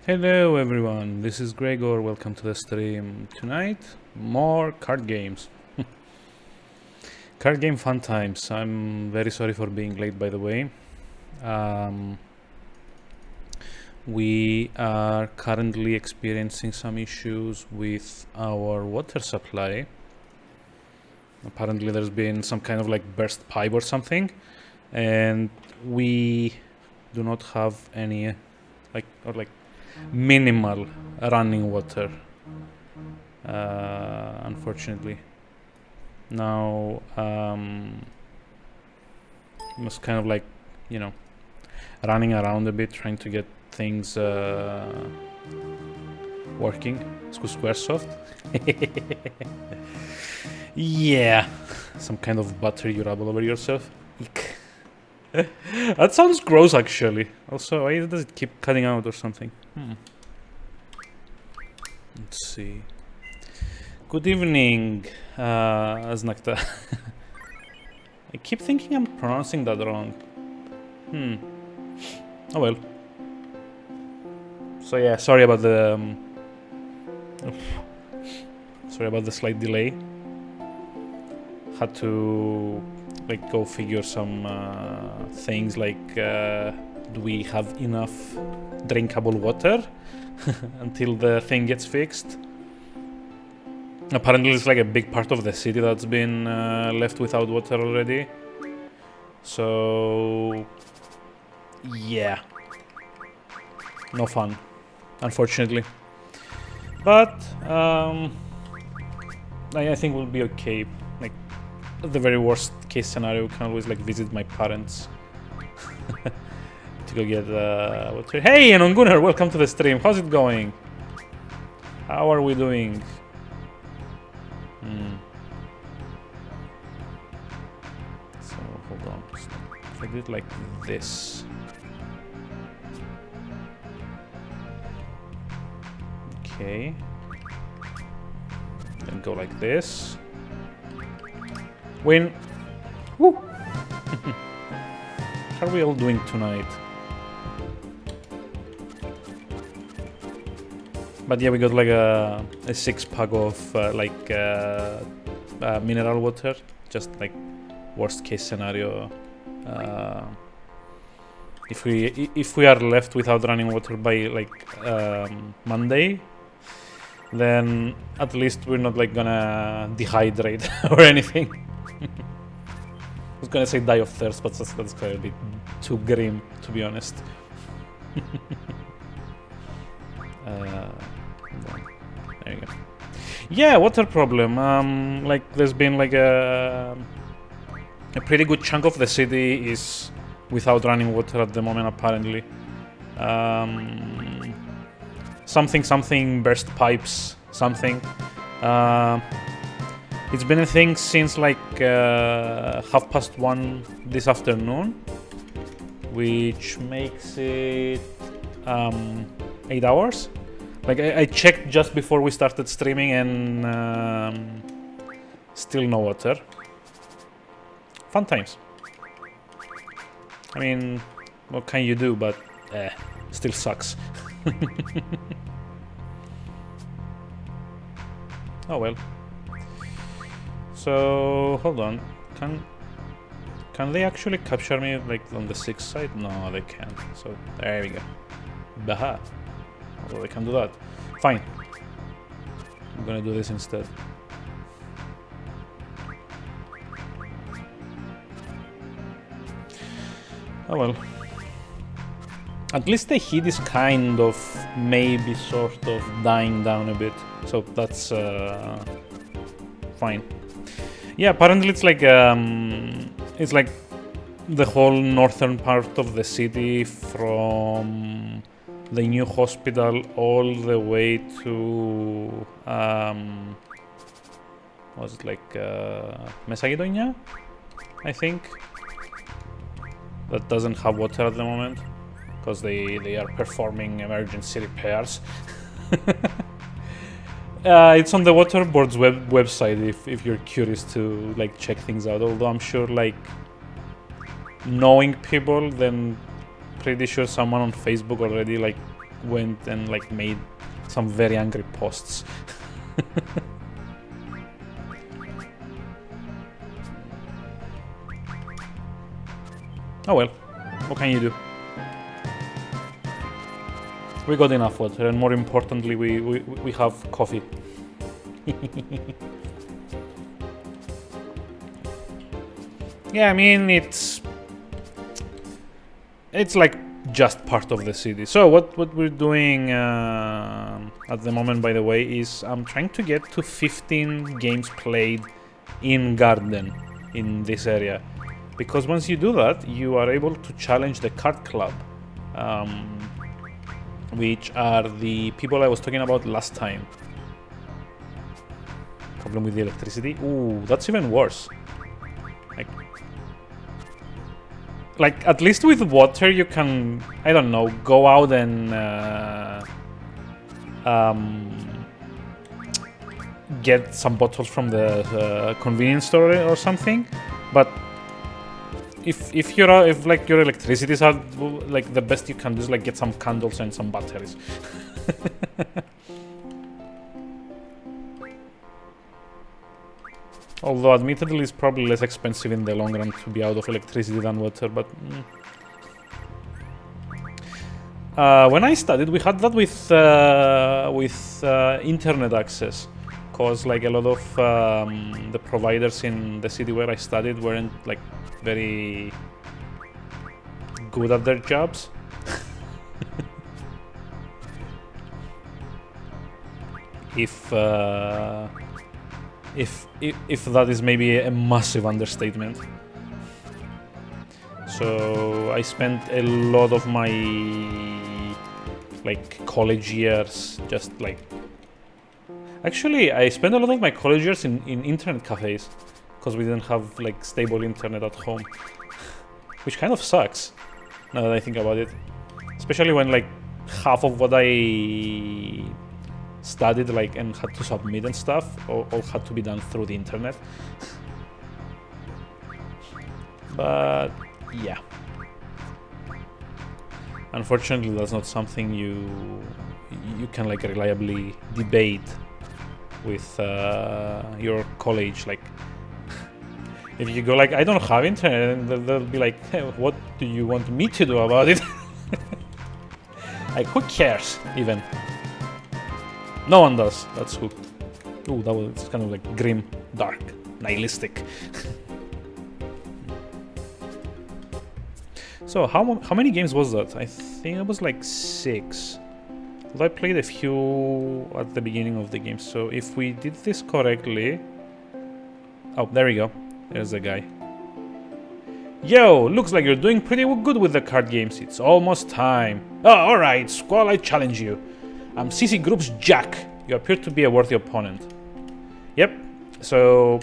Hello everyone, this is Gregor, welcome to the stream. Tonight, more card games. Card game fun times. I'm very sorry for being late, by the way. We are currently experiencing some issues with our water supply. Apparently there's been some kind of like burst pipe or something, and we do not have any minimal running water, unfortunately. Now was kind of like, you know, running around a bit, trying to get things working. Squaresoft. Yeah, some kind of butter you rub all over yourself. Eek. That sounds gross, actually. Also, why does it keep cutting out or something? Let's see. Good evening, Aznakta. I keep thinking I'm pronouncing that wrong. Oh well. So yeah, sorry about the slight delay. Had to go figure some things like do we have enough drinkable water until the thing gets fixed? Apparently it's like a big part of the city that's been left without water already. So yeah, no fun, unfortunately. But I think we'll be okay. Like, at the very worst case scenario, we can always like visit my parents to go get water. Hey, Anongunar, welcome to the stream. How's it going? How are we doing? So hold on. If I do it like this. Okay. Then go like this. Win. Woo! How are we all doing tonight? But yeah, we got like a 6-pack of mineral water. Just like worst case scenario. If we are left without running water by like Monday, then at least we're not like gonna dehydrate or anything. I was gonna say die of thirst, but that's quite a bit too grim, to be honest. There you go. Yeah, water problem. Like there's been like a pretty good chunk of the city is without running water at the moment, apparently. Something burst pipes, something. It's been a thing since like 1:30 this afternoon, which makes it 8 hours. Like I checked just before we started streaming and still no water. Fun times. I mean, what can you do, but still sucks. Oh well. So hold on, can they actually capture me like on the 6th side? No, they can't. So there we go. Baha. Although they can do that. Fine. I'm gonna do this instead. Oh well. At least the heat is kind of maybe sort of dying down a bit. So that's fine. Yeah, apparently it's like the whole northern part of the city from the new hospital all the way to was it like Mesagidonia, I think, that doesn't have water at the moment because they are performing emergency repairs. It's on the water board's website if you're curious to like check things out, although I'm sure like knowing people, then pretty sure someone on Facebook already like went and like made some very angry posts. Oh well, what can you do? We got enough water, and more importantly, we have coffee. Yeah, I mean it's like just part of the city. So what we're doing at the moment, by the way, is I'm trying to get to 15 games played in Garden in this area, because once you do that, you are able to challenge the card club, which are the people I was talking about last time. Problem with the electricity. Ooh, that's even worse. Like at least with water you can, I don't know, go out and get some bottles from the convenience store or something. But if your electricity is out, like the best you can do is like get some candles and some batteries. Although admittedly it's probably less expensive in the long run to be out of electricity than water, but when I studied we had that with internet access, because like a lot of the providers in the city where I studied weren't like very good at their jobs. if that is maybe a massive understatement. So I spent a lot of my like college years just like... Actually, I spent a lot of my college years in internet cafes because we didn't have like stable internet at home, which kind of sucks now that I think about it. Especially when like half of what I studied like and had to submit and stuff all had to be done through the internet. But yeah, unfortunately that's not something you can like reliably debate with your college. Like if you go like, I don't have internet, they'll be like, hey, what do you want me to do about it? Like, who cares even? No one does. That's who. Ooh, that was kind of like grim, dark, nihilistic. So how many games was that? I think it was like 6. I played a few at the beginning of the game. So if we did this correctly... Oh, there we go. There's the guy. Yo, looks like you're doing pretty good with the card games. It's almost time. Oh, alright, Squall, I challenge you. I'm CC Group's Jack. You appear to be a worthy opponent. Yep, so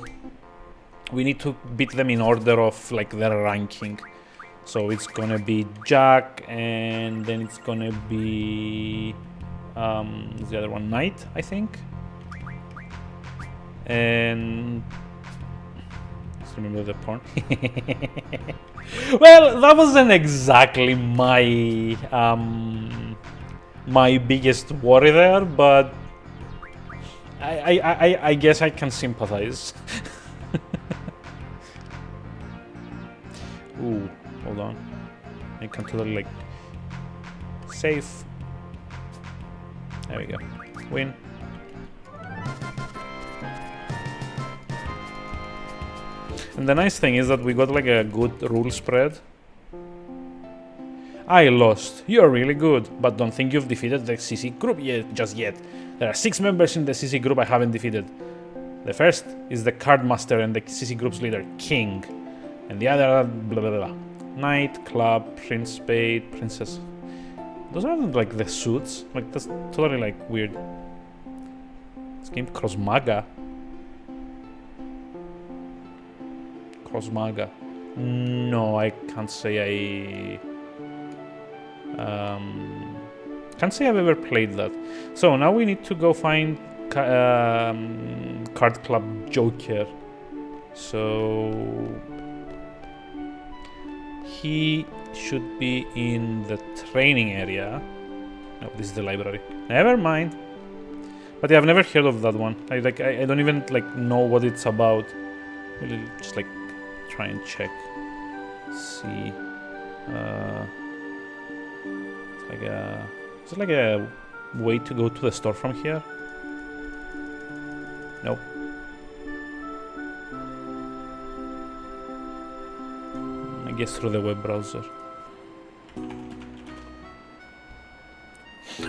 we need to beat them in order of like their ranking. So it's gonna be Jack, and then it's gonna be the other one, Knight, I think. And let's remember the pawn. Well, that wasn't exactly my my biggest worry there, but I guess I can sympathize. Ooh, hold on. I can totally like safe. There we go. Win. And the nice thing is that we got like a good rule spread. I lost. You're really good, but don't think you've defeated the CC group just yet. There are 6 members in the CC group I haven't defeated. The first is the card master and the CC group's leader, King. And the other are blah blah blah. Knight, club, prince, spade, princess. Those aren't like the suits. Like that's totally like weird. This game Crossmaga. Crossmaga. No, I can't say can't say I've ever played that. So now we need to go find Card Club Joker. So he should be in the training area. No, this is the library. Never mind. But yeah, I've never heard of that one. I don't even like know what it's about. We'll just like try and check. See. Is it like a way to go to the store from here? Nope. I guess through the web browser.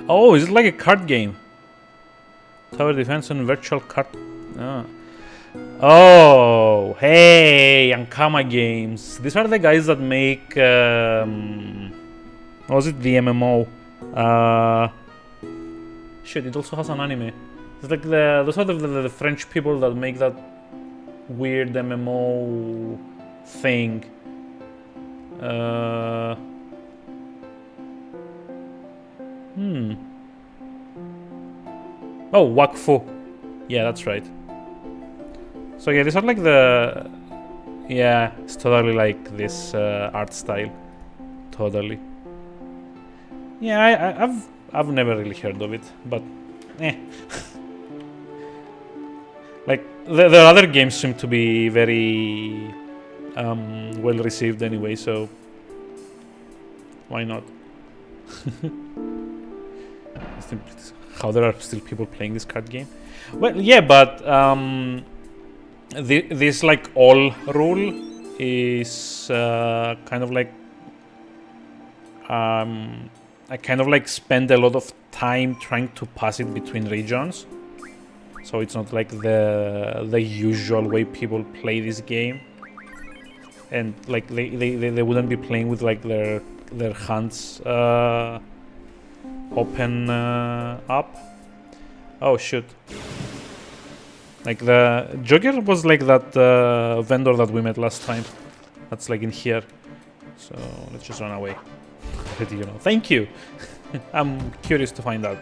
Oh, is it like a card game? Tower defense and virtual card. Oh, hey, Ankama Games. These are the guys that make. What was it? The MMO. Shit, it also has an anime. It's like those are the French people that make that weird MMO thing. Oh, Wakfu. Yeah, that's right. So yeah, these are like the... Yeah, it's totally like this art style. Totally. Yeah, I've never really heard of it, but like the other games seem to be very well received anyway, so why not? How there are still people playing this card game. Well, yeah, but this like all rule is kind of like I kind of like spend a lot of time trying to pass it between regions, so it's not like the usual way people play this game, and like they wouldn't be playing with like their hands open up. Oh shoot. Like the Joker was like that vendor that we met last time. That's like in here. So let's just run away. You know. Thank you. I'm curious to find out.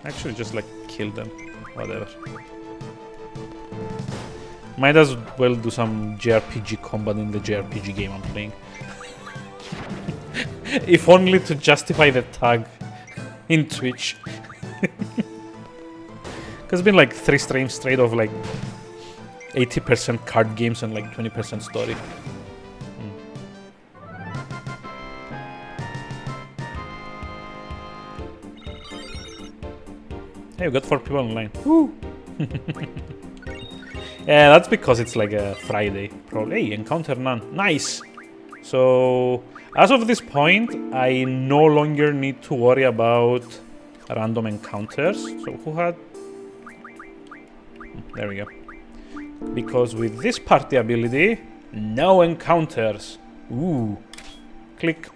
Actually, just like kill them. Whatever. Might as well do some JRPG combat in the JRPG game I'm playing. If only to justify the tag in Twitch. Because it's been like 3 streams straight of like 80% card games and like 20% story. Hey, we got 4 people online. Woo! Yeah, that's because it's like a Friday. Probably. Hey, encounter none. Nice! So, as of this point, I no longer need to worry about random encounters. So, who had... There we go. Because with this party ability, no encounters. Ooh. Click.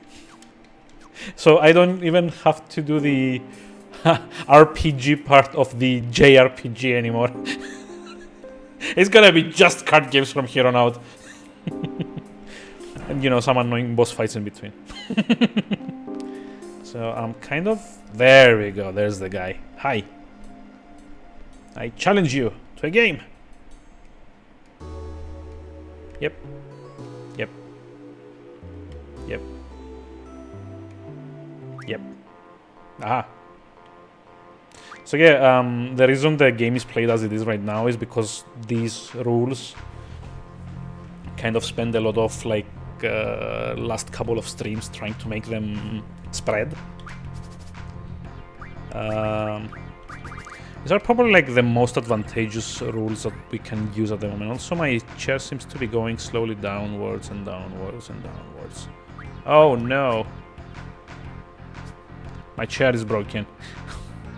So I don't even have to do the RPG part of the JRPG anymore. It's gonna be just card games from here on out. And you know, some annoying boss fights in between. So I'm kind of... There we go, there's the guy. Hi. I challenge you to a game. Yep. Yep. Yep. Yep. Aha. So yeah, the reason the game is played as it is right now is because these rules kind of spend a lot of like last couple of streams trying to make them spread. These are probably like the most advantageous rules that we can use at the moment. Also, my chair seems to be going slowly downwards and downwards and downwards. Oh no. My chair is broken.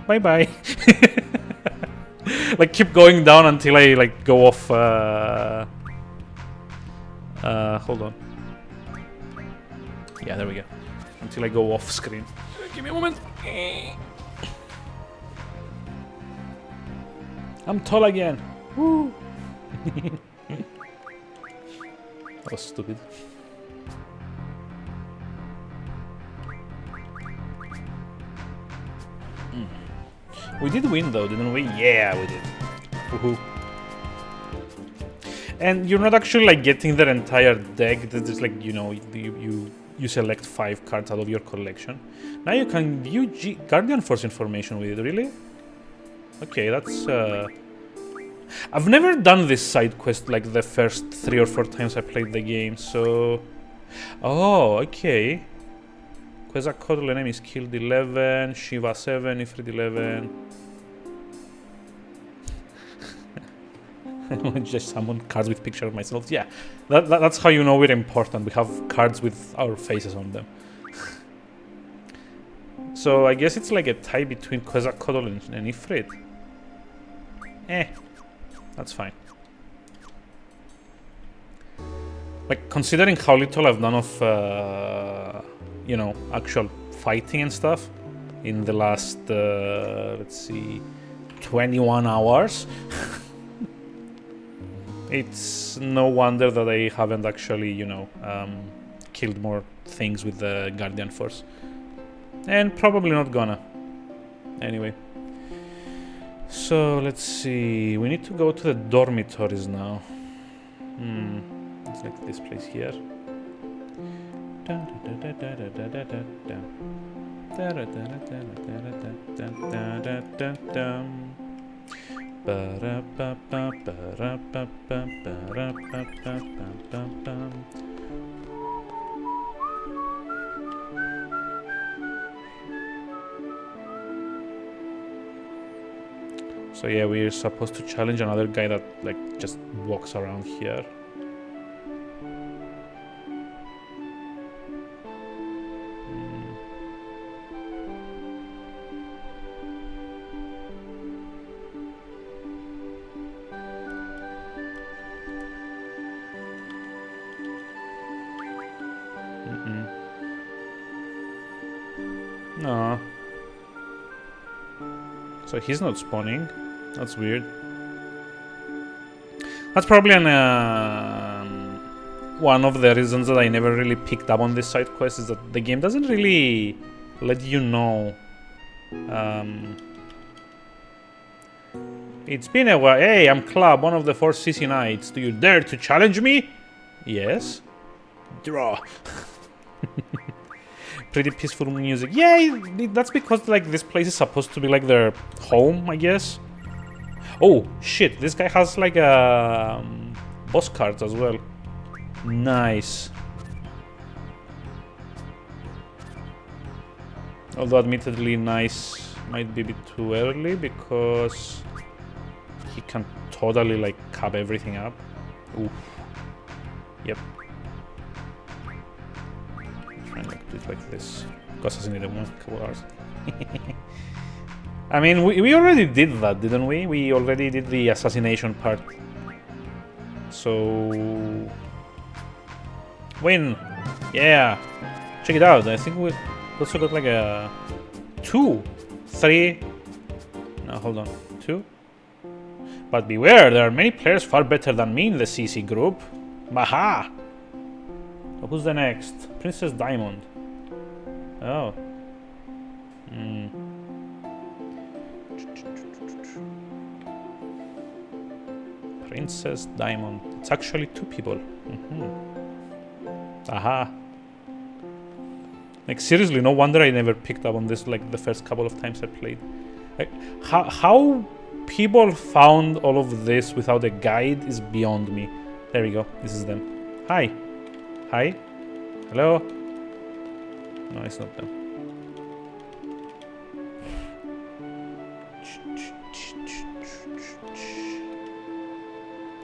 Bye bye. Like keep going down until I like go off. Hold on. Yeah, there we go. Until I go off screen. Give me a moment. I'm tall again. Woo. That was stupid. We did win though, didn't we? Yeah, we did. Woohoo. And you're not actually like getting their entire deck. There's just like, you know, you select 5 cards out of your collection. Now you can view Guardian Force information with it, really? Okay, that's... I've never done this side quest like the first 3 or 4 times I played the game, so... Oh, okay. Quetzalcoatl enemies killed 11, Shiva 7, Ifrit 11. I just summon cards with picture of myself. Yeah, that's how you know we're important. We have cards with our faces on them. So I guess it's like a tie between Quetzalcoatl and Ifrit. That's fine. Like, considering how little I've done of, you know, actual fighting and stuff in the last, let's see, 21 hours. It's no wonder that I haven't actually, you know, killed more things with the Guardian Force. And probably not gonna. Anyway. So, let's see. We need to go to the dormitories now. It's like this place here. So yeah, we're supposed to challenge another guy that like just walks around here. No. So he's not spawning. That's weird. That's probably one of the reasons that I never really picked up on this side quest is that the game doesn't really let you know. It's been a while. Hey, I'm Club, one of the 4 CC Knights. Do you dare to challenge me? Yes. Draw. Pretty peaceful music. Yeah, that's because like this place is supposed to be like their home, I guess. Oh shit! This guy has like boss cards as well. Nice. Although admittedly, nice might be a bit too early because he can totally like cap everything up. Oof. Yep. Try and like do it like this. Cost us in a couple hours. I mean, we already did that, didn't we? We already did the assassination part. So win. Yeah. Check it out. I think we also got like a 2, 3. No, hold on. 2. But beware, there are many players far better than me in the CC group. Baha! So who's the next? Princess Diamond. Oh. Princess Diamond. It's actually 2 people. Aha. Like seriously, no wonder I never picked up on this like the first couple of times I played. Like, how people found all of this without a guide is beyond me. There we go. This is them. Hi. Hi. Hello. No, it's not them.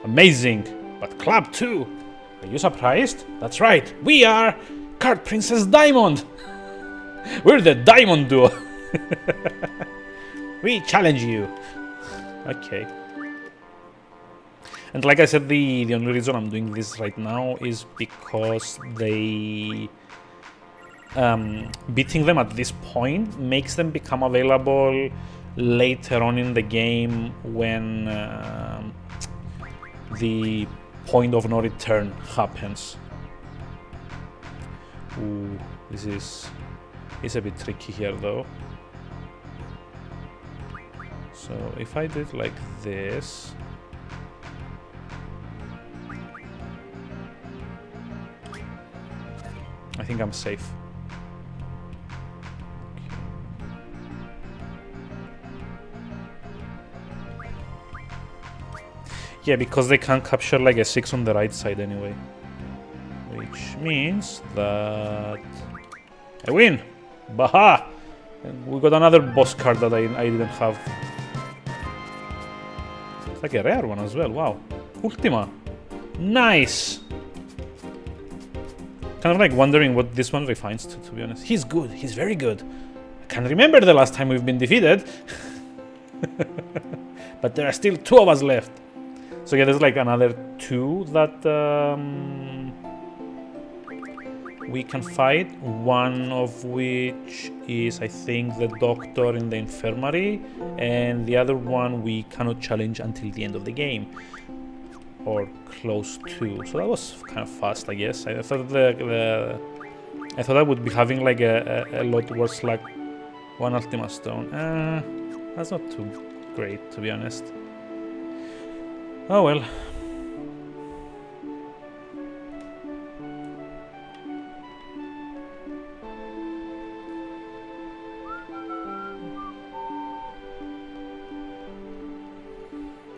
Amazing. But Club 2. Are you surprised? That's right. We are Card Princess Diamond. We're the Diamond Duo. We challenge you. Okay. And like I said, the only reason I'm doing this right now is because they beating them at this point makes them become available later on in the game when the point of no return happens. Ooh, this is a bit tricky here though. So if I did like this, I think I'm safe. Yeah, because they can't capture like a 6 on the right side anyway. Which means that I win! Baha! And we got another boss card that I didn't have. It's like a rare one as well, wow. Ultima! Nice! Kind of like wondering what this one refines to be honest. He's good, he's very good. I can't remember the last time we've been defeated. But there are still 2 of us left. So yeah, there's like another 2 that we can fight. One of which is, I think, the doctor in the infirmary, and the other one we cannot challenge until the end of the game, or close to. So that was kind of fast, I guess. I thought I thought I would be having like a lot worse luck. 1 Ultima Stone. That's not too great, to be honest. Oh well.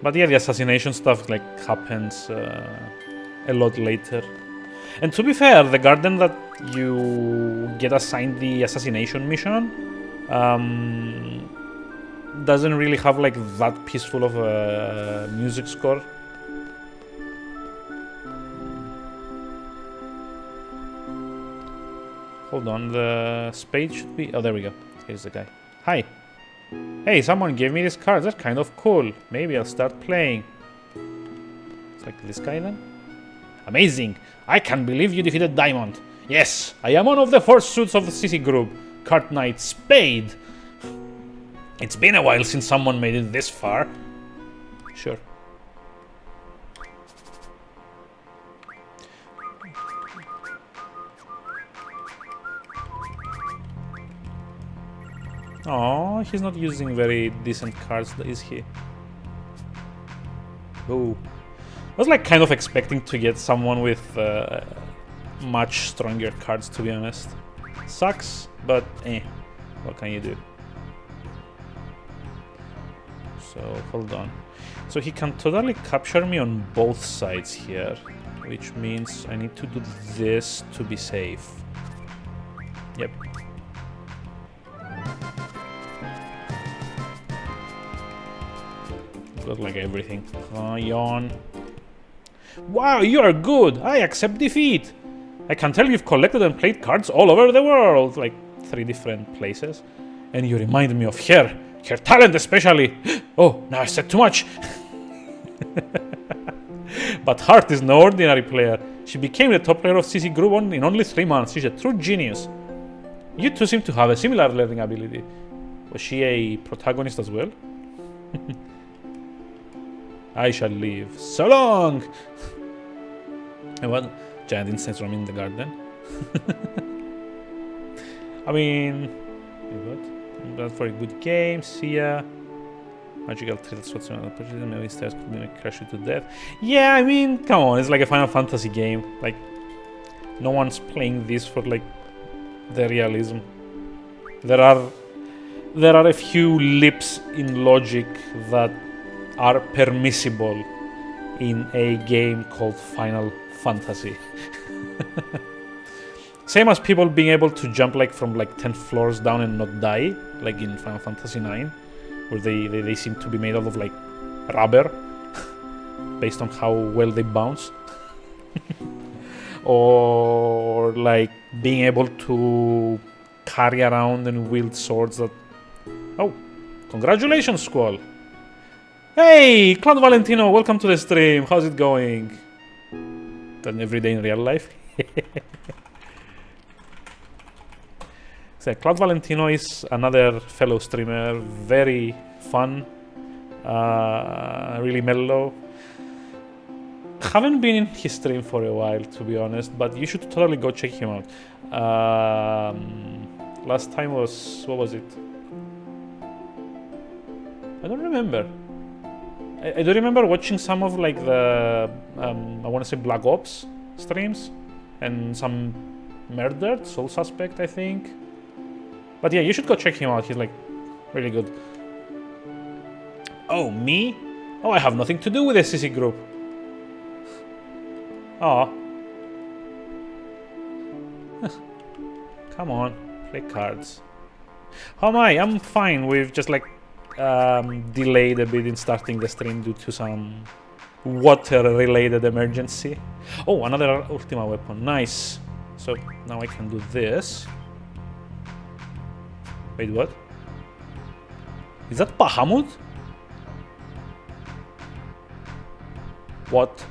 But yeah, the assassination stuff like happens a lot later. And to be fair, the garden that you get assigned the assassination mission, doesn't really have like that peaceful of a music score. Hold on, the spade should be... Oh, there we go. Here's the guy. Hi. Hey, someone gave me these cards. They're kind of cool. Maybe I'll start playing. It's like this guy then. Amazing. I can't believe you defeated Diamond. Yes, I am one of the 4 suits of the CC group. Card Knight Spade. It's been a while since someone made it this far. Sure. Oh, he's not using very decent cards, is he? Oh. I was like kind of expecting to get someone with much stronger cards, to be honest. Sucks, but what can you do? So, hold on. So he can totally capture me on both sides here, which means I need to do this to be safe. Yep. Got like everything. Yawn. Wow, you are good! I accept defeat! I can tell you've collected and played cards all over the world, like 3 different places. And you remind me of her talent especially. Oh, now I said too much. But Hart is no ordinary player. She became the top player of CC Group in only 3 months. She's a true genius. You two seem to have a similar learning ability. Was she a protagonist as well? I shall leave. So long! And what? Giant insects roaming in the garden. I mean... What? That's for a good game. See ya. Magical treat that's what's on the opportunity. Maybe stairs could make crash you to death. Yeah, I mean, come on. It's like a Final Fantasy game. Like, no one's playing this for, like, the realism. There are a few leaps in logic that are permissible in a game called Final Fantasy. Same as people being able to jump like from like 10 floors down and not die, like in Final Fantasy IX, where they seem to be made out of like rubber based on how well they bounce. Or like being able to carry around and wield swords that... Oh, congratulations, Squall! Hey, Cloud Valentino, welcome to the stream. How's it going? Than every day in real life. So, Cloud Valentino is another fellow streamer, very fun, really mellow. Haven't been in his stream for a while, to be honest, but you should totally go check him out. Last time was... what was it? I don't remember. I do remember watching some of like the, I want to say Black Ops streams, and some Murdered Soul Suspect, I think. But yeah, you should go check him out. He's like really good. Oh, me? Oh, I have nothing to do with the CC group. Oh. Come on, play cards. How am I? I'm fine. We've just like delayed a bit in starting the stream due to some water-related emergency. Oh, another Ultima weapon. Nice. So now I can do this. Wait, what? Is that Bahamut? What?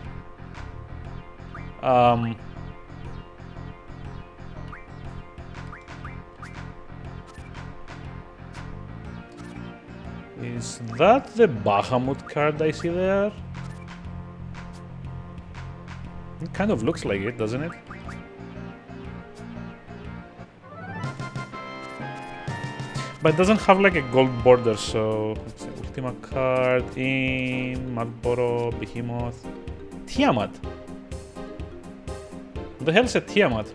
Is that the Bahamut card I see there? It kind of looks like it, doesn't it? But it doesn't have like a gold border, so it's an Ultima card in Malboro, Behemoth, Tiamat. What the hell is a Tiamat?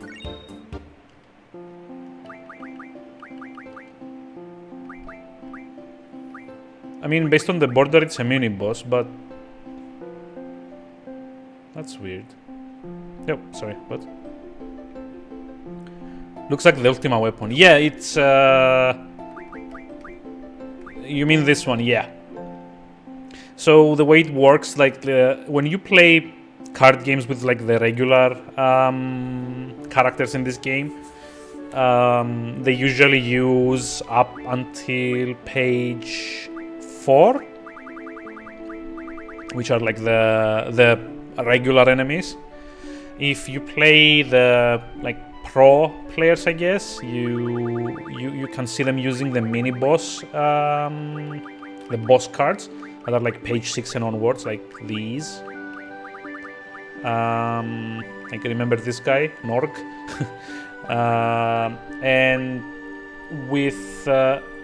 I mean, based on the border, it's a mini boss, but that's weird. Oh, sorry, what? Looks like the Ultima weapon. Yeah, it's You mean this one? Yeah. So the way it works, like when you play card games with like the regular characters in this game, they usually use up until page 4, which are like the regular enemies. If you play the like pro players, I guess you can see them using the mini boss, the boss cards that are like page 6 and onwards, like these. I can remember this guy, Norg. And with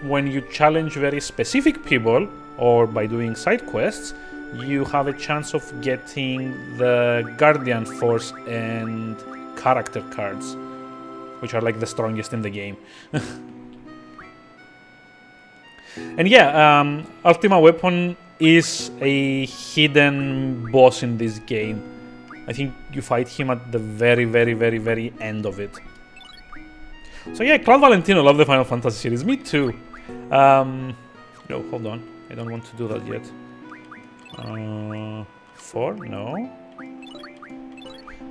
when you challenge very specific people or by doing side quests, you have a chance of getting the Guardian Force and character cards, which are like the strongest in the game. And yeah, Ultima Weapon is a hidden boss in this game. I think you fight him at the very, very, very, very end of it. So yeah, Cloud Valentino, love the Final Fantasy series. Me too. No, hold on. I don't want to do that yet. 4? No.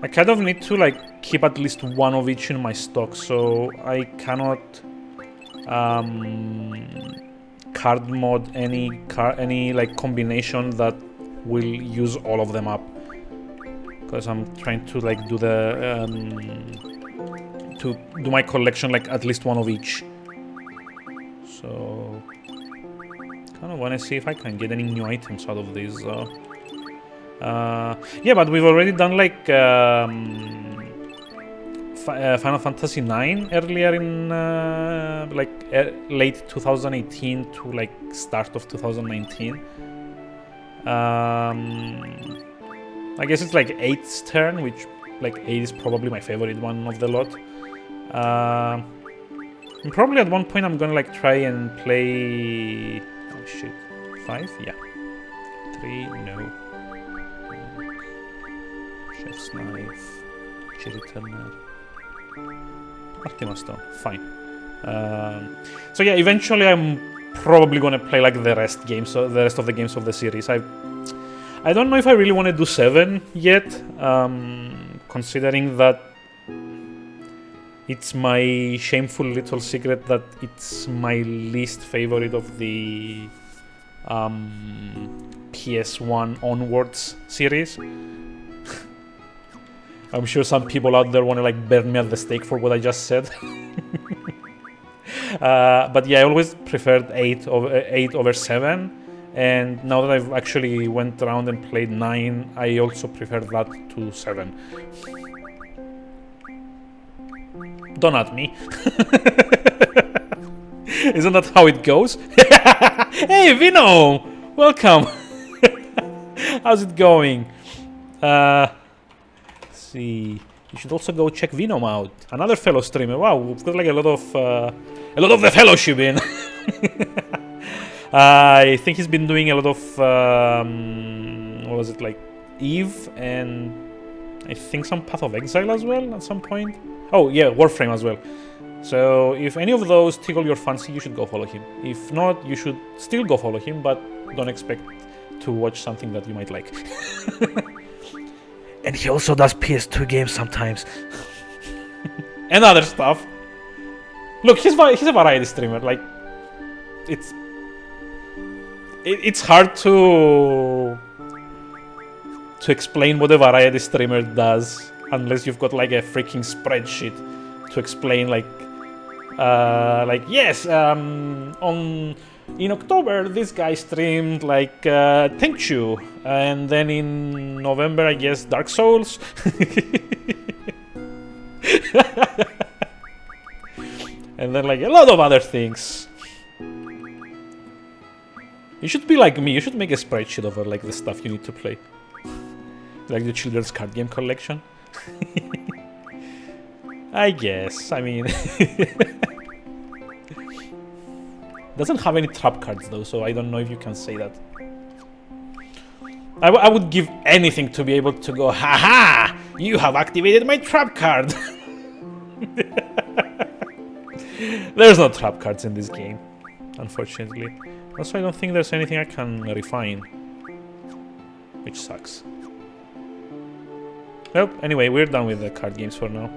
I kind of need to like keep at least one of each in my stock, so I cannot card mod any like combination that will use all of them up, because I'm trying to like do the to do my collection like at least one of each. So kind of want to see if I can get any new items out of these. Yeah, but we've already done like Final Fantasy IX earlier in late 2018 to like start of 2019. I guess it's like 8's turn, which like 8 is probably my favorite one of the lot. And probably at one point I'm gonna like try and play. Oh shit, 5? Yeah. 3? No. Chef's Knife. Cherry Turner. Ultima Stone. Fine. So yeah, eventually I'm probably gonna play like the rest of the games of the series. I don't know if I really want to do 7 yet, considering that it's my shameful little secret that it's my least favorite of the PS1 onwards series. I'm sure some people out there want to like burn me at the stake for what I just said. But yeah, I always preferred 8 over 7. And now that I've actually went around and played 9, I also prefer that to 7. Don't at me. Isn't that how it goes? Hey, Vino! Welcome! How's it going? Let's see. You should also go check Venom out. Another fellow streamer. Wow, we've got like a lot of the fellowship in. I think he's been doing a lot of what was it, like Eve, and I think some Path of Exile as well at some point. Oh yeah, Warframe as well. So if any of those tickle your fancy, you should go follow him. If not, you should still go follow him, but don't expect to watch something that you might like. And he also does PS2 games sometimes. And other stuff. Look, he's a variety streamer. Like, it's hard to explain what a variety streamer does unless you've got like a freaking spreadsheet to explain yes, in October this guy streamed like Tenchu, and then in November I guess Dark Souls. And then like a lot of other things. You should be like me, you should make a spreadsheet over like the stuff you need to play. Like the children's card game collection. I guess, I mean... Doesn't have any trap cards though, so I don't know if you can say that. I would give anything to be able to go, haha! You have activated my trap card! There's no trap cards in this game, unfortunately. Also, I don't think there's anything I can refine, which sucks. Well, anyway, we're done with the card games for now.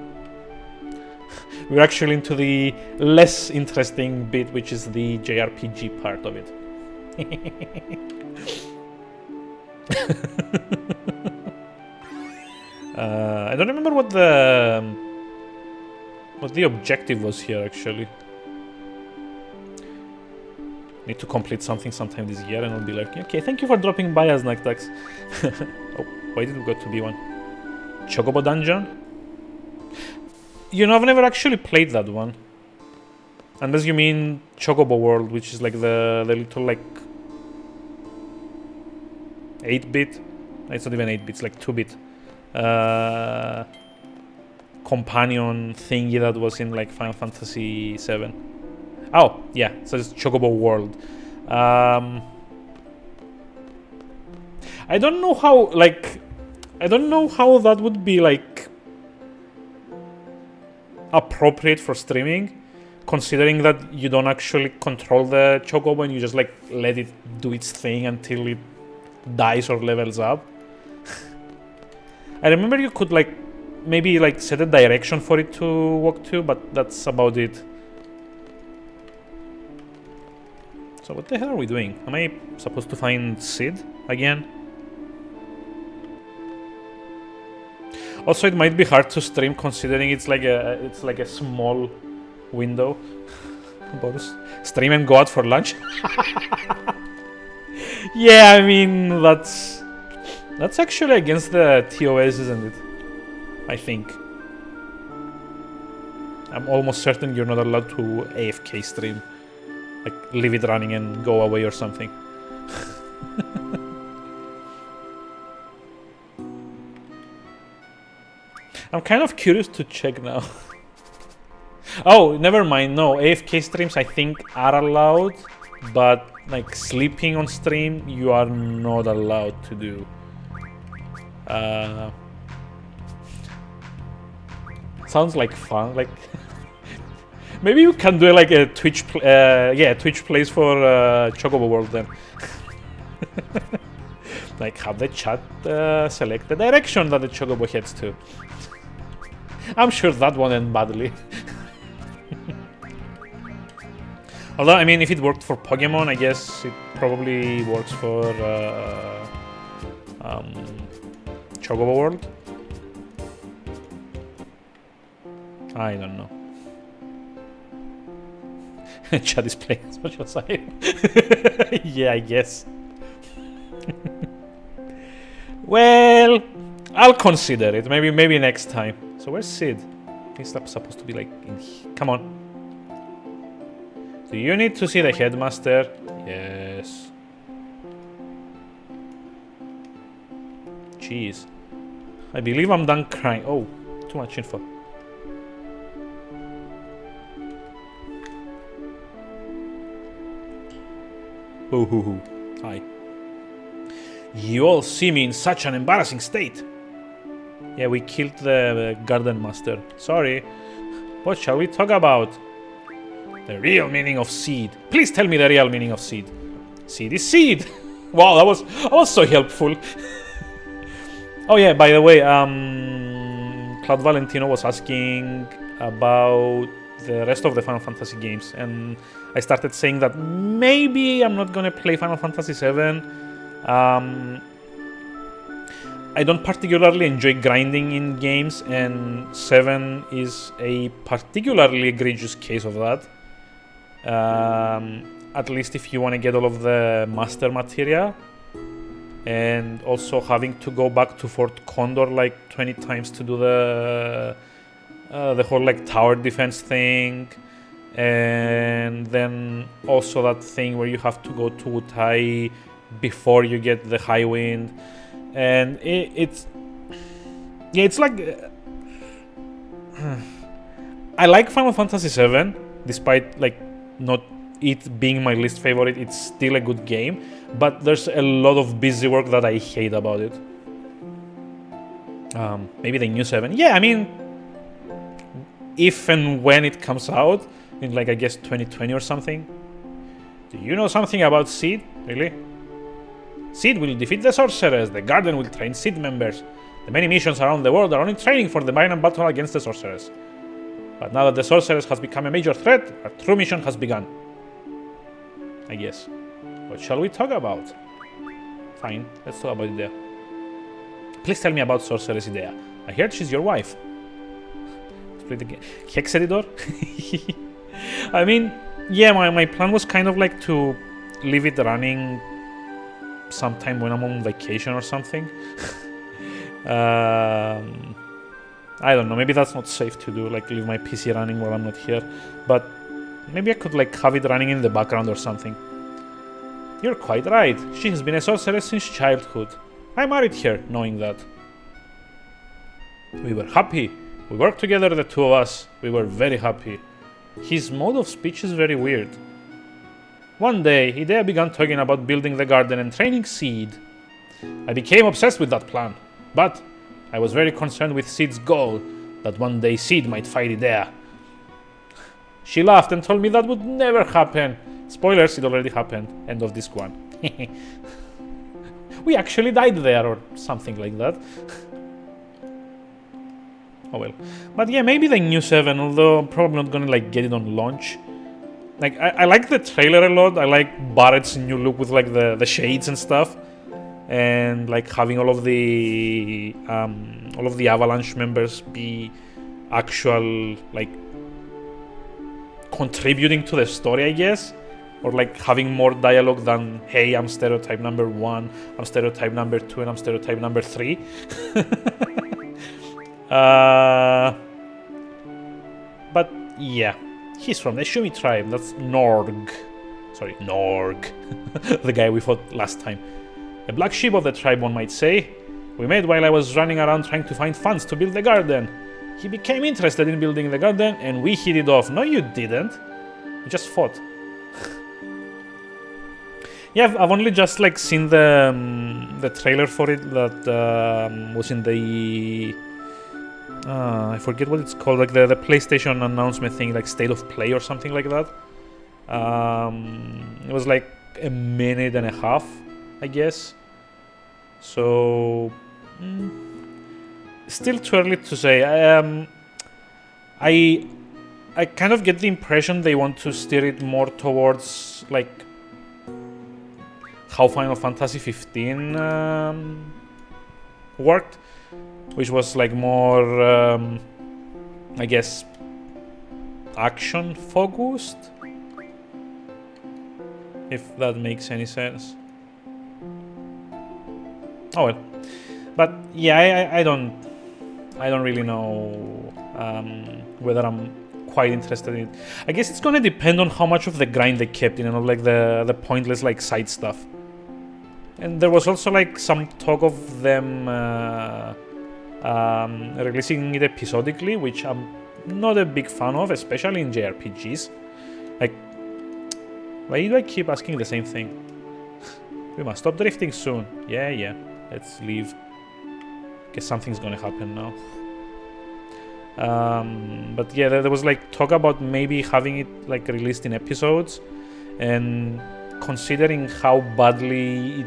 We're actually into the less interesting bit, which is the JRPG part of it. I don't remember what the objective was here, actually. Need to complete something sometime this year, and I'll be like, okay, thank you for dropping by as Nactax. Oh, why did we go to B1? Chocobo Dungeon? You know, I've never actually played that one. Unless you mean Chocobo World, which is like the little, like, 8-bit? It's not even 8-bit, it's like 2-bit. Companion thingy that was in, like, Final Fantasy VII. Oh, yeah, so it's Chocobo World. I don't know how, like... I don't know how that would be, like... appropriate for streaming, considering that you don't actually control the Chocobo and you just, like, let it do its thing until it dies or levels up. I remember you could, like, maybe, like, set a direction for it to walk to, but that's about it. So what the hell are we doing? Am I supposed to find Sid again? Also, it might be hard to stream considering it's like a small window. Boris, stream and go out for lunch. Yeah, I mean that's actually against the TOS, isn't it? I think. I'm almost certain you're not allowed to AFK stream. Like, leave it running and go away or something. I'm kind of curious to check now. Oh, never mind. No, AFK streams I think are allowed, but like sleeping on stream you are not allowed to do. Sounds like fun. Like maybe you can do like a Twitch, Twitch plays for Chocobo World then. Like have the chat select the direction that the Chocobo heads to. I'm sure that won't end badly. Although, I mean, if it worked for Pokemon, I guess it probably works for Chocobo World. I don't know. Chat is playing as much as I am. Yeah, I guess. Well, I'll consider it. Maybe next time. So where's Sid? He's supposed to be like in here. Come on. Do you need to see the headmaster? Yes. Jeez. I believe I'm done crying. Oh, too much info. Oh, hoo, hoo. Hi. You all see me in such an embarrassing state. Yeah, we killed the garden master. Sorry. What shall we talk about? The real meaning of seed. Please tell me the real meaning of seed. Seed is seed. Wow, that was so helpful. Oh yeah, by the way, Cloud Valentino was asking about the rest of the Final Fantasy games, and I started saying that maybe I'm not gonna play Final Fantasy VII. I don't particularly enjoy grinding in games, and 7 is a particularly egregious case of that. At least if you want to get all of the master materia, and also having to go back to Fort Condor like 20 times to do the whole like tower defense thing, and then also that thing where you have to go to Utai before you get the high wind. And it's like I like Final Fantasy VII, despite like not it being my least favorite. It's still a good game, but there's a lot of busy work that I hate about it. Maybe the new 7. Yeah, I mean, if and when it comes out in like I guess 2020 or something. Do you know something about Seed? Really? Seed will defeat the sorceress. The garden will train Seed members. The many missions around the world are only training for the final battle against the sorceress. But now that the sorceress has become a major threat, our true mission has begun. I guess. What shall we talk about? Fine, let's talk about Idea. Please tell me about Sorceress Idea. I heard she's your wife. Split the game. Hex editor? I mean, yeah, my plan was kind of like to leave it running sometime when I'm on vacation or something. I don't know, maybe that's not safe to do, like leave my PC running while I'm not here. But maybe I could like have it running in the background or something. You're quite right. She has been a sorceress since childhood. I married her, knowing that. We were happy. We worked together, the two of us. We were very happy. His mode of speech is very weird. One day, Idea began talking about building the garden and training Seed. I became obsessed with that plan. But I was very concerned with Seed's goal, that one day Seed might fight Idea. She laughed and told me that would never happen. Spoilers, it already happened. End of disc 1. We actually died there, or something like that. Oh well. But yeah, maybe the new 7, although I'm probably not gonna like get it on launch. Like, I like the trailer a lot. I like Barrett's new look with like the shades and stuff. And like having all of the Avalanche members be actual like contributing to the story, I guess. Or like having more dialogue than, hey, I'm stereotype number 1, I'm stereotype number 2, and I'm stereotype number 3. But yeah, he's from the Shumi tribe. That's Norg. Sorry, Norg. The guy we fought last time. A black sheep of the tribe, one might say. We met while I was running around trying to find funds to build the garden. He became interested in building the garden, and we hit it off. No, you didn't. We just fought. Yeah, I've only just like seen the trailer for it that was in the I forget what it's called, like the PlayStation announcement thing, like State of Play or something like that. It was like a minute and a half, I guess. So still too early to say. I kind of get the impression they want to steer it more towards like how Final Fantasy 15 worked, which was like more, I guess, action focused, if that makes any sense. Oh well, but yeah, I don't really know whether I'm quite interested in it. I guess it's gonna depend on how much of the grind they kept in, and like the pointless like side stuff. And there was also like some talk of them releasing it episodically, which I'm not a big fan of, especially in JRPGs. Like, why do I keep asking the same thing? We must stop drifting soon. Yeah, let's leave. Guess something's gonna happen now. But yeah, there was like talk about maybe having it like released in episodes, and considering how badly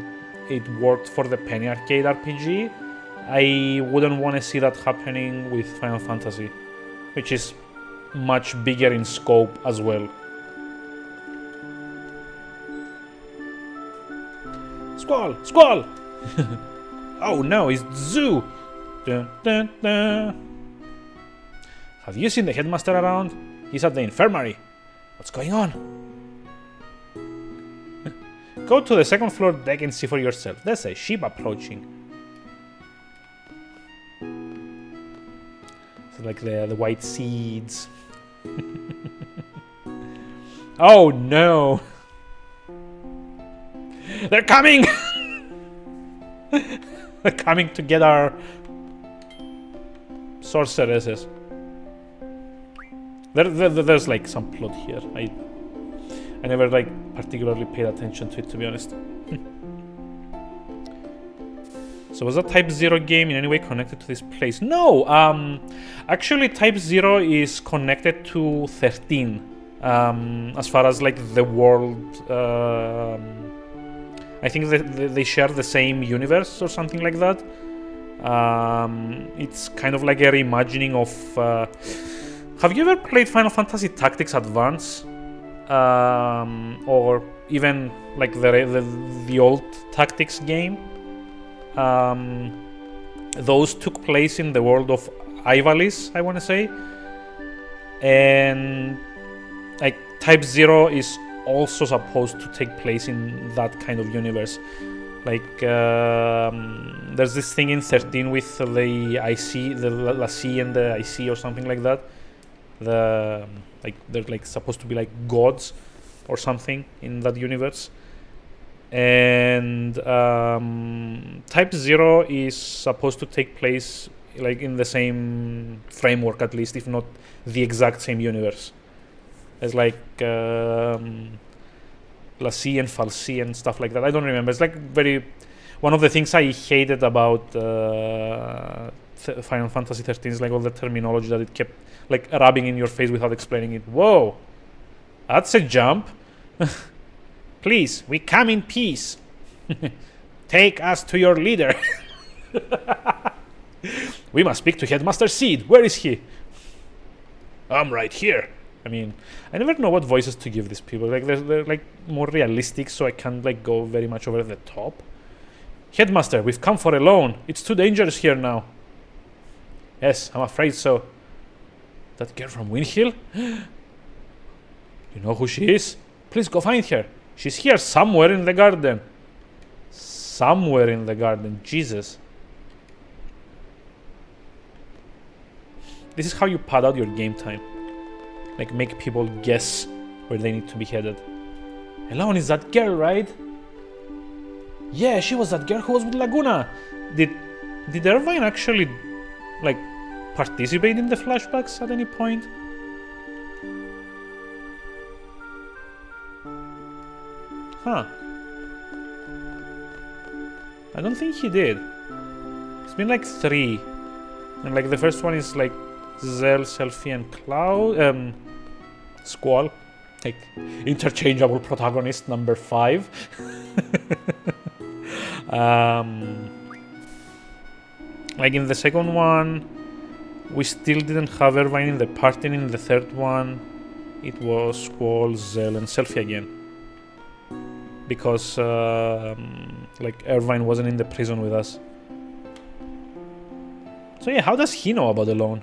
it worked for the Penny Arcade RPG, I wouldn't want to see that happening with Final Fantasy, which is much bigger in scope as well. Squall! Squall! Oh no, it's Zoo! Dun, dun, dun. Have you seen the headmaster around? He's at the infirmary. What's going on? Go to the second floor deck and see for yourself. There's a sheep approaching. So like the white seeds. Oh no! They're coming! They're coming to get our sorceresses. There's like some plot here. I never like particularly paid attention to it, to be honest. So was that Type 0 game in any way connected to this place? No! Actually Type 0 is connected to 13. As far as like the world, I think they share the same universe or something like that. It's kind of like a reimagining of. Have you ever played Final Fantasy Tactics Advance, or even like the old Tactics game? Those took place in the world of Ivalice, I want to say, and like Type 0 is also supposed to take place in that kind of universe. Like there's this thing in 13 with the IC, the Lassie and the IC or something like that. They're like supposed to be like gods or something in that universe. And Type 0 is supposed to take place like in the same framework, at least, if not the exact same universe. It's like Lassie and Falsi and stuff like that. I don't remember. It's like one of the things I hated about Final Fantasy 13 is like all the terminology that it kept like rubbing in your face without explaining it. Whoa, that's a jump. Please, we come in peace. Take us to your leader. We must speak to Headmaster Seed. Where is he? I'm right here. I mean, I never know what voices to give these people. Like they're like more realistic, so I can't like go very much over the top. Headmaster, we've come for a loan. It's too dangerous here now. Yes, I'm afraid so. That girl from Windhill? You know who she is? Please go find her. She's here somewhere in the garden. Somewhere in the garden. Jesus. This is how you pad out your game time. Like make people guess where they need to be headed. Elon is that girl, right? Yeah, she was that girl who was with Laguna. Did Irvine actually like participate in the flashbacks at any point? Huh. I don't think he did. It's been like 3. And like the first one is like Zell, Selfie and Cloud, Squall. Like interchangeable protagonist number 5. Like in the second one, we still didn't have Irvine in the party, and in the third one, it was Squall, Zell and Selfie again. Because like Irvine wasn't in the prison with us. So yeah, how does he know about the loan?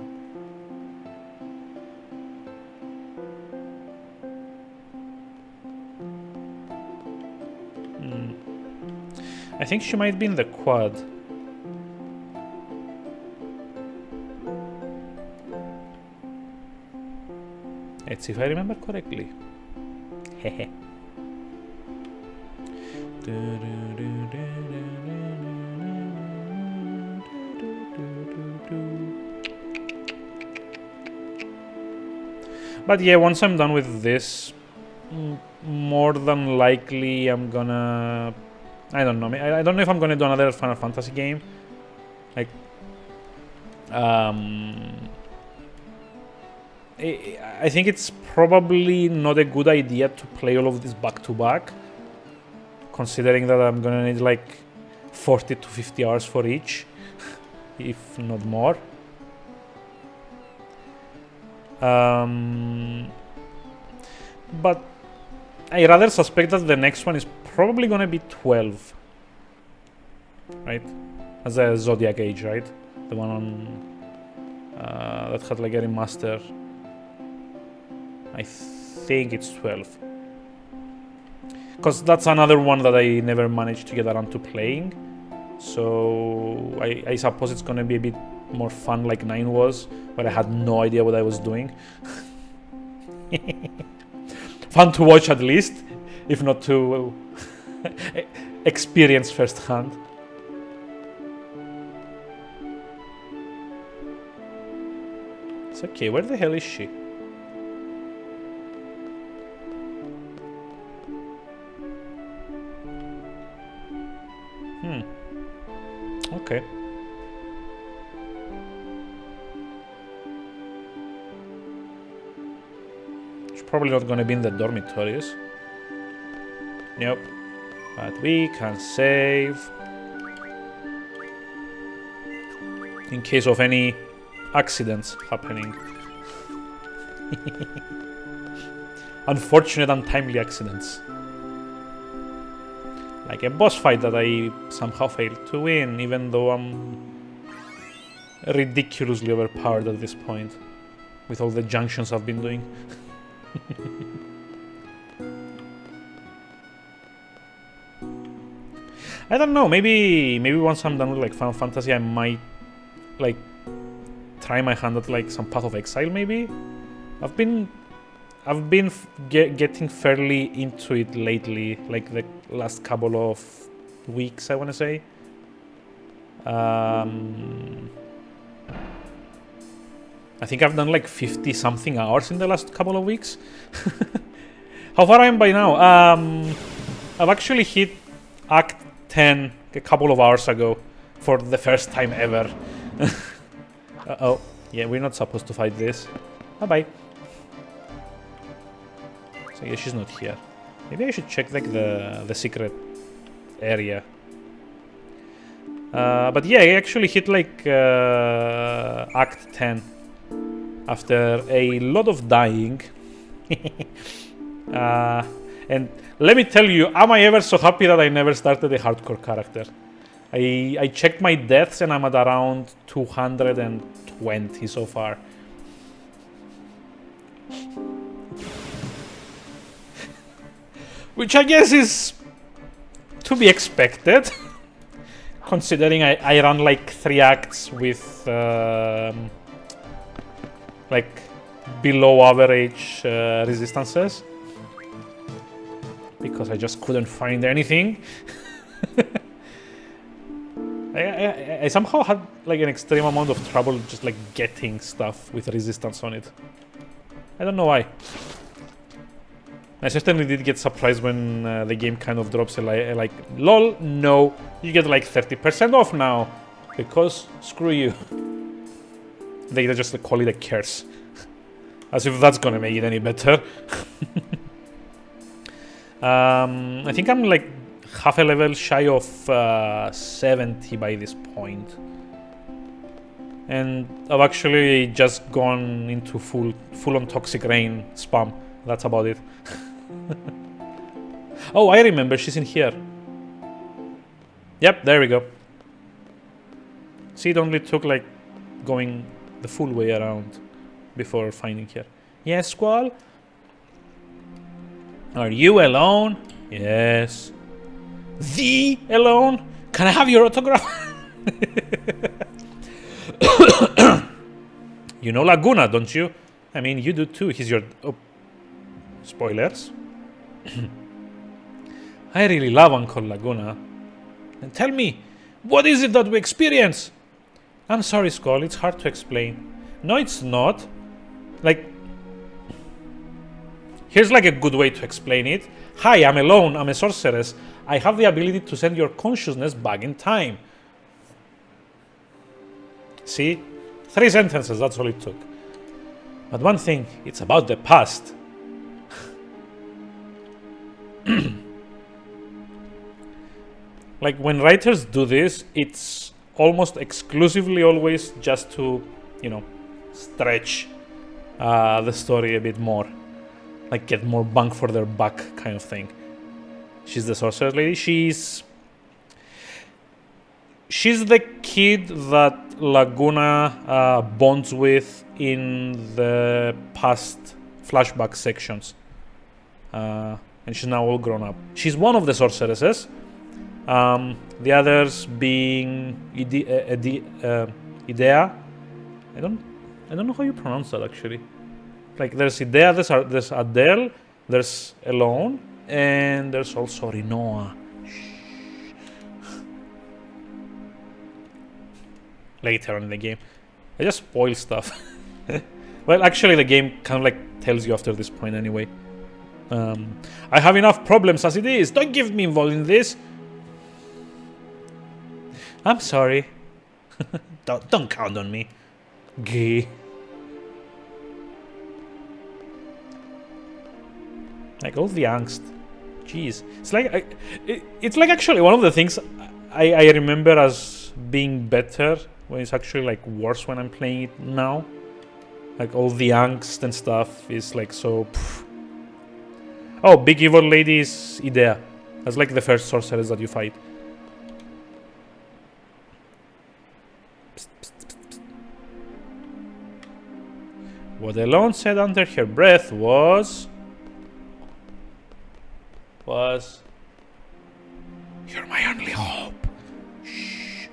I think she might be in the quad. Let's see if I remember correctly. Hehe. But yeah, once I'm done with this, more than likely I'm gonna... I don't know. I don't know if I'm gonna do another Final Fantasy game. Like, I think it's probably not a good idea to play all of this back to back, considering that I'm gonna need like 40 to 50 hours for each, if not more. But I rather suspect that the next one is probably gonna be 12, right? As a Zodiac Age, right? The one on that had like a remaster. I think it's 12, because that's another one that I never managed to get around to playing. So I suppose it's gonna be a bit more fun like 9 was, where I had no idea what I was doing. Fun to watch at least, if not to experience firsthand. It's okay, where the hell is she? Okay. probably not going to be in the dormitories. Nope. But we can save. In case of any accidents happening. Unfortunate, untimely accidents. Like a boss fight that I somehow failed to win, even though I'm ridiculously overpowered at this point. With all the junctions I've been doing. I don't know, maybe once I'm done with like Final Fantasy I might like try my hand at like some Path of Exile maybe? I've been getting fairly into it lately, like the last couple of weeks, I want to say. I think I've done like 50 something hours in the last couple of weeks. How far am I by now? I've actually hit Act 10 a couple of hours ago for the first time ever. Uh-oh. Yeah, we're not supposed to fight this. Bye-bye. So yeah, she's not here. Maybe I should check like the secret area. But yeah, I actually hit like Act 10 after a lot of dying. And let me tell you, am I ever so happy that I never started a hardcore character. I checked my deaths and I'm at around 220 so far. Which I guess is to be expected, considering I run like 3 acts with like below average resistances. Because I just couldn't find anything. I somehow had like an extreme amount of trouble just like getting stuff with resistance on it. I don't know why. I certainly did get surprised when the game kind of drops a like, lol, no, you get like 30% off now. Because screw you. They just call it a curse. As if that's gonna make it any better. I think I'm like half a level shy of 70 by this point. And I've actually just gone into full-on Toxic Rain spam. That's about it. Oh, I remember, she's in here. Yep, there we go. See, it only took like going the full way around before finding her. Yes, Squall? Are you alone? Yes. The alone? Can I have your autograph? You know Laguna, don't you? I mean, you do too. He's your... Oh. Spoilers. I really love Uncle Laguna. And tell me, what is it that we experience? I'm sorry, Skull, it's hard to explain. No, it's not. Like... Here's like a good way to explain it. Hi, I'm alone, I'm a sorceress. I have the ability to send your consciousness back in time. See? 3 sentences, that's all it took. But one thing, it's about the past. Like when writers do this, it's almost exclusively always just to, you know, stretch the story a bit more. Like get more bang for their buck kind of thing. She's the sorceress lady. She's the kid that Laguna bonds with in the past flashback sections. And she's now all grown up. She's one of the sorceresses. The others being Idea. I don't know how you pronounce that actually. Like there's Idea, there's Adele, there's Alone, and there's also Rinoa. Later on in the game. I just spoil stuff. Well, actually the game kind of like tells you after this point anyway. I have enough problems as it is. Don't get me involved in this. I'm sorry. Don't count on me. Gay. Like all the angst. Jeez. It's like it's like actually one of the things I remember as being better when it's actually like worse when I'm playing it now. Like all the angst and stuff is like so. Oh, big evil lady is Idea. That's like the first sorceress that you fight. Psst, psst, psst, psst. What Elone said under her breath was, "You're my only hope." Shh.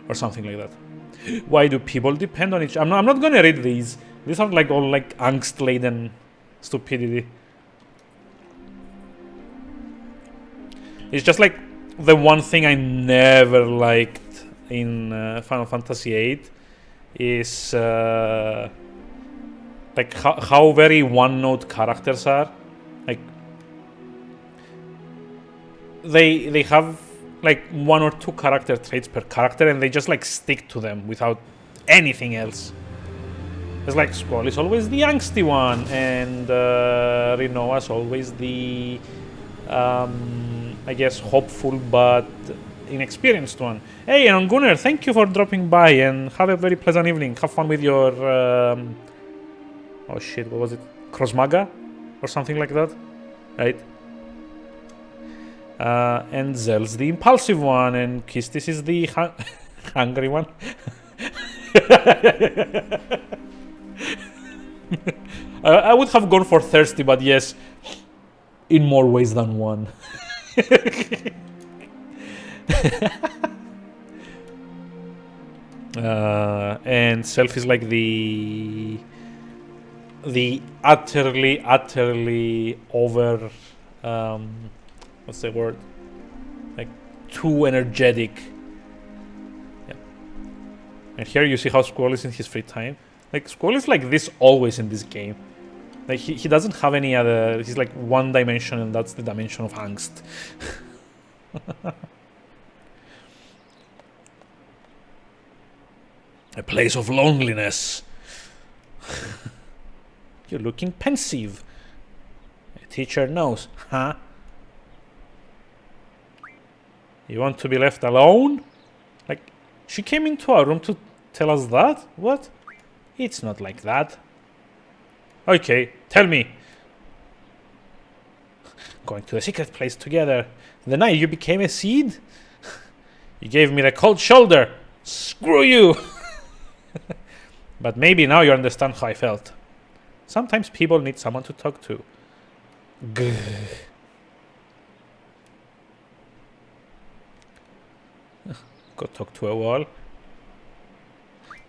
Or something like that. Why do people depend on each other? I'm not gonna read these. These are like all like angst-laden stupidity. It's just like the one thing I never liked in Final Fantasy VIII is like how very one-note characters are. Like they have like one or two character traits per character, and they just like stick to them without anything else. It's like Squall is always the angsty one, and Rinoa's always the I guess hopeful but inexperienced one. Hey, and Gunnar, thank you for dropping by, and have a very pleasant evening. Have fun with your oh shit, what was it? Crossmaga or something like that, right? And Zell's the impulsive one, and Kistis is the hungry one. I would have gone for thirsty, but yes, in more ways than one. And Self is like the utterly over what's the word? Like too energetic. Yeah. And here you see how Squall is in his free time. Like Squall is like this always in this game. Like he doesn't have any other. He's like one dimension, and that's the dimension of angst. A place of loneliness. You're looking pensive. A teacher knows, huh? You want to be left alone? Like, she came into our room to tell us that? What? It's not like that. Okay, tell me. Going to a secret place together. The night you became a seed? You gave me the cold shoulder. Screw you! But maybe now you understand how I felt. Sometimes people need someone to talk to. Grr. Go talk to a wall.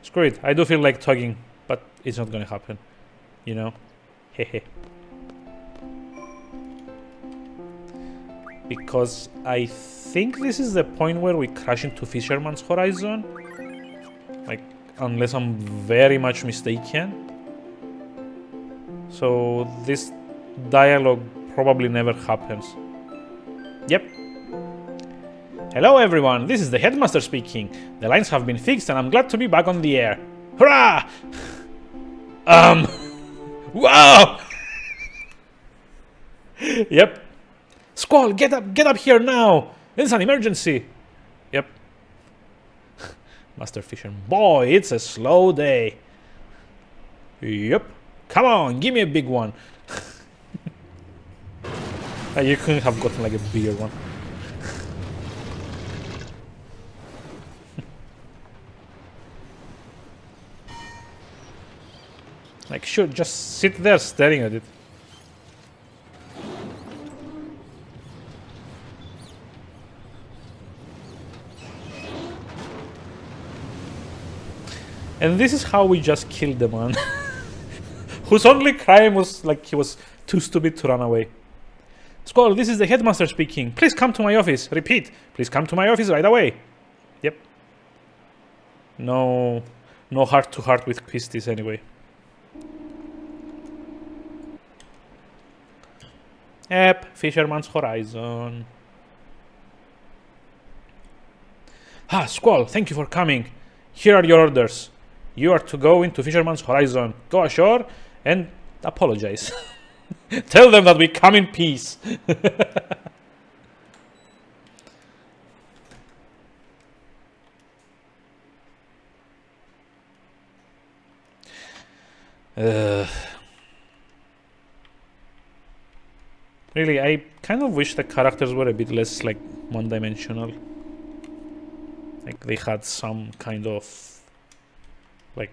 Screw it. I do feel like talking, but it's not gonna happen. You know? Hehe. Because I think this is the point where we crash into Fisherman's Horizon. Like, unless I'm very much mistaken. So this dialogue probably never happens. Yep. Hello everyone, this is the headmaster speaking. The lines have been fixed and I'm glad to be back on the air. Hurrah! Wow! Yep. Squall, get up here now! It's an emergency! Yep. Master Fisher, boy, it's a slow day. Yep. Come on, give me a big one. You couldn't have gotten like a bigger one. Like, sure, just sit there staring at it. And this is how we just killed the man. Whose only crime was, like, he was too stupid to run away. Squall, this is the headmaster speaking. Please come to my office. Repeat, please come to my office right away. Yep. No heart-to-heart with Quistis anyway. Yep, Fisherman's Horizon. Ah, Squall, thank you for coming. Here are your orders. You are to go into Fisherman's Horizon. Go ashore and apologize. Tell them that we come in peace. Really, I kind of wish the characters were a bit less like one-dimensional. Like they had some kind of like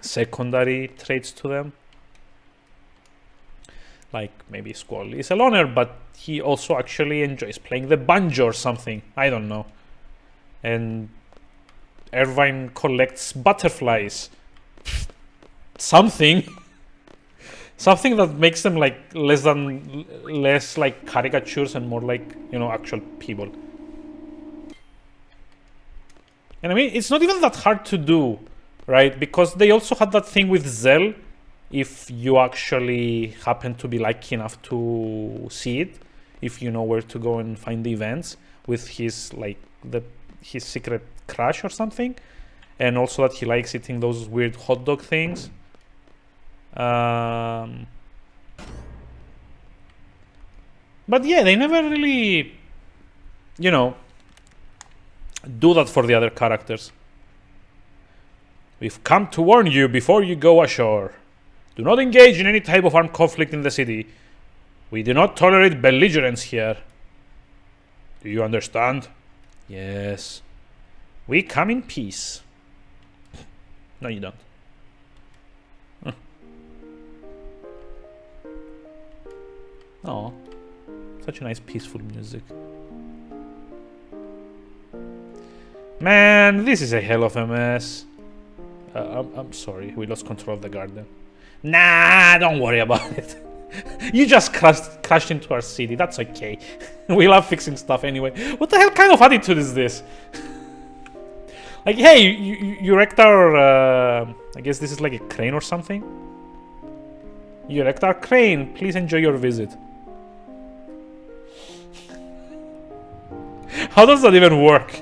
secondary traits to them. Like maybe Squall is a loner, but he also actually enjoys playing the banjo or something. I don't know. And Irvine collects butterflies. Something that makes them like less like caricatures and more like, you know, actual people. And I mean, it's not even that hard to do, right? Because they also had that thing with Zell. If you actually happen to be lucky enough to see it, if you know where to go and find the events with his like his secret crush or something, and also that he likes eating those weird hot dog things. But yeah, they never really, you know, do that for the other characters. We've come to warn you before you go ashore. Do not engage in any type of armed conflict in the city. We do not tolerate belligerence here. Do you understand? Yes. We come in peace. No, you don't. Oh, such a nice peaceful music. Man, this is a hell of a mess. I'm sorry, we lost control of the garden. Nah, don't worry about it. You just crashed into our city. That's okay. We love fixing stuff anyway. What the hell kind of attitude is this? Like, hey, you wrecked our... I guess this is like a crane or something? You wrecked our crane. Please enjoy your visit. How does that even work?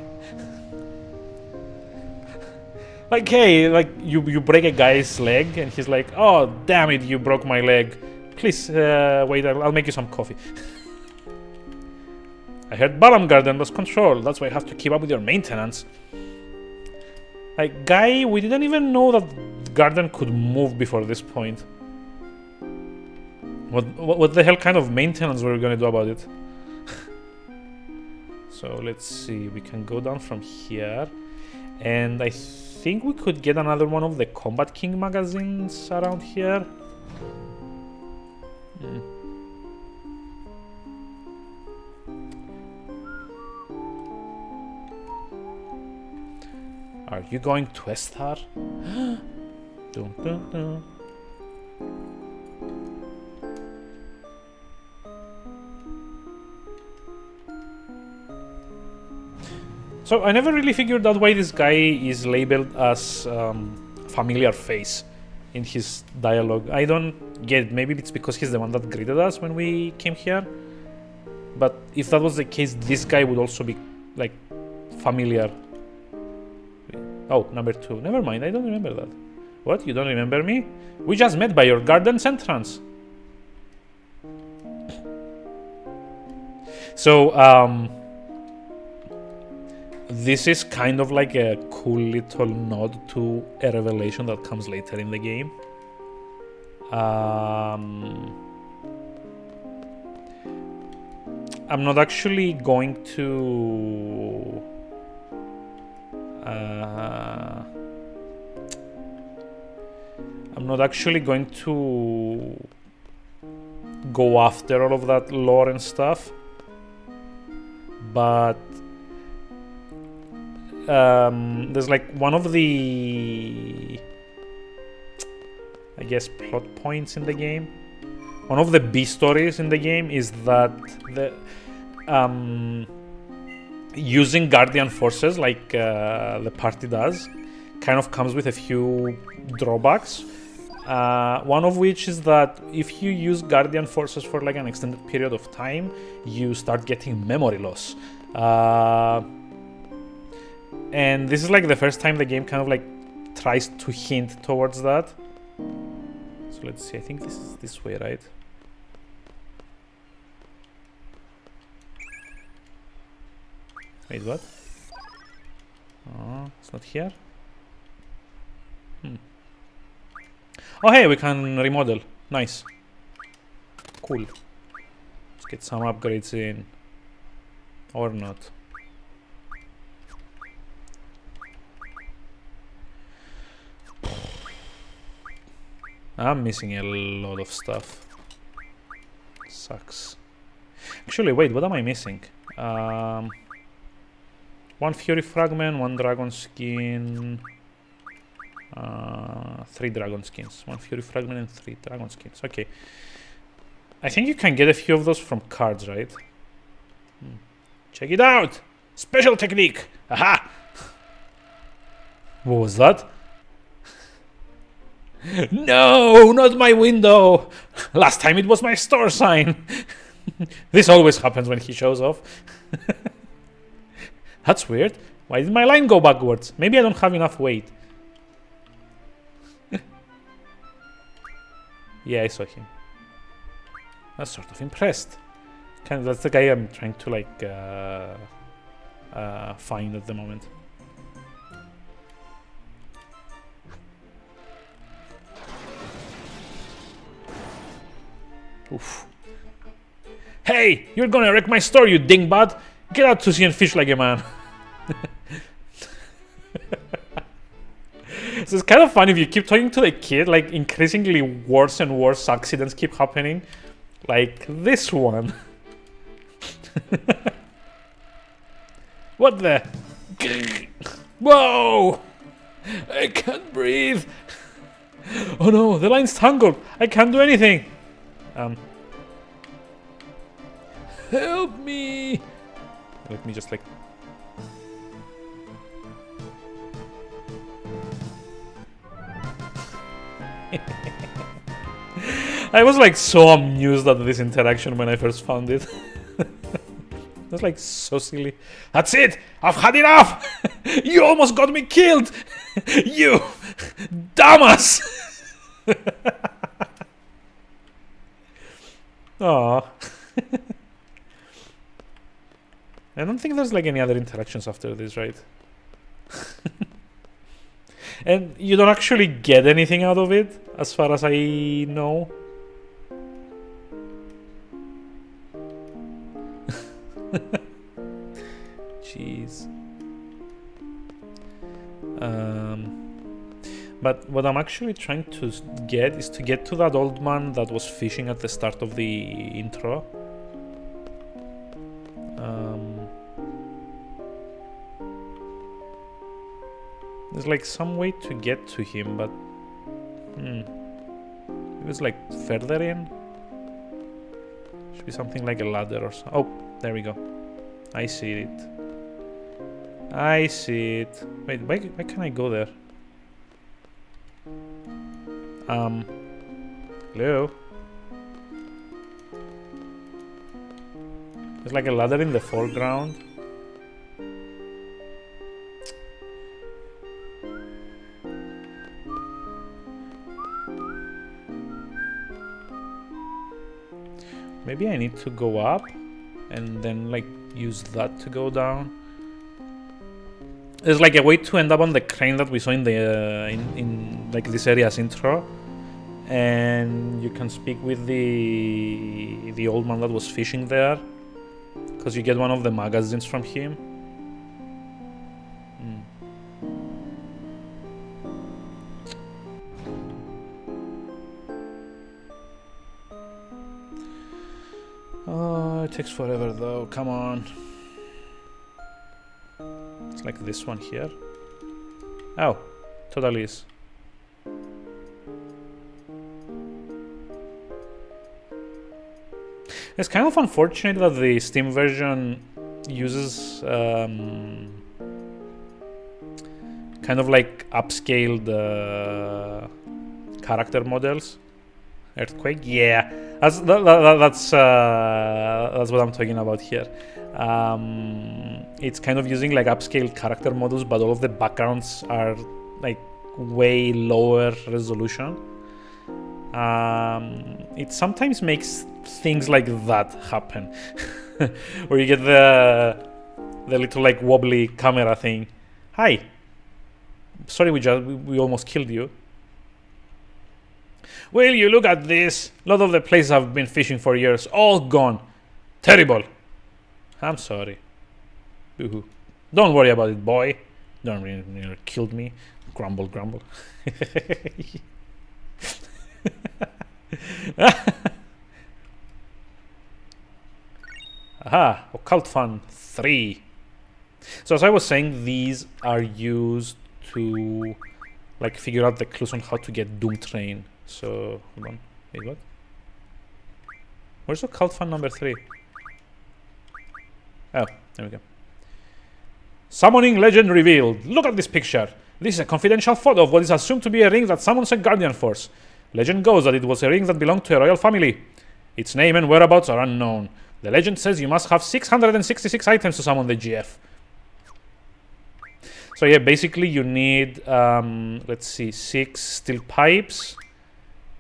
Like, hey, like you break a guy's leg and he's like, oh, damn it, you broke my leg. Please, wait, I'll make you some coffee. I heard Balam Garden lost control. That's why I have to keep up with your maintenance. Like, guy, we didn't even know that garden could move before this point. What the hell kind of maintenance were we gonna do about it? So let's see, we can go down from here. And I think we could get another one of the Combat King magazines around here. Are you going to Estar? Dun, dun, dun. So I never really figured out why this guy is labeled as familiar face in his dialogue. I don't get it. Maybe it's because he's the one that greeted us when we came here. But if that was the case, this guy would also be like familiar. Oh, number 2. Never mind, I don't remember that. What? You don't remember me? We just met by your garden's entrance. So, this is kind of like a cool little nod to a revelation that comes later in the game. I'm not actually going to... I'm not actually going to go after all of that lore and stuff, but there's like one of the, I guess, plot points in the game. One of the B stories in the game is that the using Guardian forces like the party does kind of comes with a few drawbacks. One of which is that if you use Guardian forces for like an extended period of time, you start getting memory loss. And this is like the first time the game kind of like tries to hint towards that. So So let's see, I think this is this way, right? Wait, what? Oh, it's not here? Oh, hey, we can remodel. Nice. Cool. Let's get some upgrades in. Or not. I'm missing a lot of stuff. Sucks. Actually, wait, what am I missing? One Fury Fragment, one Dragon Skin, 3 Dragon Skins. One Fury Fragment and 3 Dragon Skins. Okay. I think you can get a few of those from cards, right? Check it out! Special technique! Aha! What was that? No, not my window! Last time it was my store sign! This always happens when he shows off. That's weird. Why did my line go backwards? Maybe I don't have enough weight. Yeah, I saw him. I was sort of impressed. That's the guy I'm trying to like find at the moment. Oof. Hey, you're gonna wreck my store, you dingbat! Get out to sea and fish like a man. So it's kind of fun if you keep talking to the kid, like increasingly worse and worse accidents keep happening. Like this one. What the? Whoa! I can't breathe. Oh no, the line's tangled. I can't do anything. Help me. Let me just like... I was like so amused at this interaction when I first found it. It was like so silly. That's it! I've had enough! You almost got me killed! You dumbass! Aww. I don't think there's like any other interactions after this, right? And you don't actually get anything out of it, as far as I know. Jeez. But what I'm actually trying to get is to get to that old man that was fishing at the start of the intro. There's like some way to get to him, but it was like further in. Should be something like a ladder or so. Oh, there we go. I see it. I see it. Wait, why can't I go there? Hello? There's like a ladder in the foreground. Maybe I need to go up and then like use that to go down. There's like a way to end up on the crane that we saw in the in like this area's intro, and you can speak with the old man that was fishing there, because you get one of the magazines from him. Oh, it takes forever though. Come on. It's like this one here. Oh, totally is. It's kind of unfortunate that the Steam version uses kind of like upscaled character models. Earthquake, yeah, that's what I'm talking about here. It's kind of using like upscaled character models, but all of the backgrounds are like way lower resolution. it sometimes makes things like that happen, where you get the little like wobbly camera thing. Hi, sorry, we almost killed you. Well, you look at this. A lot of the places I've been fishing for years, all gone. Terrible. I'm sorry. Boo-hoo. Don't worry about it, boy. Don't really killed me. Grumble, grumble. Aha, Occult Fun 3. So as I was saying, these are used to like figure out the clues on how to get Doom Train. So hold on. Wait, what? Where's Occult Fun number 3? Oh, there we go. Summoning legend revealed. Look at this picture. This is a confidential photo of what is assumed to be a ring that summons a guardian force. Legend goes that it was a ring that belonged to a royal family. Its name and whereabouts are unknown. The legend says you must have 666 items to summon the GF. So yeah, basically you need, let's see, 6 steel pipes.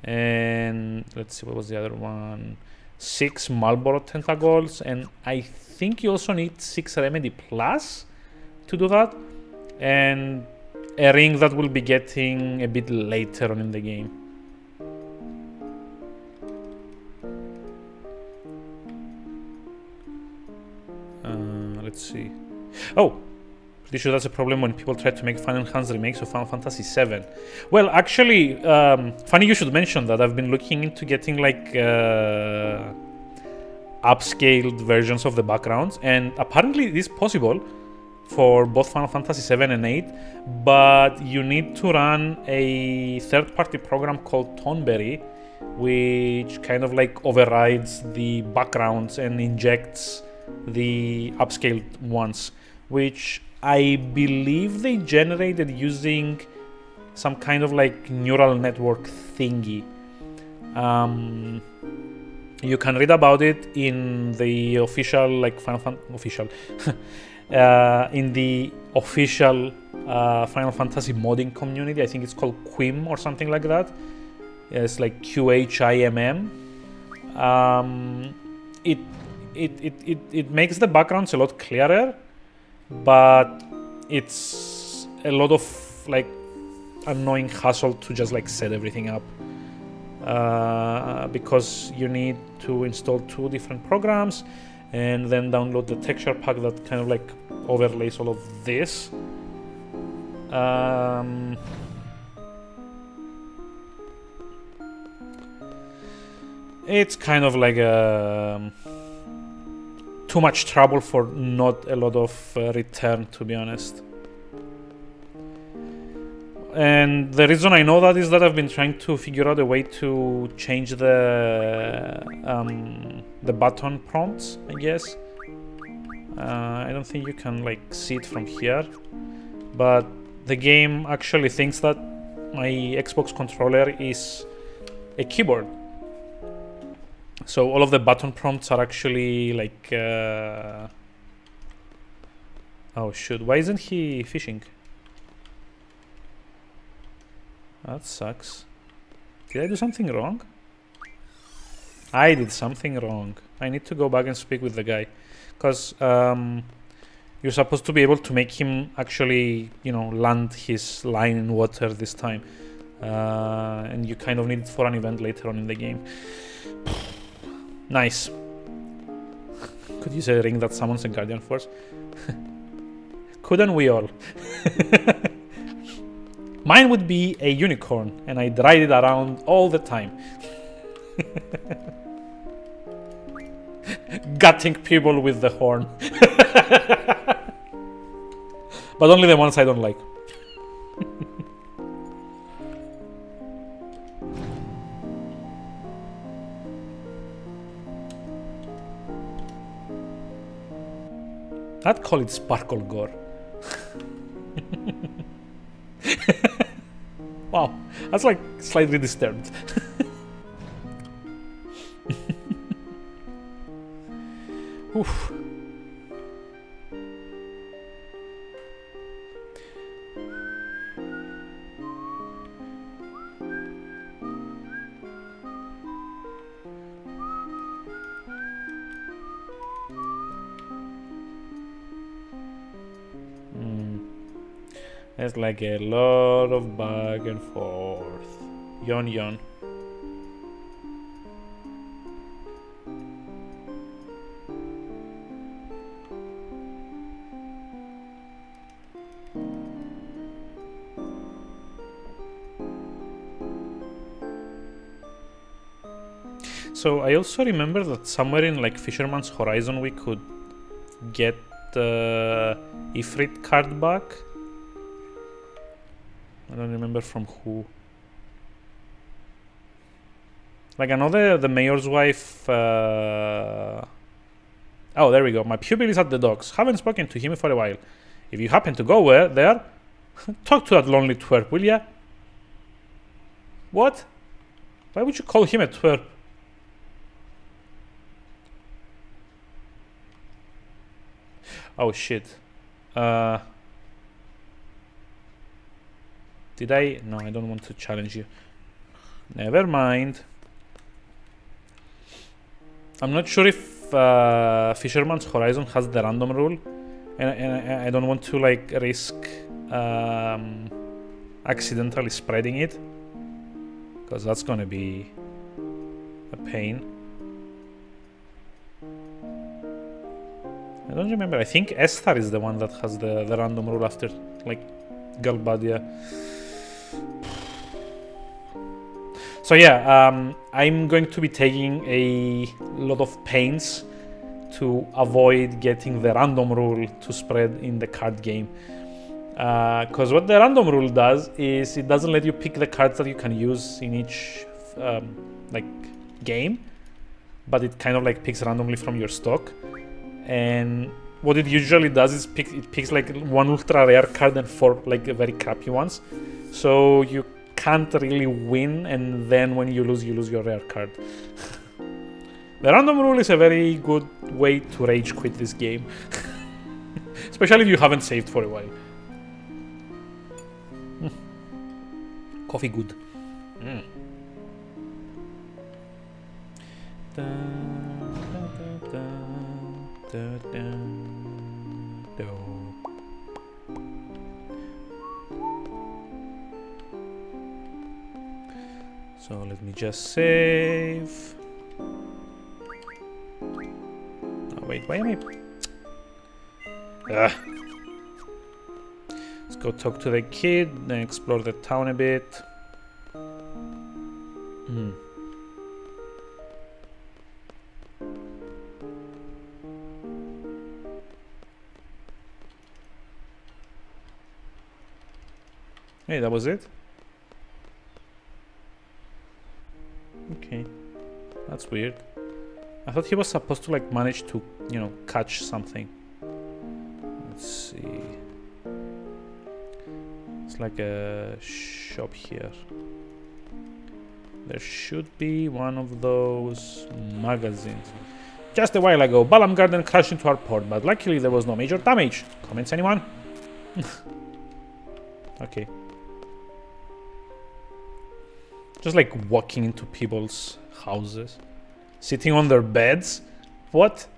And let's see, what was the other one? 6 Marlboro tentacles. And I think you also need 6 Remedy Plus to do that. And a ring that we'll be getting a bit later on in the game. Let's see. Oh, pretty sure that's a problem when people try to make fun enhanced remakes of Final Fantasy VII. Well, actually, funny you should mention that. I've been looking into getting like upscaled versions of the backgrounds, and apparently it is possible for both Final Fantasy VII and VIII, but you need to run a third-party program called Tonberry, which kind of like overrides the backgrounds and injects the upscaled ones, which I believe they generated using some kind of like neural network thingy. You can read about it in the official like official in the official Final Fantasy modding community. I think it's called QIM or something like that. It's like QHIMM. It makes the backgrounds a lot clearer, but it's a lot of like annoying hassle to just like set everything up, because you need to install 2 different programs and then download the texture pack that kind of like overlays all of this. It's kind of like too much trouble for not a lot of return, to be honest. And the reason I know that is that I've been trying to figure out a way to change the button prompts, I guess. I don't think you can like see it from here, but the game actually thinks that my Xbox controller is a keyboard. So all of the button prompts are actually like... Oh shoot, why isn't he fishing? That sucks. Did I do something wrong? I did something wrong. I need to go back and speak with the guy. Because you're supposed to be able to make him actually, you know, land his line in water this time. And you kind of need it for an event later on in the game. Nice. Could use a ring that summons a guardian force. Couldn't we all? Mine would be a unicorn, and I'd ride it around all the time. Gutting people with the horn. But only the ones I don't like. I'd call it sparkle gore. Wow, that's like slightly disturbed. Oof. It's like a lot of back and forth. Yawn, yawn. So I also remember that somewhere in like Fisherman's Horizon we could get the Ifrit card back. I don't remember from who. Like I know the mayor's wife. Oh, there we go. My pupil is at the docks. Haven't spoken to him for a while. If you happen to go there, talk to that lonely twerp, will ya? What? Why would you call him a twerp? Oh shit. Did I? No, I don't want to challenge you. Never mind. I'm not sure if Fisherman's Horizon has the random rule, and I don't want to like risk accidentally spreading it, because that's gonna be a pain. I don't remember. I think Esthar is the one that has the random rule after like Galbadia. So yeah, I'm going to be taking a lot of pains to avoid getting the random rule to spread in the card game. Because what the random rule does is it doesn't let you pick the cards that you can use in each like game, but it kind of like picks randomly from your stock. And what it usually does is it picks like one ultra rare card and 4 like very crappy ones. So you can't really win, and then when you lose your rare card. The random rule is a very good way to rage quit this game. Especially if you haven't saved for a while. Coffee good. So let me just save. Oh wait, why am I? Let's go talk to the kid, then explore the town a bit. Hey, that was it? Okay, that's weird. I thought he was supposed to like manage to, you know, catch something. Let's see. It's like a shop here. There should be one of those magazines. Just a while ago, Balam Garden crashed into our port, but luckily there was no major damage. Comments, anyone? Okay. Just like walking into people's houses. Sitting on their beds? What?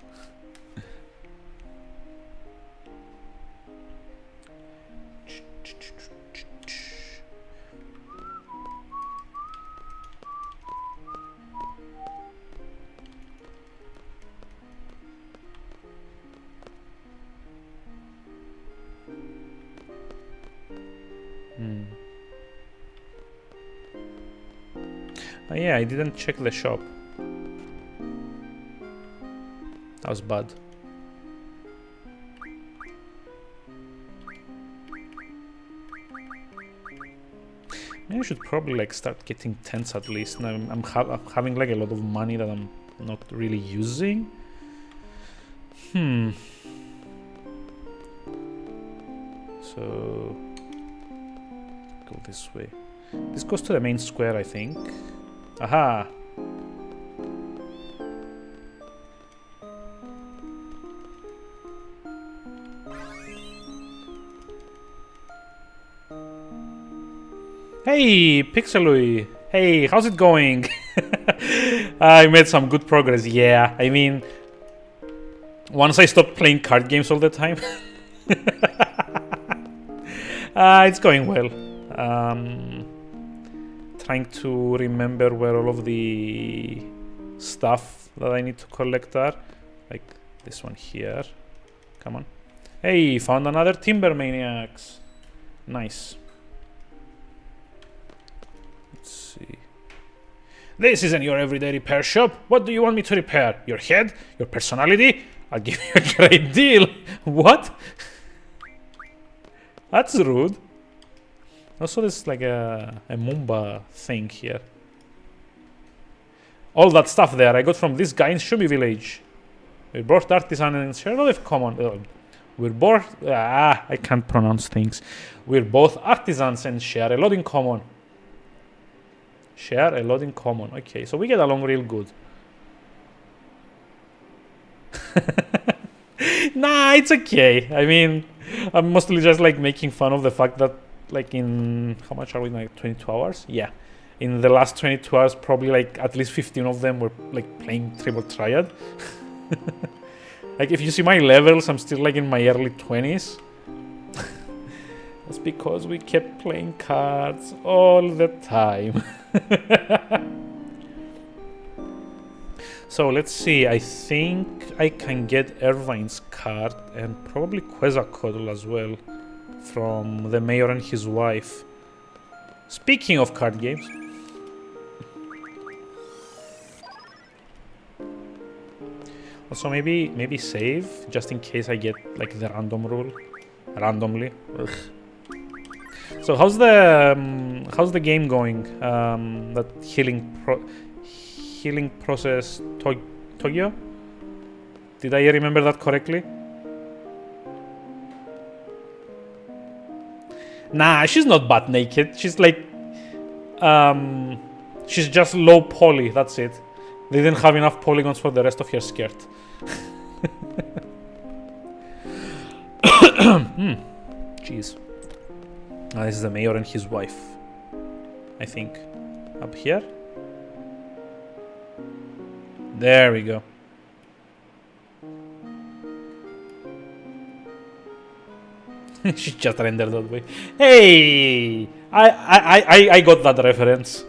Oh yeah, I didn't check the shop. That was bad. Maybe I should probably like start getting tents at least. And I'm having like a lot of money that I'm not really using. So go this way. This goes to the main square, I think. Aha! Hey, Pixelui! Hey, how's it going? I made some good progress, yeah. I mean, once I stopped playing card games all the time. It's going well. Trying to remember where all of the stuff that I need to collect are. Like this one here. Come on. Hey, found another timber maniacs. Nice. Let's see. This isn't your everyday repair shop. What do you want me to repair? Your head? Your personality? I'll give you a great deal. What? That's rude. Also, there's like a Mumba thing here. All that stuff there I got from this guy in Shumi village. We're both artisan and share a lot of common. We're both... I can't pronounce things. We're both artisans and share a lot in common. Share a lot in common. Okay, so we get along real good. Nah, it's okay. I mean, I'm mostly just like making fun of the fact that like in... How much are we, like 22 hours? Yeah. In the last 22 hours, probably like at least 15 of them were like playing Triple Triad. Like if you see my levels, I'm still like in my early 20s. That's because we kept playing cards all the time. So let's see, I think I can get Irvine's card and probably Quetzalcoatl as well from the mayor and his wife. Speaking of card games. Also maybe save just in case I get like the random rule randomly. Ugh. So how's the game going? That healing process Tokyo? Did I remember that correctly? Nah, she's not butt naked. She's like she's just low poly, that's it. They didn't have enough polygons for the rest of her skirt. Jeez. This is the mayor and his wife, I think. Up here? There we go. She just rendered that way. Hey! I got that reference.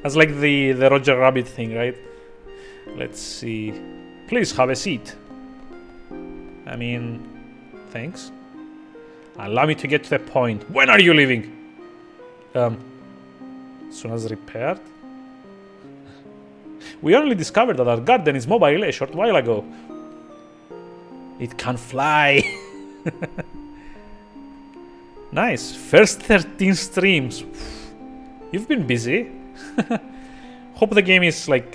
That's like the Roger Rabbit thing, right? Let's see. Please have a seat. I mean, thanks. Allow me to get to the point. When are you leaving? As soon as repaired. We only discovered that our garden is mobile a short while ago. It can fly. Nice. First 13 streams. You've been busy. Hope the game is like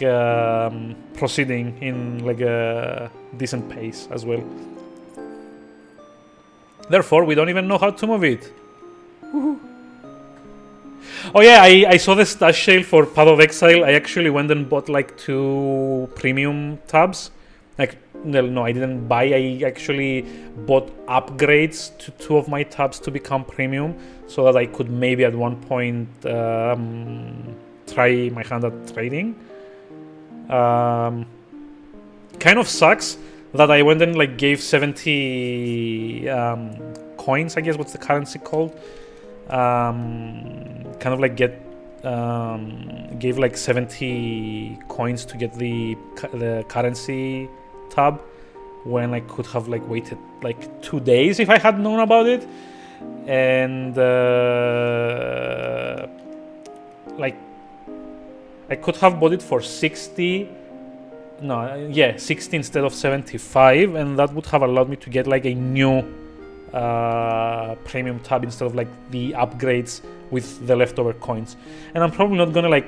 proceeding in like a decent pace as well. Therefore, we don't even know how to move it. Woohoo. Oh yeah, I saw the stash sale for Path of Exile. I actually went and bought like 2 premium tabs. Like, no, I didn't buy. I actually bought upgrades to 2 of my tabs to become premium, so that I could maybe at one point try my hand at trading. Kind of sucks that I went and like gave 70 coins, I guess, what's the currency called? Kind of like gave like 70 coins to get the currency tab, when I could have like waited like 2 days if I had known about it. And like I could have bought it for 60. No, yeah, 60 instead of 75, and that would have allowed me to get like a new premium tab instead of like the upgrades with the leftover coins. And I'm probably not gonna like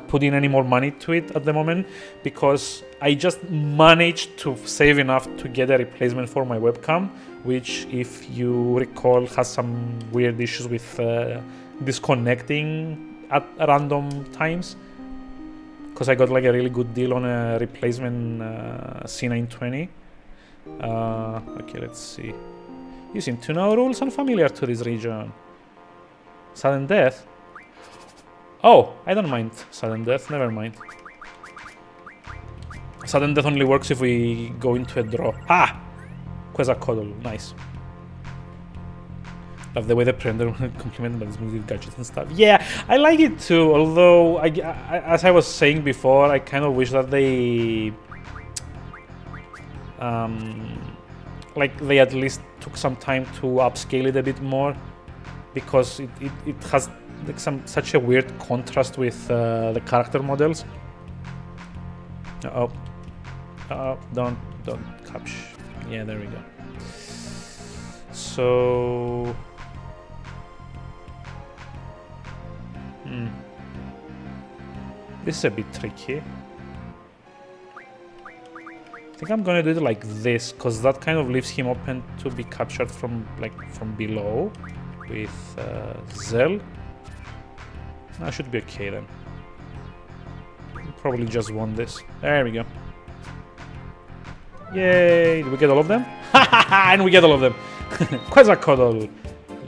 put in any more money to it at the moment, because I just managed to save enough to get a replacement for my webcam, which, if you recall, has some weird issues with disconnecting at random times. Because I got like a really good deal on a replacement C920. Okay, let's see. You seem to know rules unfamiliar to this region. Sudden death? Oh, I don't mind sudden death, never mind. Sudden death only works if we go into a draw. Ah! Quetzalcoatl, nice. Love the way the Predator complimented by this movie with gadgets and stuff. Yeah, I like it too. Although, as I was saying before, I kind of wish that they, like they at least took some time to upscale it a bit more, because it has like such a weird contrast with the character models. Don't capture. Yeah, there we go. So. This is a bit tricky. I think I'm gonna do it like this, because that kind of leaves him open to be captured from below with Zell. I should be okay then. Probably just won this. There we go. Yay! Did we get all of them? And we get all of them. Quetzalcoatl.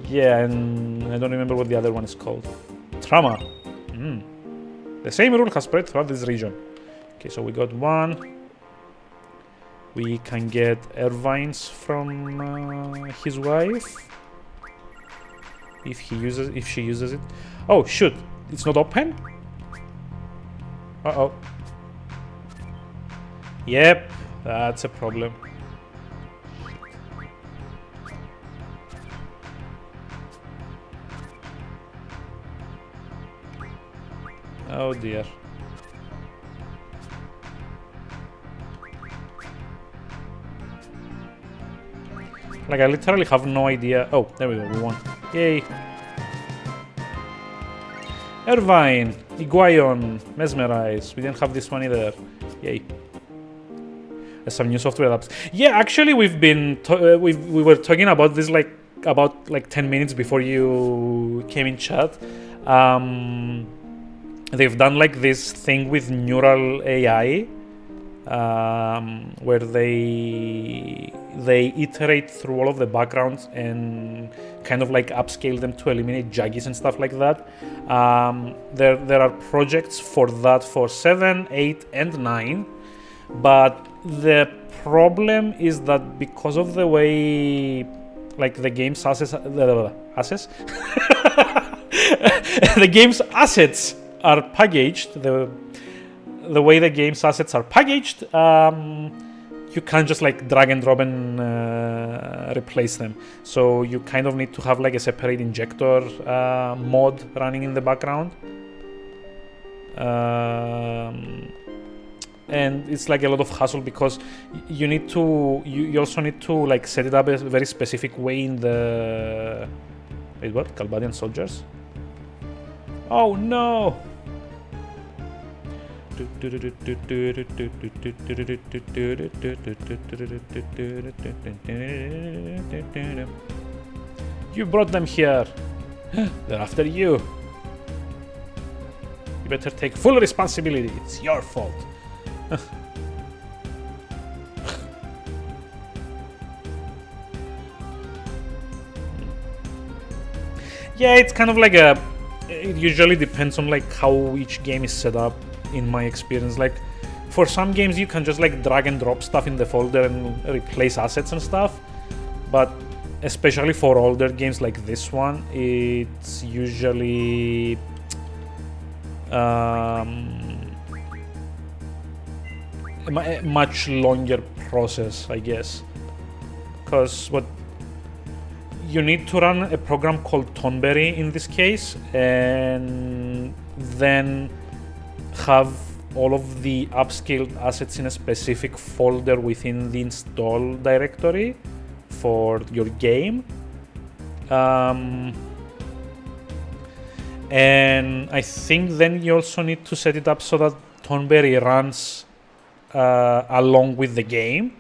Yeah, and I don't remember what the other one is called. Trauma. The same rule has spread throughout this region. Okay, so we got one. We can get Irvine's from his wife. If she uses it. Oh shoot! It's not open. Uh-oh. Yep, that's a problem. Oh dear. Like, I literally have no idea. Oh, there we go, we won. Yay. Irvine, Iguion, Mesmerize. We didn't have this one either. Yay. There's some new software apps. Yeah, actually, we've been we were talking about this about 10 minutes before you came in chat. They've done like this thing with neural AI, where they iterate through all of the backgrounds and kind of like upscale them to eliminate jaggies and stuff like that. There are projects for that for 7, 8, and 9, but the problem is that because of the way like the game's assets the game's assets are packaged, the way the game's assets are packaged, you can't just like drag and drop and replace them. So you kind of need to have like a separate injector mod running in the background. And it's like a lot of hassle because you need to, you also need to like set it up a very specific way in the, wait, what? Calbadian soldiers? Oh no! You brought them here. They're after you. You better take full responsibility. It's your fault. Yeah, it's kind of like a, it usually depends on like how each game is set up, in my experience. Like for some games you can just like drag and drop stuff in the folder and replace assets and stuff, but especially for older games like this one, it's usually a much longer process, I guess, because what you need to run a program called Tonberry in this case, and then have all of the upscaled assets in a specific folder within the install directory for your game. And I think then you also need to set it up so that Tonberry runs along with the game.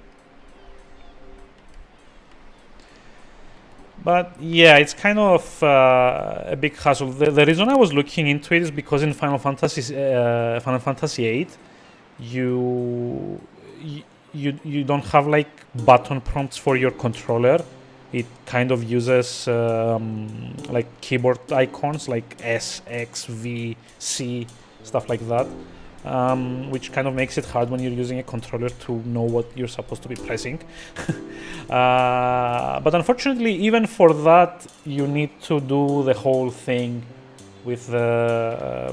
But yeah, it's kind of a big hassle. The reason I was looking into it is because in Final Fantasy VIII, you don't have like button prompts for your controller. It kind of uses like keyboard icons like S, X, V, C, stuff like that. which kind of makes it hard when you're using a controller to know what you're supposed to be pressing. But unfortunately, even for that, you need to do the whole thing with the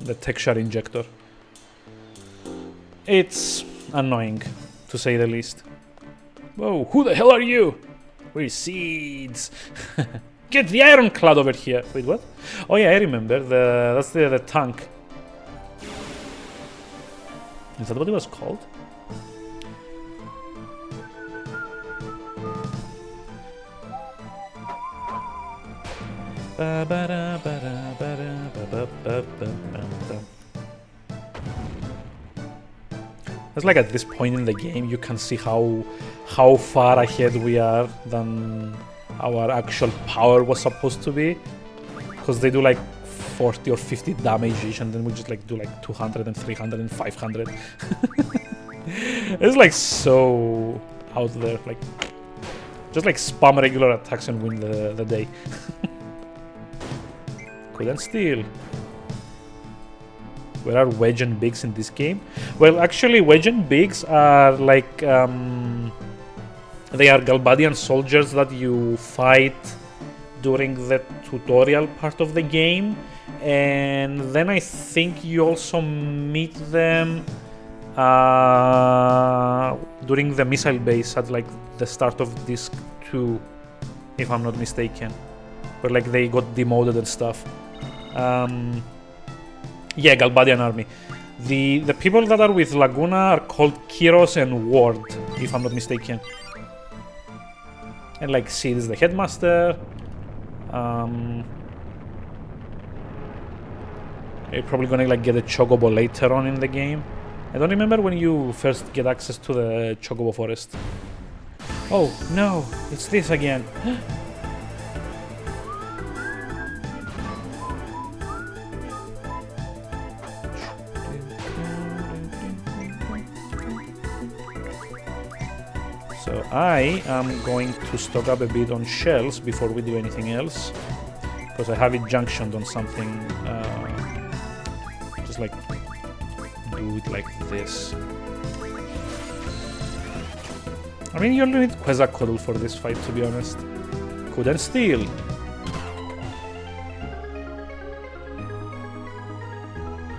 the texture injector. It's annoying, to say the least. Whoa, who the hell are you? We're seeds. Get the ironclad over here. Wait, what? Oh yeah, I remember. That's the tank. Is that what it was called? It's like at this point in the game you can see how far ahead we are than our actual power was supposed to be, because they do like 40 or 50 damage each, and then we just like do like 200 and 300 and 500. It's like so out there, like just like spam regular attacks and win the day. Couldn't steal. Where are Wedge and Biggs in this game? Well, actually, Wedge and Biggs are like they are Galbadian soldiers that you fight during the tutorial part of the game, and then I think you also meet them during the missile base at like the start of disc 2, if I'm not mistaken, where like they got demoted and stuff. Yeah, Galbadian army. The people that are with Laguna are called Kiros and Ward, if I'm not mistaken. And like Sid is the headmaster. You're probably gonna like get a Chocobo later on in the game. I don't remember when you first get access to the Chocobo forest. Oh no, it's this again. So I am going to stock up a bit on shells before we do anything else, because I have it junctioned on something. Just like do it like this. I mean, you only need Quetzalcoatl for this fight, to be honest. Couldn't steal.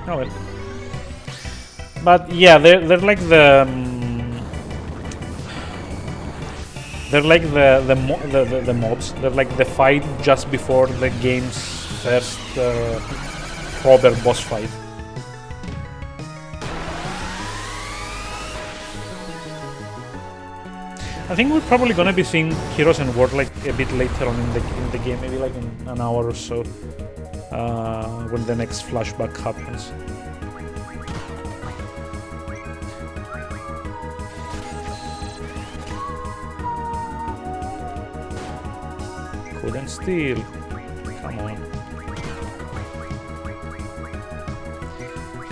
Oh well. But yeah, they're like the. They're like the mobs. They're like the fight just before the game's first proper boss fight. I think we're probably gonna be seeing Kiros and Ward like a bit later on in the game, maybe like in an hour or so, when the next flashback happens. Couldn't steal. Come on.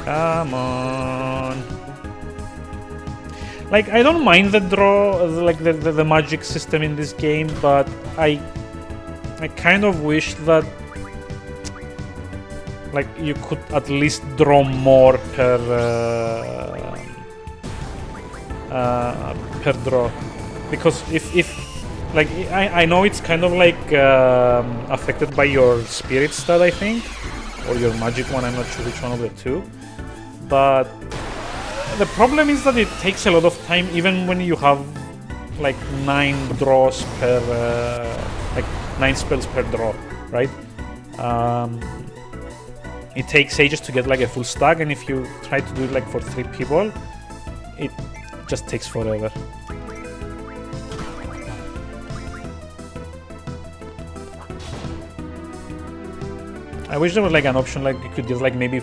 Come on. Like, I don't mind the draw, like the magic system in this game, but I kind of wish that like you could at least draw more per draw, because if like I know it's kind of like affected by your spirit stat, I think, or your magic one. I'm not sure which one of the two, but the problem is that it takes a lot of time, even when you have like 9 draws per like 9 spells per draw, right? It takes ages to get like a full stack, and if you try to do it like for 3 people, it just takes forever. I wish there was like an option like you could get like maybe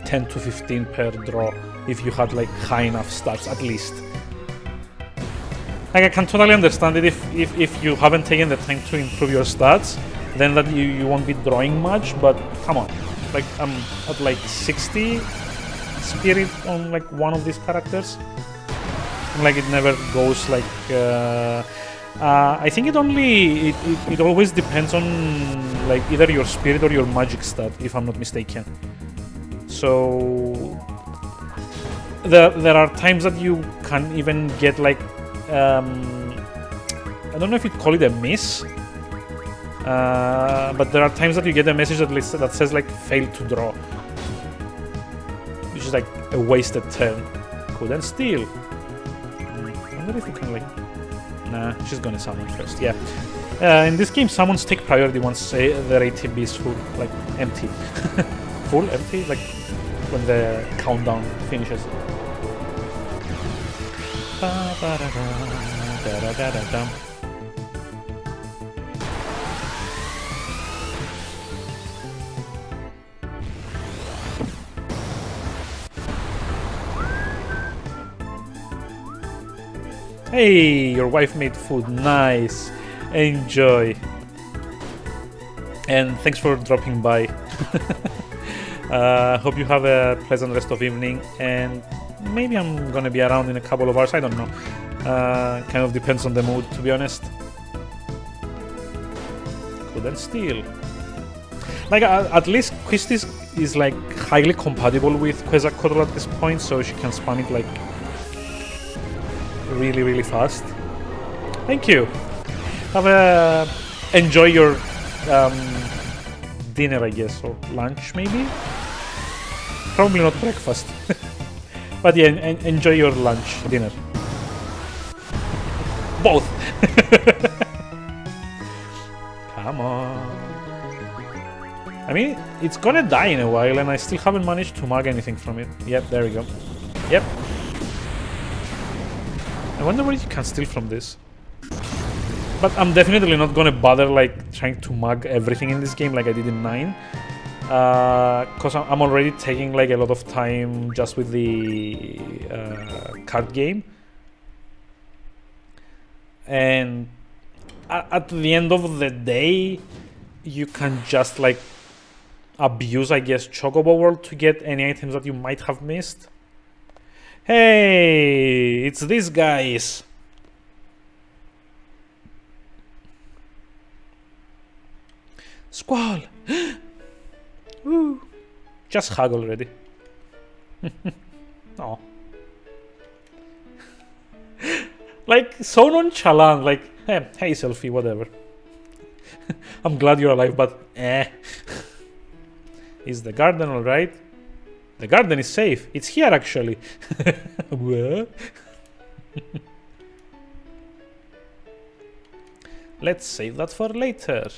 10 to 15 per draw if you had like high enough stats at least. Like I can totally understand it if you haven't taken the time to improve your stats, then that you won't be drawing much, but come on. Like I'm at like 60 spirit on like one of these characters. And, like it never goes like I think it always depends on like either your spirit or your magic stat, if I'm not mistaken. So there are times that you can even get like I don't know if you'd call it a miss, but there are times that you get a message that says like failed to draw, which is like a wasted turn. Couldn't steal. I wonder if you can like. Nah, she's gonna summon first. Yeah. In this game, summons take priority once their ATB is full, like empty. Full, empty, like when the countdown finishes. Hey, your wife made food. Nice. Enjoy. And thanks for dropping by. Hope you have a pleasant rest of evening. And maybe I'm gonna be around in a couple of hours. I don't know. Kind of depends on the mood, to be honest. Couldn't steal. Like at least Quistis is like highly compatible with Quetzalcoatl at this point, so she can spam it like really fast. Thank you. Have a enjoy your dinner, I guess, or lunch maybe. Probably not breakfast, but yeah, enjoy your lunch, dinner. Both. Come on. I mean, it's gonna die in a while, and I still haven't managed to mug anything from it. Yep, there we go. Yep. I wonder what you can steal from this. But I'm definitely not gonna bother like trying to mug everything in this game like I did in 9. Cause I'm already taking like a lot of time just with the card game. And at the end of the day, you can just like abuse, I guess, Chocobo World to get any items that you might have missed. Hey, it's these guys. Squall. Ooh. Just hug already. Oh. Like, so nonchalant, like, hey selfie, whatever. I'm glad you're alive, but Is the garden alright? The garden is safe. It's here, actually. What? Let's save that for later.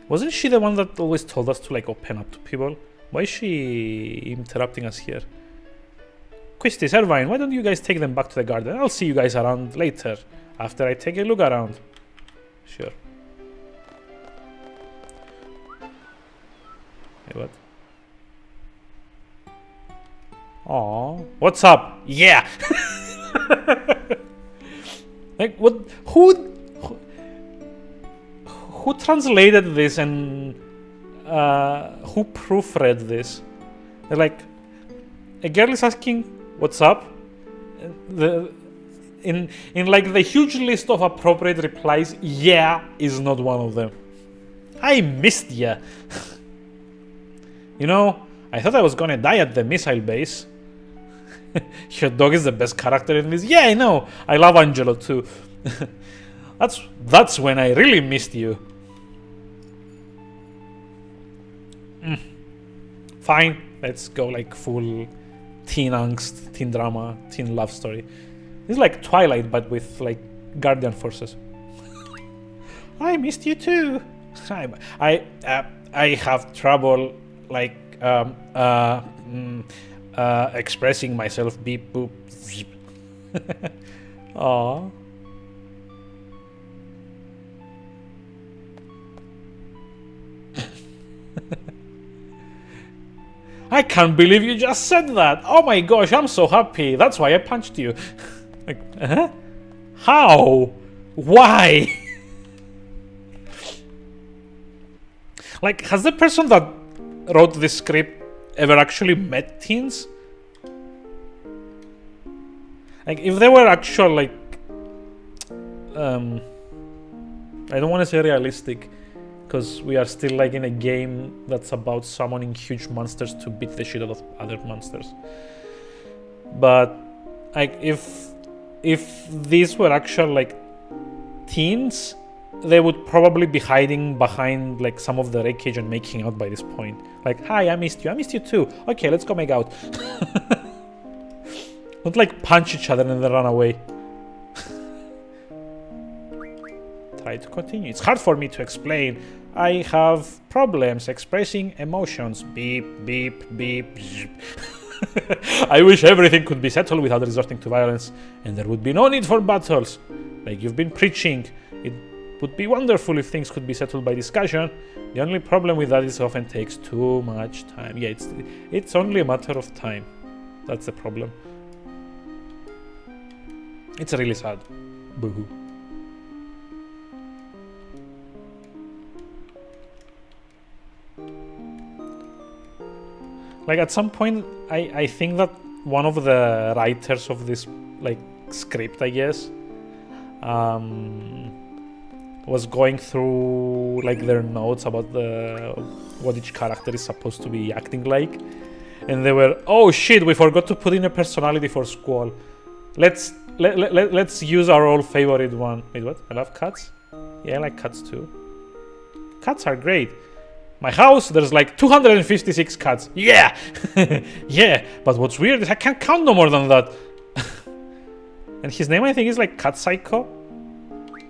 Wasn't she the one that always told us to like open up to people? Why is she interrupting us here? Quistis, Irvine, why don't you guys take them back to the garden? I'll see you guys around later, after I take a look around. Sure. Hey, what? Aww. What's up? Yeah! Like, what? Who translated this and who proofread this? They're like, a girl is asking, what's up? In like the huge list of appropriate replies, yeah is not one of them. I missed ya. You know, I thought I was gonna die at the missile base. Your dog is the best character in this. Yeah, I know. I love Angelo too. That's when I really missed you. Fine, let's go like full teen angst, teen drama, teen love story. It's like Twilight, but with like Guardian forces. I missed you too. I have trouble like expressing myself. Beep boop. Aww. I can't believe you just said that. Oh my gosh, I'm so happy. That's why I punched you. Like, How? Why? Like, has the person that wrote this script ever actually met teens? Like, if they were actual, like, I don't want to say realistic, because we are still like in a game that's about summoning huge monsters to beat the shit out of other monsters. But like if these were actual like teens, they would probably be hiding behind like some of the wreckage and making out by this point. Like, hi, I missed you too. Okay, let's go make out. Not like punch each other and then run away. Try to continue. It's hard for me to explain. I have problems expressing emotions. Beep, beep, beep. I wish everything could be settled without resorting to violence, and there would be no need for battles. Like you've been preaching. It would be wonderful if things could be settled by discussion. The only problem with that is it often takes too much time. Yeah, it's only a matter of time. That's the problem. It's really sad. Boo-hoo. Like at some point, I think that one of the writers of this like script, I guess, was going through like their notes about what each character is supposed to be acting like, and they were, oh shit, we forgot to put in a personality for Squall. Let's use our old favorite one. Wait, what? I love cats. Yeah, I like cats too. Cats are great. My house, there's like 256 cats. Yeah! Yeah, but what's weird is I can't count no more than that. And his name, I think, is like Cat Psycho.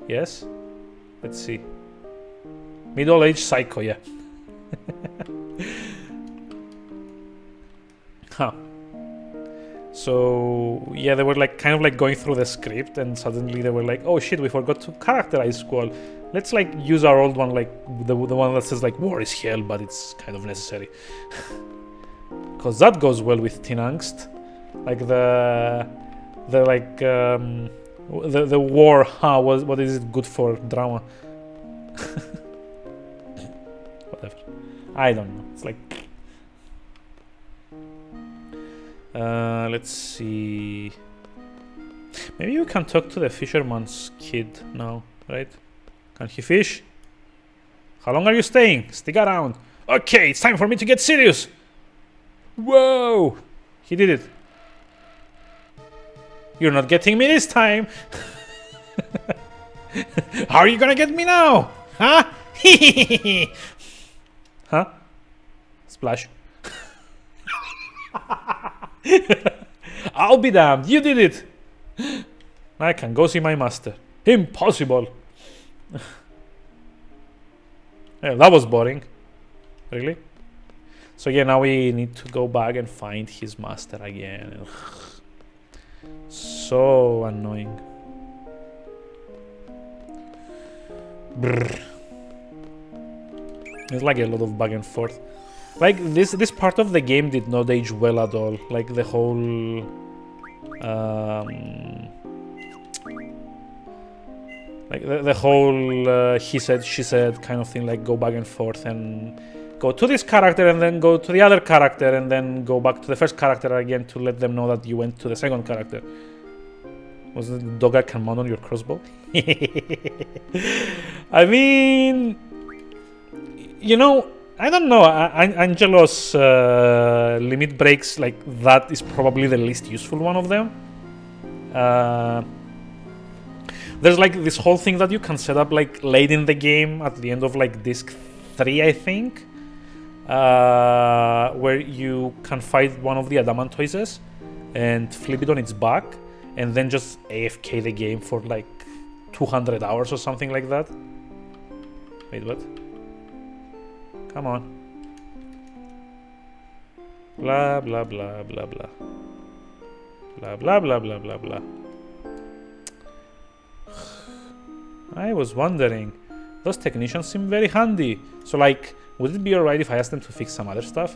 Yes? Let's see. Middle-aged Psycho, yeah. Huh. So, yeah, they were like kind of like going through the script, and suddenly they were like, oh shit, we forgot to characterize Squall. Let's like use our old one, like the one that says like war is hell, but it's kind of necessary. Because that goes well with teen angst. Like the war, huh, what is it good for? Drama. Whatever. I don't know. It's like let's see. Maybe you can talk to the fisherman's kid now, right? Can he fish? How long are you staying? Stick around. Okay, it's time for me to get serious. Whoa! He did it. You're not getting me this time. How are you gonna get me now? Huh? Huh? Splash. I'll be damned. You did it. I can go see my master. Impossible. Yeah, that was boring. Really? So yeah, now we need to go back and find his master again. Ugh. So annoying. Brr. It's like a lot of back and forth. Like this part of the game did not age well at all. Like the whole like the whole he said, she said kind of thing, like go back and forth and go to this character and then go to the other character and then go back to the first character again to let them know that you went to the second character. Was it the dog I can mount on your crossbow? I mean, you know, I don't know. Angelo's limit breaks, like that is probably the least useful one of them. There's like this whole thing that you can set up like late in the game at the end of like disc 3, I think, where you can fight one of the adamantoises and flip it on its back and then just AFK the game for like 200 hours or something like that. Wait, what? Come on. Blah, blah, blah, blah, blah. Blah, blah, blah, blah, blah, blah. I was wondering, those technicians seem very handy. So like, would it be alright if I asked them to fix some other stuff?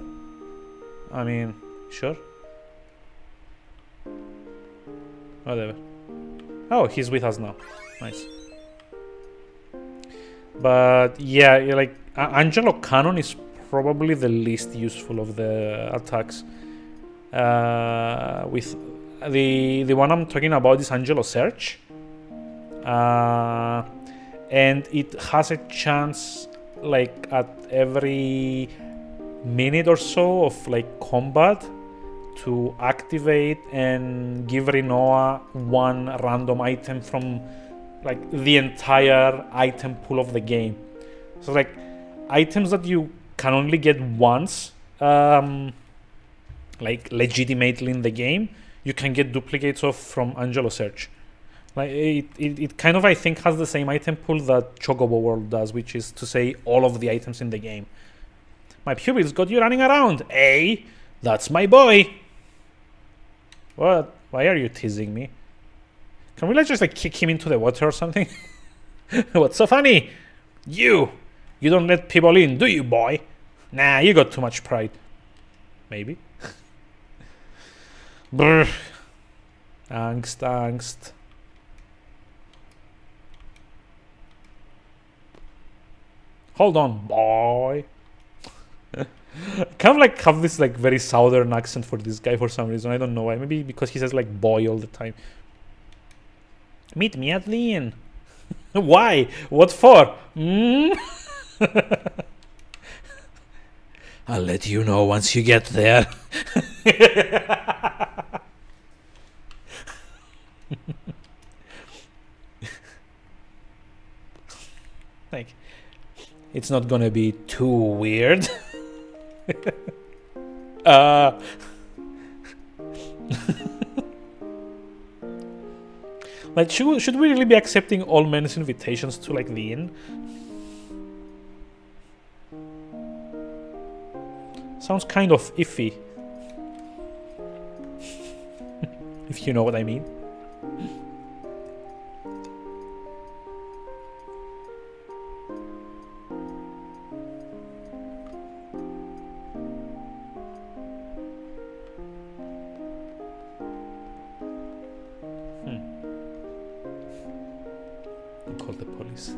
I mean, sure. Whatever. Oh, he's with us now. Nice. But yeah, like Angelo Cannon is probably the least useful of the attacks. With the one I'm talking about is Angelo Search. And it has a chance like at every minute or so of like combat to activate and give Rinoa one random item from like the entire item pool of the game. So like items that you can only get once, like legitimately in the game, you can get duplicates of from Angelo Search. Like it kind of, I think, has the same item pool that Chocobo World does, which is to say all of the items in the game. My pupil's got you running around. Hey, that's my boy. What? Why are you teasing me? Can we just like kick him into the water or something? What's so funny? You don't let people in, do you, boy? Nah, you got too much pride. Maybe. Brr. Angst. Hold on, boy. Kind of like have this like very southern accent for this guy for some reason. I don't know why. Maybe because he says like boy all the time. Meet me at the inn. Why? What for? I'll let you know once you get there. Like, it's not gonna be too weird. Like, should we really be accepting all men's invitations to like the inn? Sounds kind of iffy. If you know what I mean. Call the police.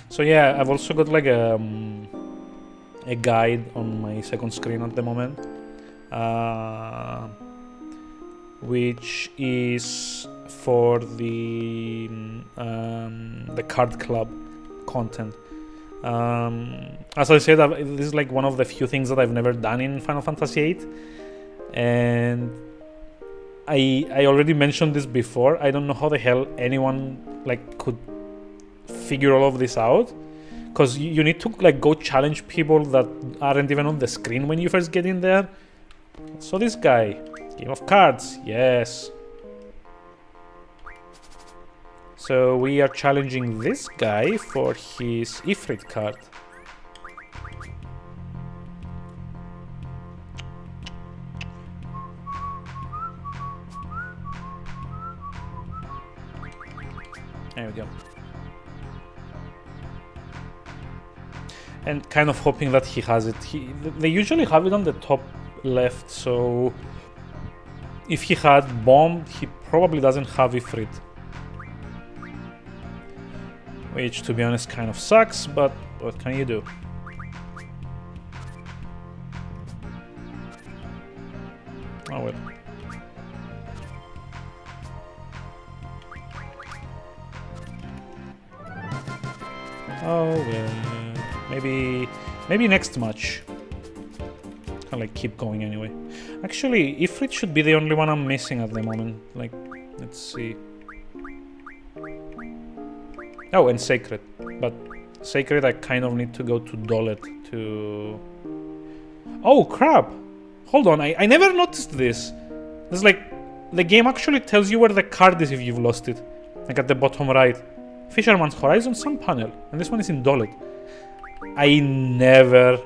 So yeah, I've also got like a guide on my second screen at the moment, which is for the card club content. As I said, this is like one of the few things that I've never done in Final Fantasy VIII, and I already mentioned this before. I don't know how the hell anyone like could figure all of this out, because you need to like go challenge people that aren't even on the screen when you first get in there. So this guy, Game of Cards, yes. So we are challenging this guy for his Ifrit card. There we go. And kind of hoping that he has it. They usually have it on the top left, so if he had Bomb, he probably doesn't have Ifrit. Which, to be honest, kind of sucks, but what can you do? Oh well. Oh well. Maybe next match. I'll like keep going anyway. Actually, Ifrit should be the only one I'm missing at the moment. Like, let's see. Oh, and Sacred. But Sacred, I kind of need to go to Dolet to... Oh, crap! Hold on, I never noticed this. There's like... The game actually tells you where the card is if you've lost it. Like at the bottom right. Fisherman's Horizon Sun panel. And this one is in Dolet. I never,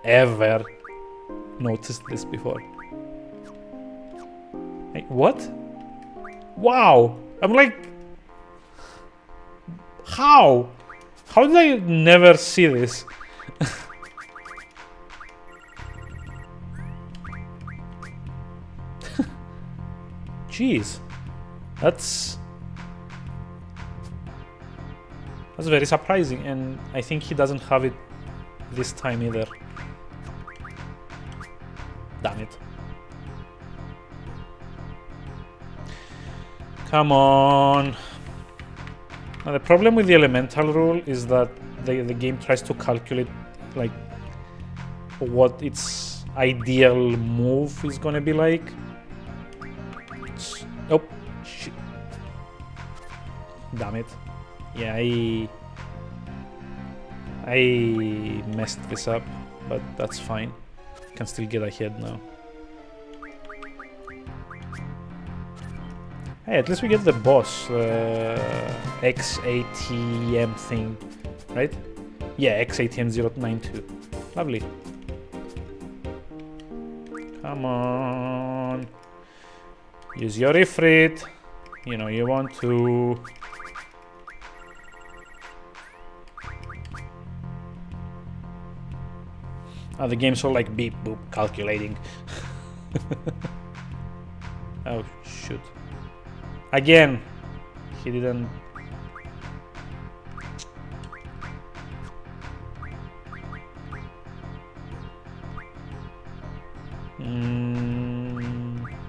ever noticed this before. Hey, what? Wow! I'm like... How? How did I never see this? Jeez. That's very surprising, and I think he doesn't have it this time either. Damn it. Come on. Now the problem with the elemental rule is that the game tries to calculate like what its ideal move is gonna be like. Oh, shit. Damn it. Yeah, I messed this up, but that's fine. Can still get ahead now. Hey, at least we get the boss, XATM thing, right? Yeah, XATM092. Lovely. Come on. Use your ifrit. You know you want to. The game's all like beep boop calculating. Oh shoot. Again, he didn't.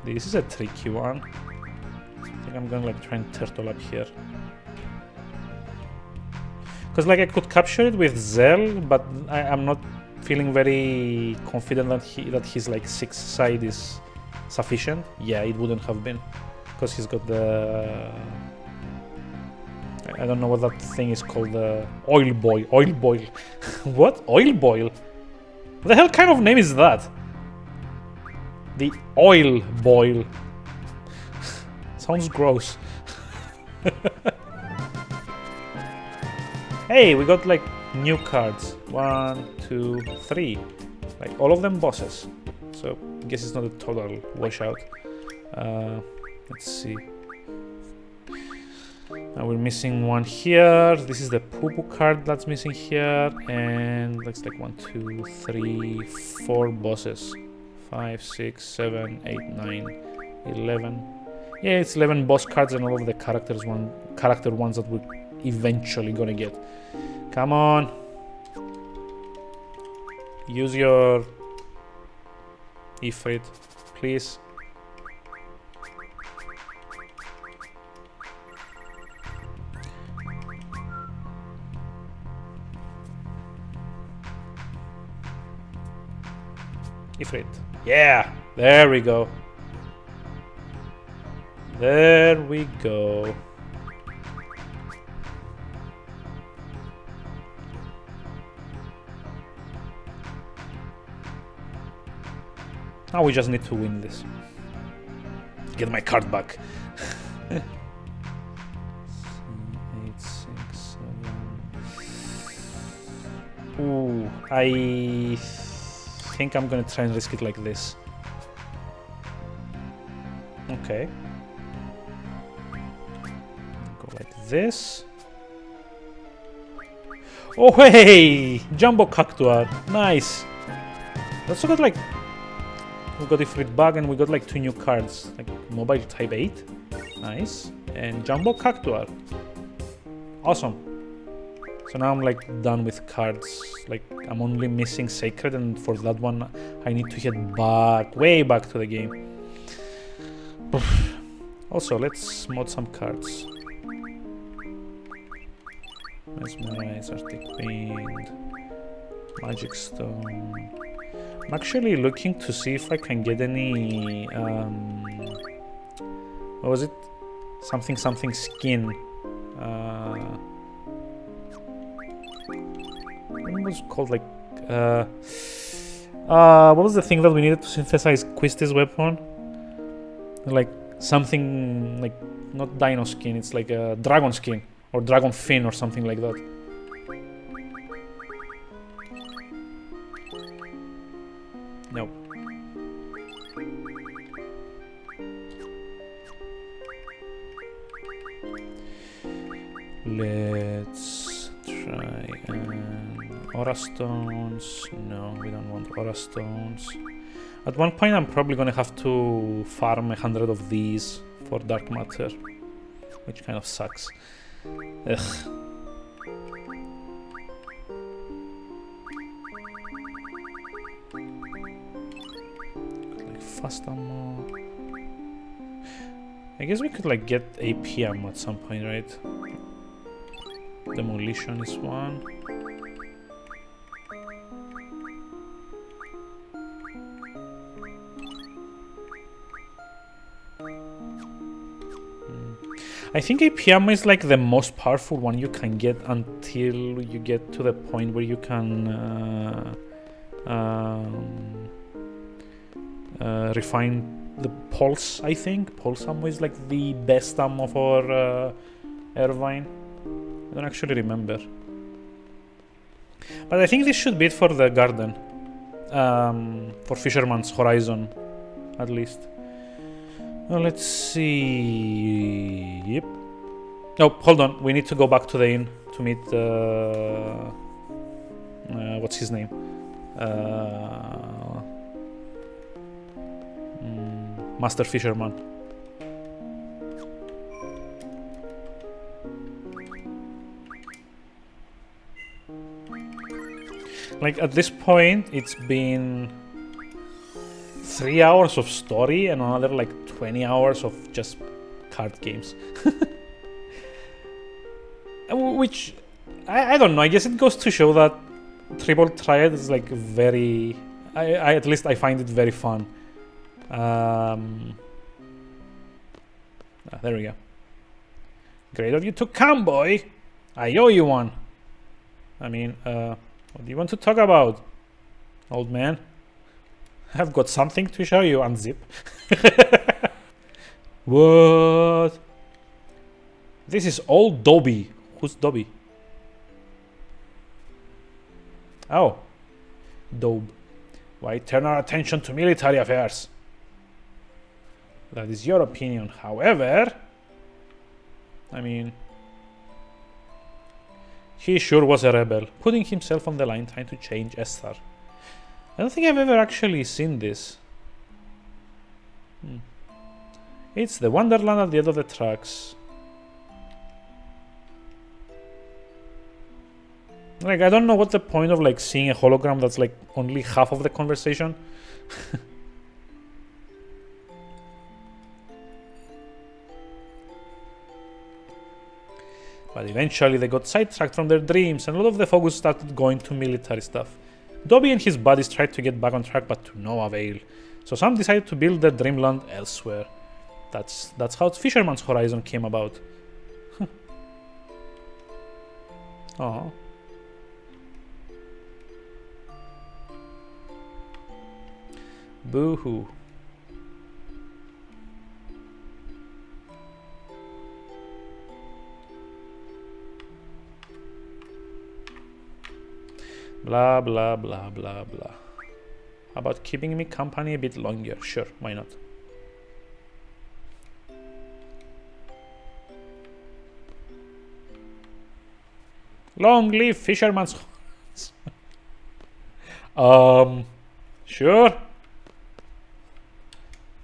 This is a tricky one. I think I'm gonna like try and turtle up here. Cause like I could capture it with Zell, but I'm not feeling very confident that his like 6th side is sufficient. Yeah, it wouldn't have been, because he's got the I don't know what that thing is called, the oil boil. What? Oil boil? What the hell kind of name is that? The oil boil. Sounds gross. Hey, we got like new cards. 1, 2, 3. Like all of them bosses. So I guess it's not a total washout. Let's see. We're missing one here. This is the poo-poo card that's missing here. And looks like 1, 2, 3, 4 bosses. 5, 6, 7, 8, 9, 11. Yeah, it's 11 boss cards and all of the character ones that we're eventually gonna get. Come on. Use your Ifrit, please. Ifrit. Yeah, there we go. There we go. Now we just need to win this. Get my card back. 8, 6, 7. Ooh, I think I'm gonna try and risk it like this. Okay. Go like this. Oh hey! Jumbo Cactuar. Nice. That's got like, we got Ifrit bug and we got like 2 new cards. Like Mobile Type 8. Nice. And Jumbo Cactuar. Awesome. So now I'm like done with cards. Like I'm only missing Sacred, and for that one I need to head back, way back to the game. Also, let's mod some cards. Mesmerize, Arctic Wind, Magic Stone. I'm actually looking to see if I can get any what was it? Something skin. What was it called, like what was the thing that we needed to synthesize Quisty's weapon? Like something like, not dino skin, it's like a dragon skin or dragon fin or something like that. Nope. Let's try Aura Stones. No, we don't want Aura Stones. At one point I'm probably gonna have to farm 100 of these for Dark Matter, which kind of sucks. Ugh. Like fast ammo. I guess we could like get AP ammo at some point, right? Demolition is one. I think AP ammo is like the most powerful one you can get until you get to the point where you can refine the pulse. I think pulse ammo is like the best ammo for Irvine. I don't actually remember, but I think this should be it for the garden, for Fisherman's Horizon, at least. Well, let's see. Yep. Oh, hold on. We need to go back to the inn to meet what's his name? Master Fisherman. Like at this point, it's been 3 hours of story and another like 20 hours of just card games. Which, I don't know, I guess it goes to show that Triple Triad is like very, at least I find it very fun. There we go. Great of you to come, boy. I owe you one. I mean, what do you want to talk about, old man? I've got something to show you. Unzip. What? This is old Dobby. Who's Dobby? Oh. Dobe. Why turn our attention to military affairs? That is your opinion. However, I mean, he sure was a rebel, putting himself on the line trying to change Esthar. I don't think I've ever actually seen this. It's the Wonderland at the end of the tracks. Like, I don't know what the point of like seeing a hologram that's like only half of the conversation. But eventually they got sidetracked from their dreams and a lot of the focus started going to military stuff. Dobby and his buddies tried to get back on track, but to no avail. So some decided to build their dreamland elsewhere. That's how Fisherman's Horizon came about. Oh. Boo-hoo. Blah, blah, blah, blah, blah. How about keeping me company a bit longer? Sure, why not? Long live Fisherman's Sure.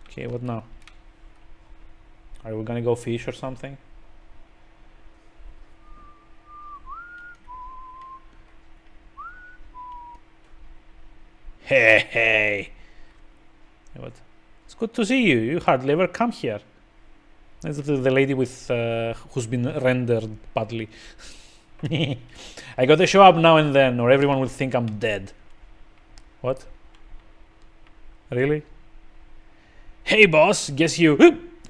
Okay, what now? Are we gonna go fish or something? Hey. What? It's good to see you. You hardly ever come here. That's the lady with who's been rendered badly. I gotta show up now and then, or everyone will think I'm dead. What? Really? Hey, boss. Guess you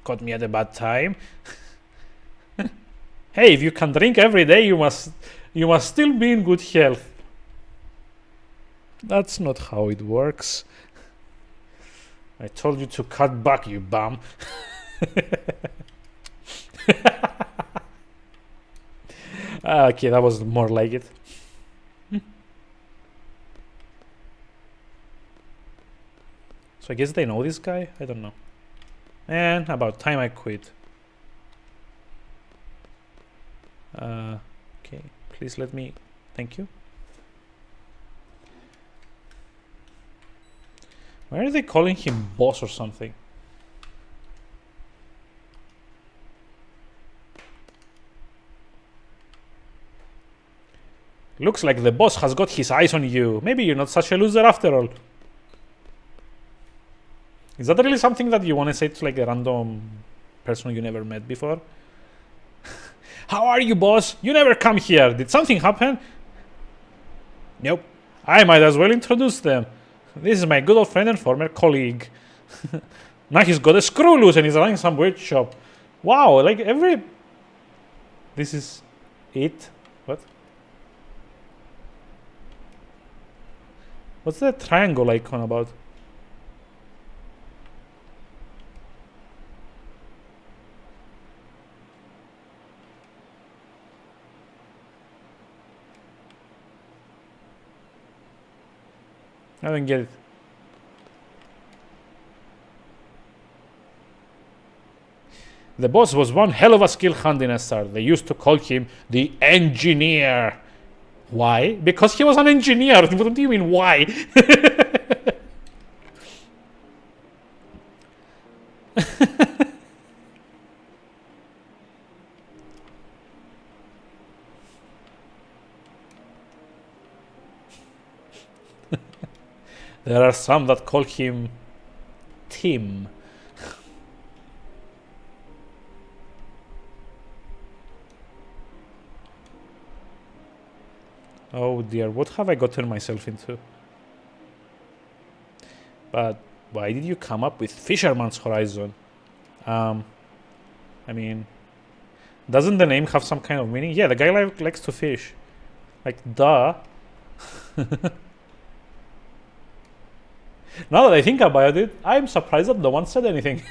caught me at a bad time. Hey, if you can drink every day, you must still be in good health. That's not how it works. I told you to cut back, you bum. Okay, that was more like it. So I guess they know this guy? I don't know. And about time I quit. Okay, please let me... Thank you. Why are they calling him boss or something? Looks like the boss has got his eyes on you. Maybe you're not such a loser after all. Is that really something that you want to say to like a random person you never met before? How are you, boss? You never come here. Did something happen? Nope. I might as well introduce them. This is my good old friend and former colleague. Now he's got a screw loose and he's running some weird shop. Wow, like every... This is it? What? What's that triangle icon about? I don't get it. The boss was one hell of a skill hand in SR. They used to call him the engineer. Why? Because he was an engineer. What do you mean, why? There are some that call him Tim. Oh dear, what have I gotten myself into? But why did you come up with Fisherman's Horizon? I mean, doesn't the name have some kind of meaning? Yeah, the guy likes to fish. Like, duh. Now that I think about it, I'm surprised that no one said anything.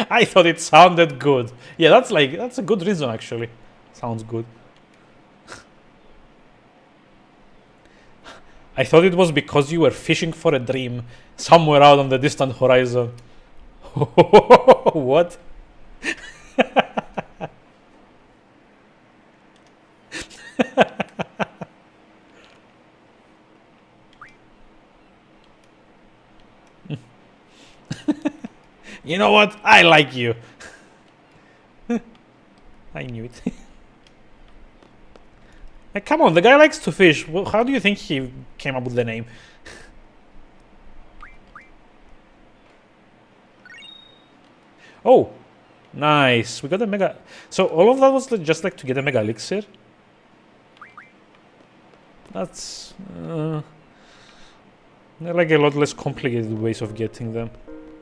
I thought it sounded good. Yeah, that's a good reason actually. Sounds good. I thought it was because you were fishing for a dream somewhere out on the distant horizon. What? You know what? I like you. I knew it. Like, come on, the guy likes to fish. Well, how do you think he came up with the name? Oh, nice. We got a mega... So all of that was just like to get a mega elixir? That's... They're like a lot less complicated ways of getting them.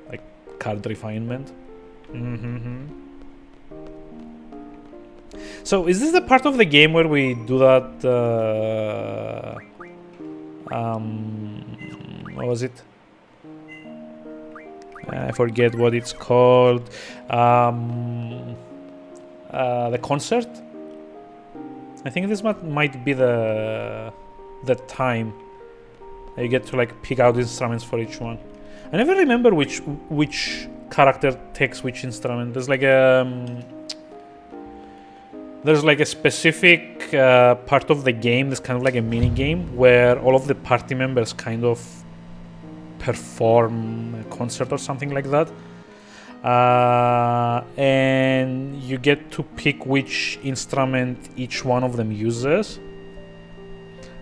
Like card refinement. So is this the part of the game where we do that... what was it? I forget what it's called. The concert? I think this might be the time you get to like pick out instruments for each one. I never remember which character takes which instrument. There's like a specific part of the game. There's kind of like a mini game where all of the party members kind of perform a concert or something like that, and you get to pick which instrument each one of them uses.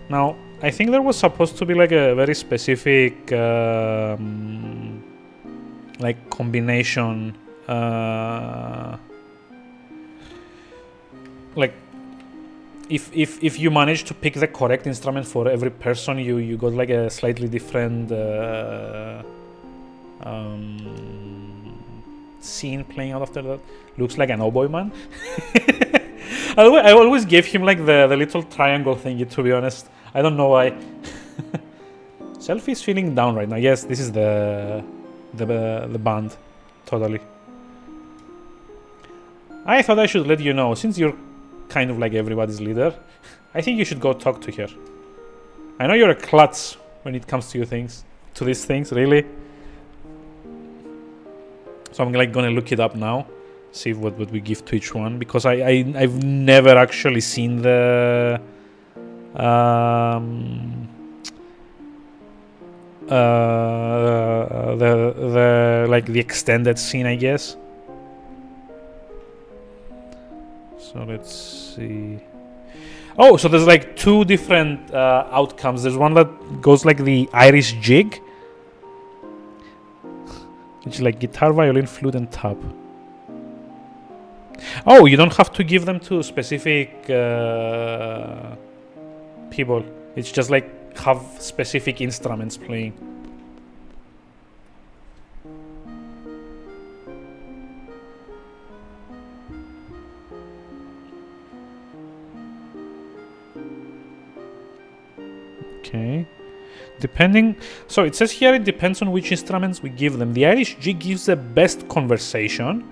Now, I think there was supposed to be like a very specific like combination, like if you manage to pick the correct instrument for every person, you got like a slightly different scene playing out after that. Looks like an oboe man. I always gave him like the little triangle thingy, to be honest. I don't know why. Selfie is feeling down right now. Yes, this is the band. Totally. I thought I should let you know, since you're kind of like everybody's leader. I think you should go talk to her. I know you're a klutz when it comes to these things, really. So I'm like gonna look it up now, see what we give to each one, because I've never actually seen the like the extended scene, I guess. So let's see. Oh, so there's like two different outcomes. There's one that goes like the Irish jig, which is like guitar, violin, flute, and tap. Oh, you don't have to give them to specific people. It's just like have specific instruments playing. Okay. Depending, so it says here it depends on which instruments we give them. The Irish jig gives the best conversation.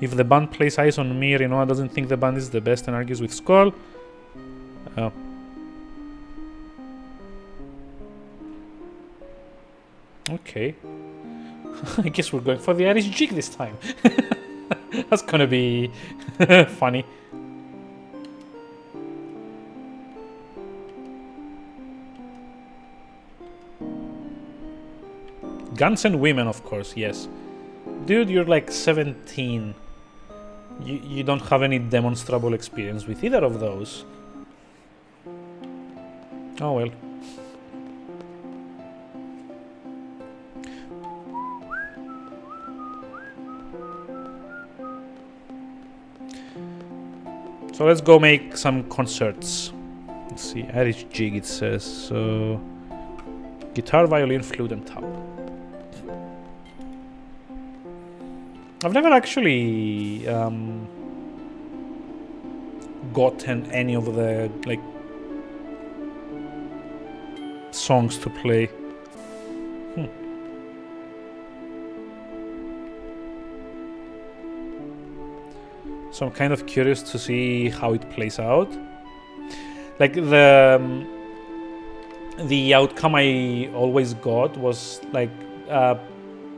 If the band plays Eyes on Me, Renoir doesn't think the band is the best and argues with Skull. Okay. I guess we're going for the Irish jig this time. That's gonna be funny. Guns and women, of course, yes. Dude, you're like 17. You don't have any demonstrable experience with either of those. Oh well. So let's go make some concerts. Let's see, Irish jig it says. So guitar, violin, flute, and tap. I've never actually gotten any of the like songs to play. So I'm kind of curious to see how it plays out. Like the outcome I always got was like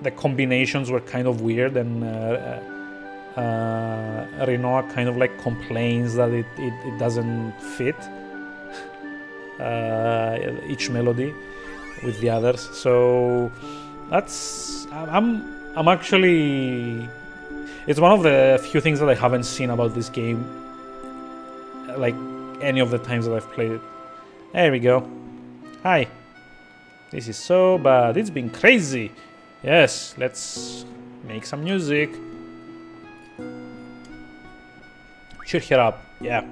the combinations were kind of weird, and Renoir kind of like complains that it doesn't fit each melody with the others. So that's I'm actually, it's one of the few things that I haven't seen about this game, like any of the times that I've played it. There we go. Hi. This is so bad. It's been crazy. Yes, let's make some music. Cheer her up. Yeah.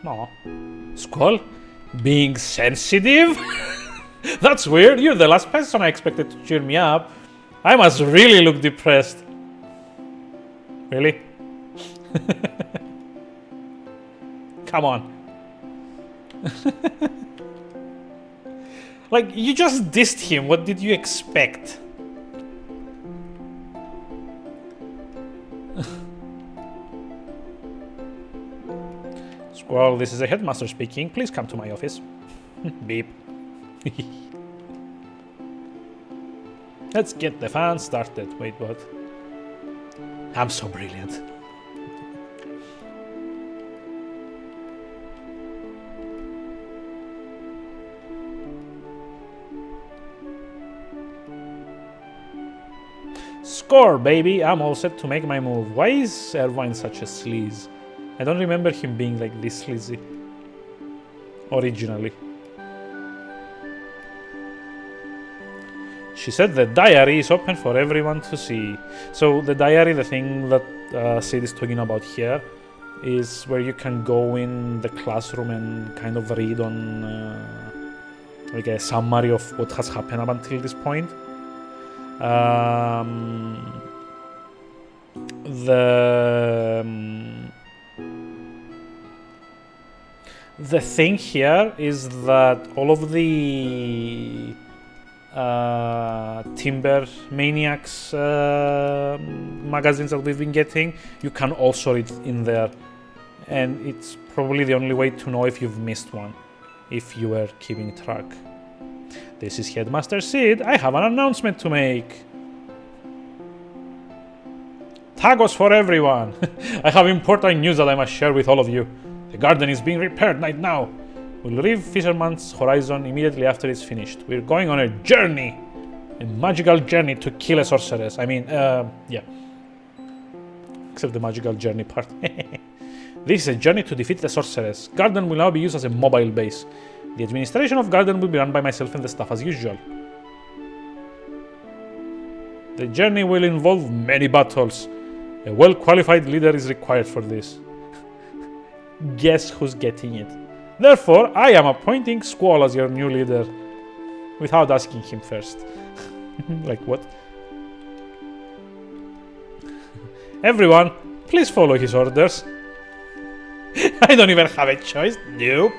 Aw. Skull? Being sensitive? That's weird. You're the last person I expected to cheer me up. I must really look depressed. Really? Come on. Like, you just dissed him. What did you expect? Squirrel, this is a headmaster speaking. Please come to my office. Beep. Let's get the fan started. Wait, what? I'm so brilliant. Score, baby! I'm all set to make my move. Why is Irvine such a sleaze? I don't remember him being like this sleazy originally. She said the diary is open for everyone to see. So the diary, the thing that Sid is talking about here, is where you can go in the classroom and kind of read on like a summary of what has happened up until this point. The thing here is that all of the Timber Maniacs magazines that we've been getting. You can also read in there, and it's probably the only way to know if you've missed one, if you were keeping track. This is Headmaster Sid. I have an announcement to make. Tacos for everyone. I have important news that I must share with all of you. The garden is being repaired right now. We'll leave Fisherman's Horizon immediately after it's finished. We're going on a journey. A magical journey to kill a sorceress. I mean, yeah. Except the magical journey part. This is a journey to defeat the sorceress. Garden will now be used as a mobile base. The administration of Garden will be run by myself and the staff as usual. The journey will involve many battles. A well-qualified leader is required for this. Guess who's getting it? Therefore, I am appointing Squall as your new leader. Without asking him first. Like what? Everyone, please follow his orders. I don't even have a choice. Nope.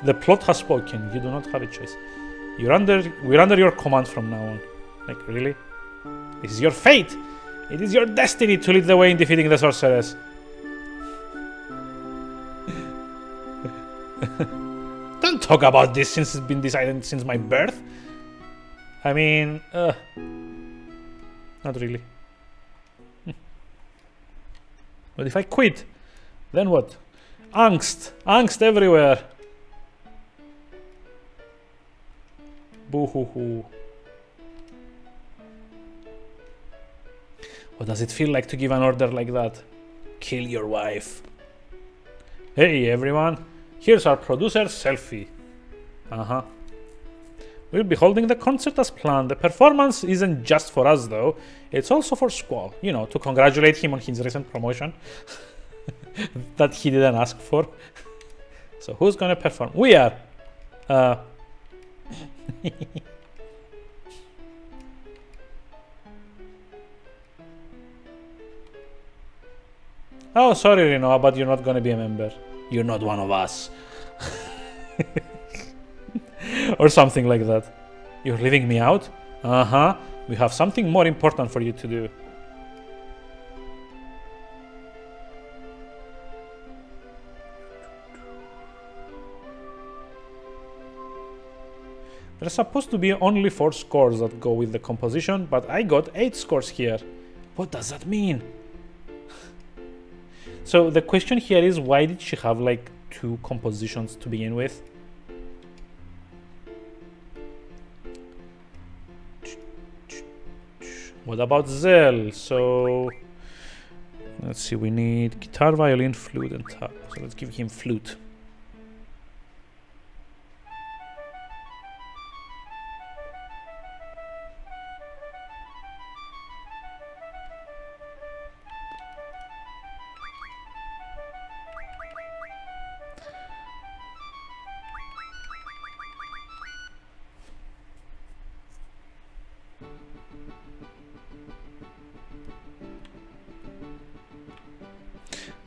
The plot has spoken. You do not have a choice. We're under your command from now on. Like, really? This is your fate. It is your destiny to lead the way in defeating the sorceress. Don't talk about this since it's been decided since my birth. I mean, not really. But if I quit, then what? Angst everywhere. Boo-hoo-hoo. What does it feel like to give an order like that? Kill your wife. Hey everyone, here's our producer selfie. We'll be holding the concert as planned. The performance isn't just for us though, it's also for Squall, you know, to congratulate him on his recent promotion that he didn't ask for. So who's gonna perform? We are. Oh, sorry, Renoa, but you're not gonna be a member. You're not one of us. Or something like that. You're leaving me out? We have something more important for you to do. There's supposed to be only 4 scores that go with the composition, but I got 8 scores here. What does that mean? So the question here is, why did she have like 2 compositions to begin with? What about Zell? So let's see, we need guitar, violin, flute, and tap. So let's give him flute.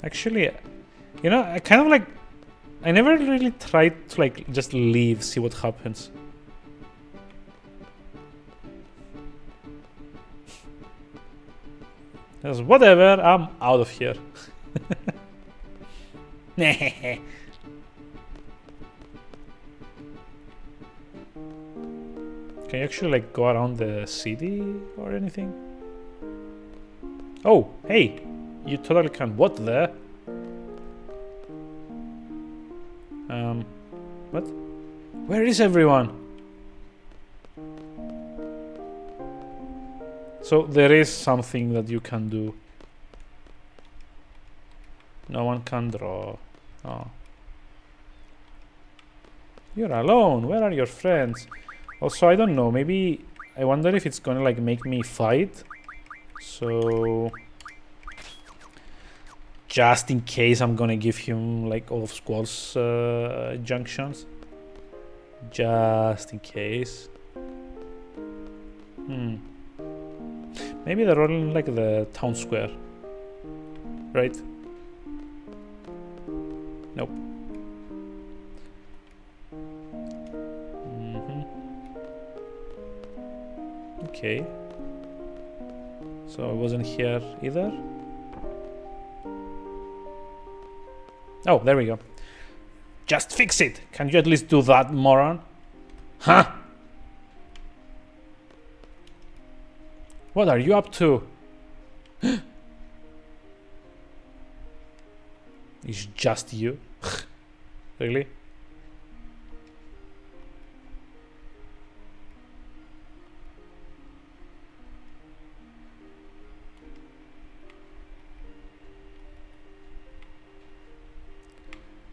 Actually, you know, I never really tried to like just leave, see what happens. Just whatever, I'm out of here. Can you actually like go around the city or anything? Oh, hey, you totally can. What the? What? Where is everyone? So there is something that you can do. No one can draw. Oh. You're alone. Where are your friends? Also, I don't know. Maybe I wonder if it's gonna like make me fight. So just in case, I'm gonna give him like all of Squall's junctions. Just in case. Maybe they're all in like the town square. Right? Nope. Okay. So I wasn't here either. Oh, there we go. Just fix it! Can you at least do that, moron? Huh? What are you up to? It's just you? Really?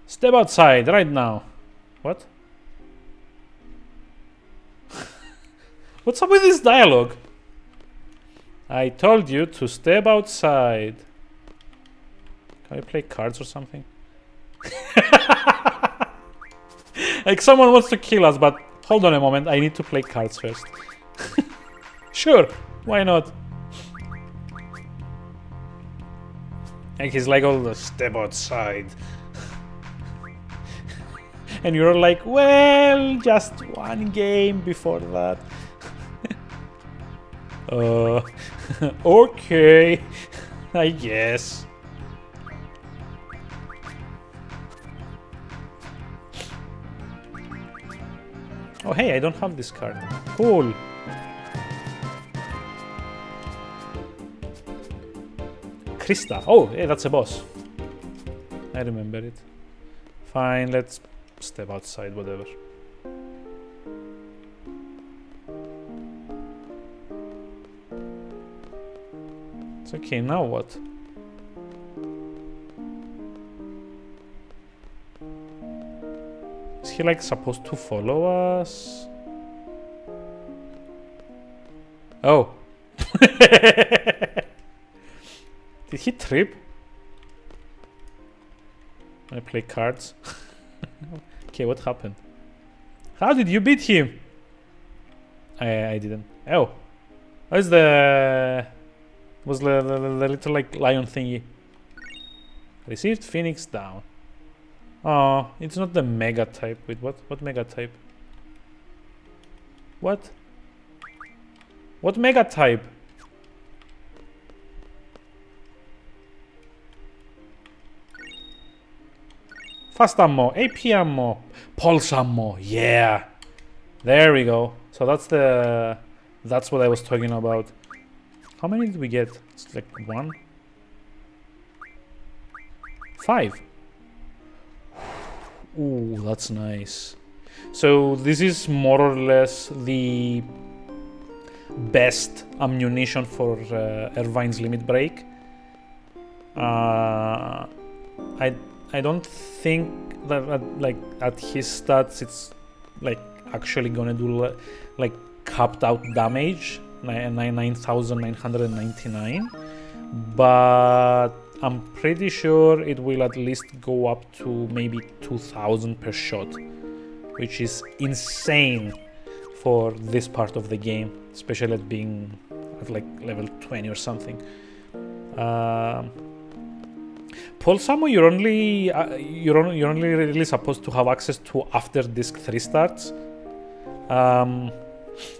Step outside right now. What? What's up with this dialogue? I told you to step outside. Can we play cards or something? Like someone wants to kill us, but hold on a moment. I need to play cards first. Sure, why not? And he's like, oh, step outside. And you're like, well, just one game before that. Okay, I guess. Oh, hey, I don't have this card. Cool. Krista. Oh, hey, that's a boss. I remember it. Fine, let's step outside, whatever. It's okay, now what? Is he like supposed to follow us? Oh. Did he trip? I play cards. Okay, what happened? How did you beat him? I didn't. Oh. Where's the... Was the little like lion thingy? Received Phoenix down. Oh, it's not the mega type. Wait, what? What mega type? What? What mega type? Fast ammo, AP ammo, pulse ammo, yeah. There we go. So that's what I was talking about. How many did we get? It's like 1? 5. Ooh, that's nice. So this is more or less the best ammunition for Irvine's limit break. I don't think that like at his stats it's like actually gonna do like capped out damage, 9,999, but I'm pretty sure it will at least go up to maybe 2,000 per shot, which is insane for this part of the game, especially at being at like level 20 or something. Pulse ammo you're only really supposed to have access to after disc 3 starts.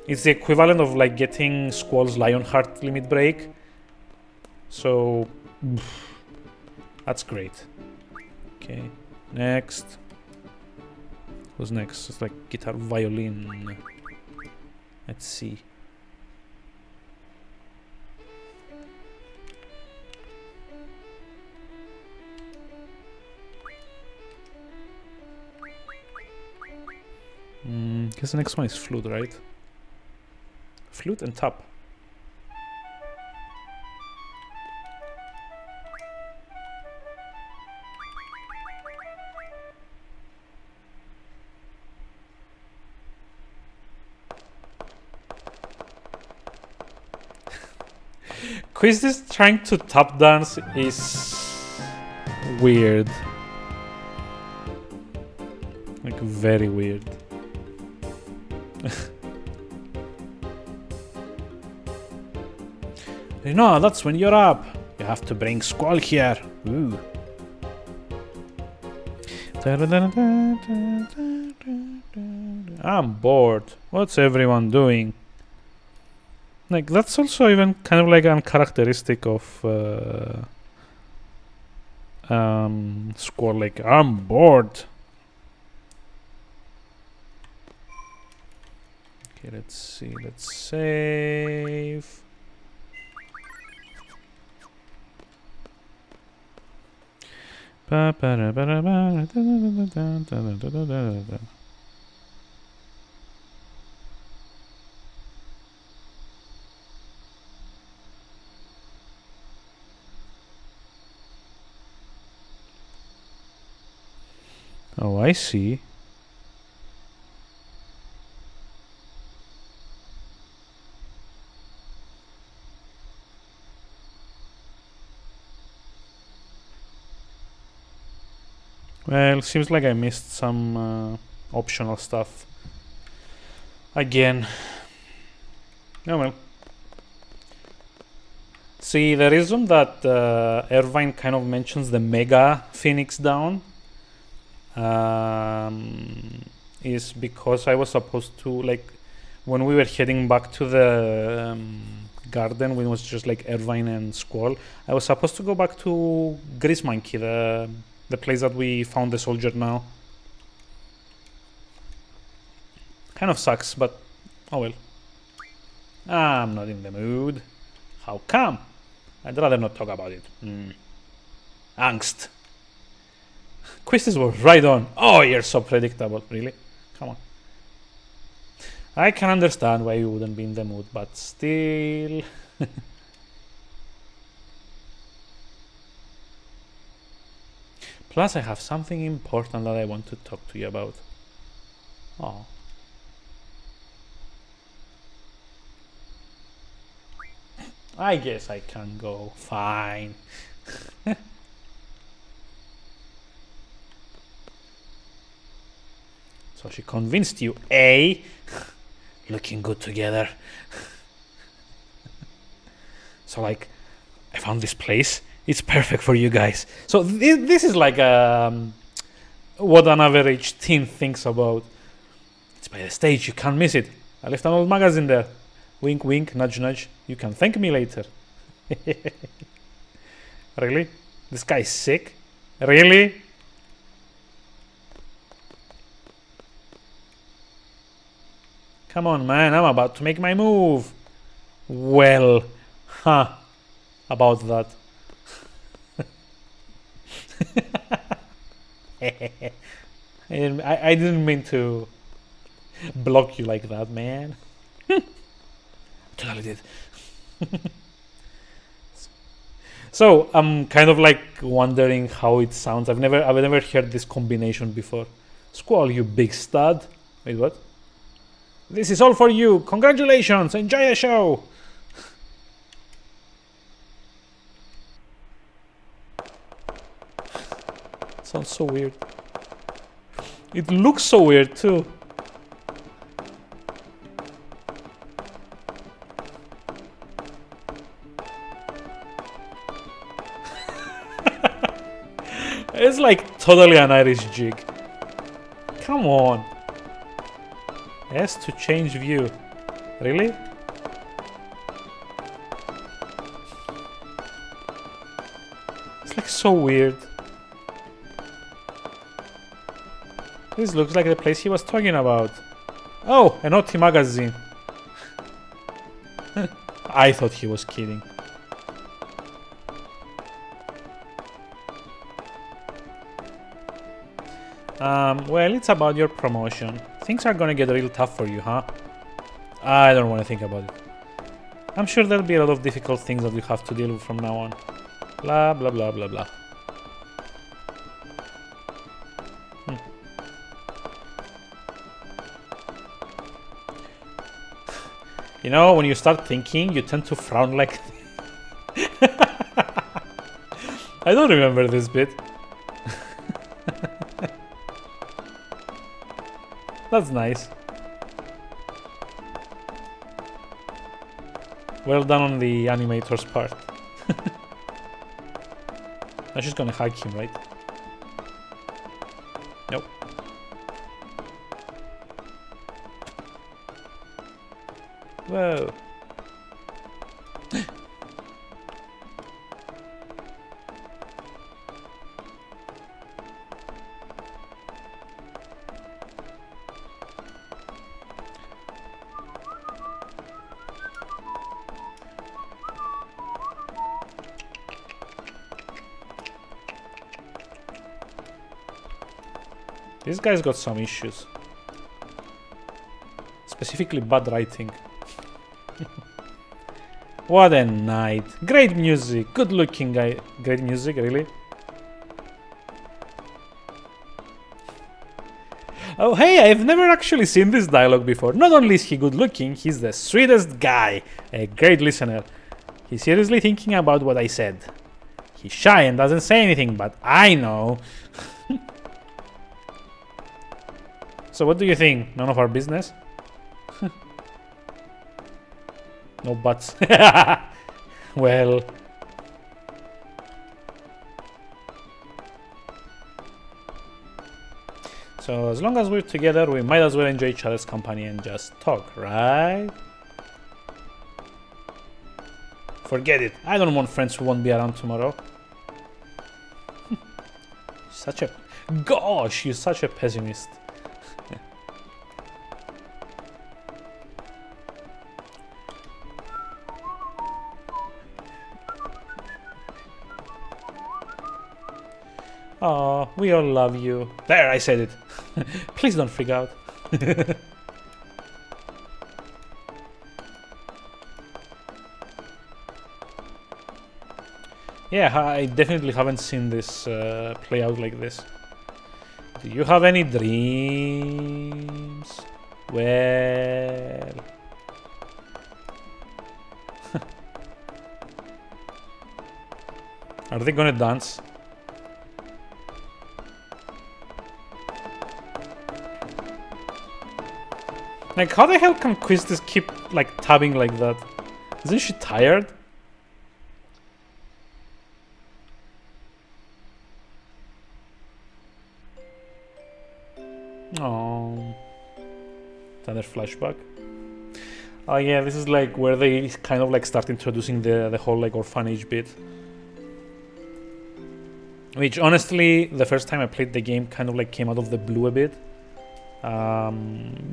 It's the equivalent of like getting Squall's Lionheart limit break. So that's great. Okay, next. Who's next? It's like guitar, violin. Let's see. Guess the next one is flute, right? Flute and tap. Quiz's trying to tap dance is weird. Like very weird. You know, that's when you're up. You have to bring Squall here. Ooh. I'm bored. What's everyone doing? Like, that's also even kind of like uncharacteristic of Squall. Like, I'm bored. Okay, let's see. Let's save. Oh, I see. Well, seems like I missed some optional stuff. Again. Oh well. See, the reason that Irvine kind of mentions the Mega Phoenix down is because I was supposed to, like, when we were heading back to the garden, when it was just like Irvine and Squall, I was supposed to go back to Grease Monkey, the place that we found the soldier now. Kind of sucks, but oh well. I'm not in the mood. How come? I'd rather not talk about it. Angst. Quizzes were right on. Oh, you're so predictable. Really? Come on. I can understand why you wouldn't be in the mood, but still. Plus, I have something important that I want to talk to you about. Oh. I guess I can go. Fine. So she convinced you, eh? Looking good together. So, like, I found this place. It's perfect for you guys. So this is like what an average teen thinks about. It's by the stage. You can't miss it. I left an old magazine there. Wink, wink, nudge, nudge. You can thank me later. Really? This guy's sick? Really? Come on, man. I'm about to make my move. Well, about that. I didn't mean to block you like that, man. Totally did. So I'm kind of like wondering how it sounds. I've never heard this combination before. Squall, you big stud. Wait, what? This is all for you. Congratulations. Enjoy the show. Sounds so weird. It looks so weird too. It's like totally an Irish jig. Come on. S to change view. Really? It's like so weird. This looks like the place he was talking about. Oh, an OT magazine. I thought he was kidding. Well, it's about your promotion. Things are gonna get real tough for you, huh? I don't want to think about it. I'm sure there'll be a lot of difficult things that you have to deal with from now on. Blah, blah, blah, blah, blah. You know, when you start thinking, you tend to frown like... I don't remember this bit. That's nice. Well done on the animator's part. Now she's gonna hug him, right? Nope. Whoa. This guy's got some issues. Specifically bad writing. What a night. Great music. Good looking guy. Great music, really? Oh, hey, I've never actually seen this dialogue before. Not only is he good looking, he's the sweetest guy. A great listener. He's seriously thinking about what I said. He's shy and doesn't say anything, but I know. So what do you think? None of our business? No buts. Well. So as long as we're together, we might as well enjoy each other's company and just talk, right? Forget it. I don't want friends who won't be around tomorrow. Such a... Gosh, you're such a pessimist. Oh, we all love you. There, I said it. Please don't freak out. Yeah, I definitely haven't seen this play out like this. Do you have any dreams? Well... Are they gonna dance? Like, how the hell can Quistis keep, like, tabbing like that? Isn't she tired? Oh, another flashback. Oh yeah, this is like where they kind of like start introducing the whole like orphanage bit. Which honestly, the first time I played the game kind of like came out of the blue a bit.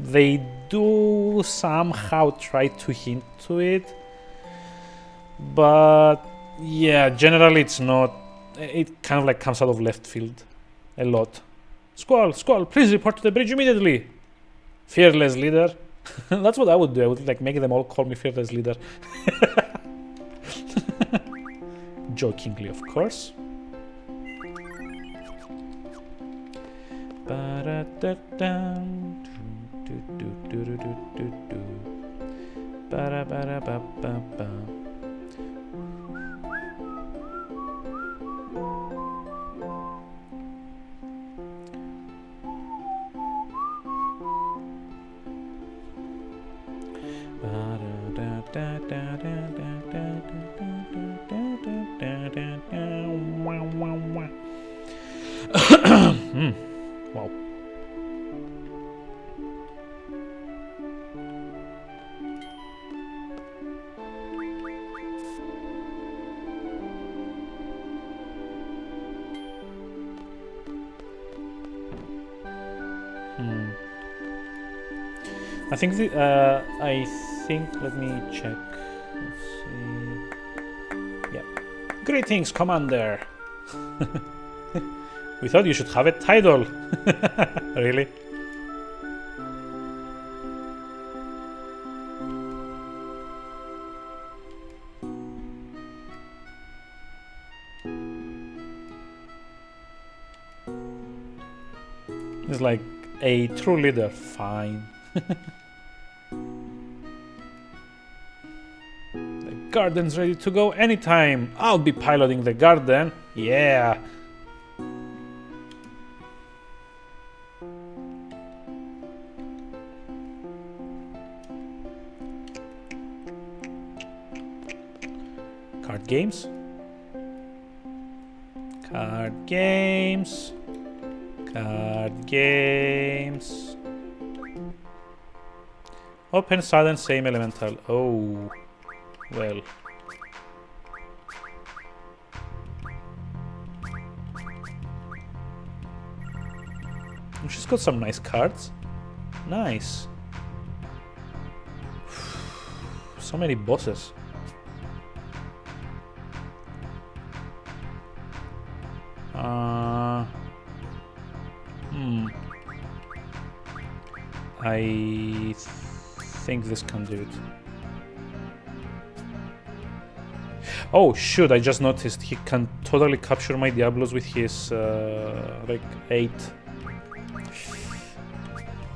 They do somehow try to hint to it, but yeah, generally it's not. It kind of like comes out of left field a lot. Squall, Squall, please report to the bridge immediately. Fearless leader. That's what I would do. I would like make them all call me fearless leader. Jokingly, of course. Wow. I think let me check. Let's see. Yeah. Greetings, Commander. We thought you should have a title. Really? It's like a true leader. Fine. The garden's ready to go anytime. I'll be piloting the garden. Yeah. Card games. Card games. Card games. Open, sudden, same elemental. Oh, well. She's got some nice cards. Nice. So many bosses. I think this can do it. Oh shoot, I just noticed he can totally capture my Diablos with his like 8.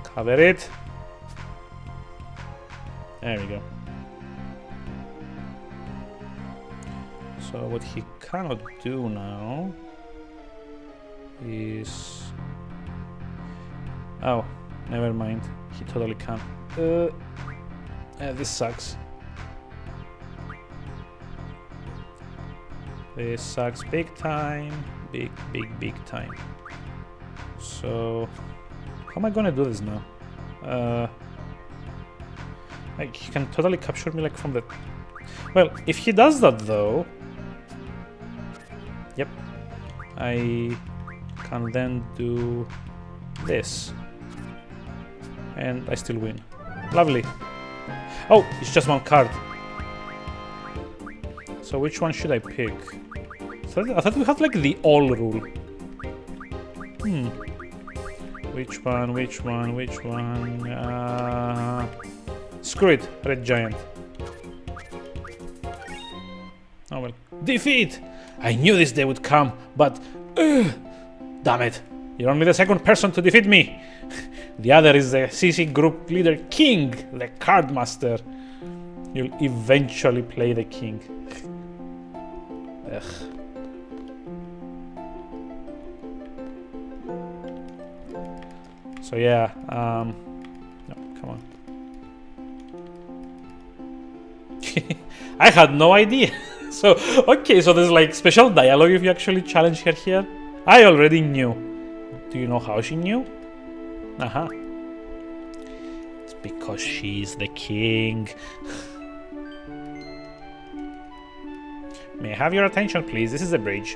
Cover it. There we go. So what he cannot do now is... Oh, never mind. He totally can. This sucks. This sucks big time. Big time. So... how am I gonna do this now? Like, he can totally capture me like from the... Well, if he does that though... Yep. I can then do this. And I still win. Lovely. Oh, it's just one card. So which one should I pick? I thought we had like the all rule. Which one? Screw it, Red Giant. Oh well. Defeat! I knew this day would come, but... damn it. You're only the second person to defeat me. The other is the CC group leader King, the card master. You'll eventually play the king. Ugh. So yeah, no, come on. I had no idea. So, okay, so there's like special dialogue if you actually challenge her here. I already knew. Do you know how she knew? It's because she's the king. May I have your attention, please? This is the bridge.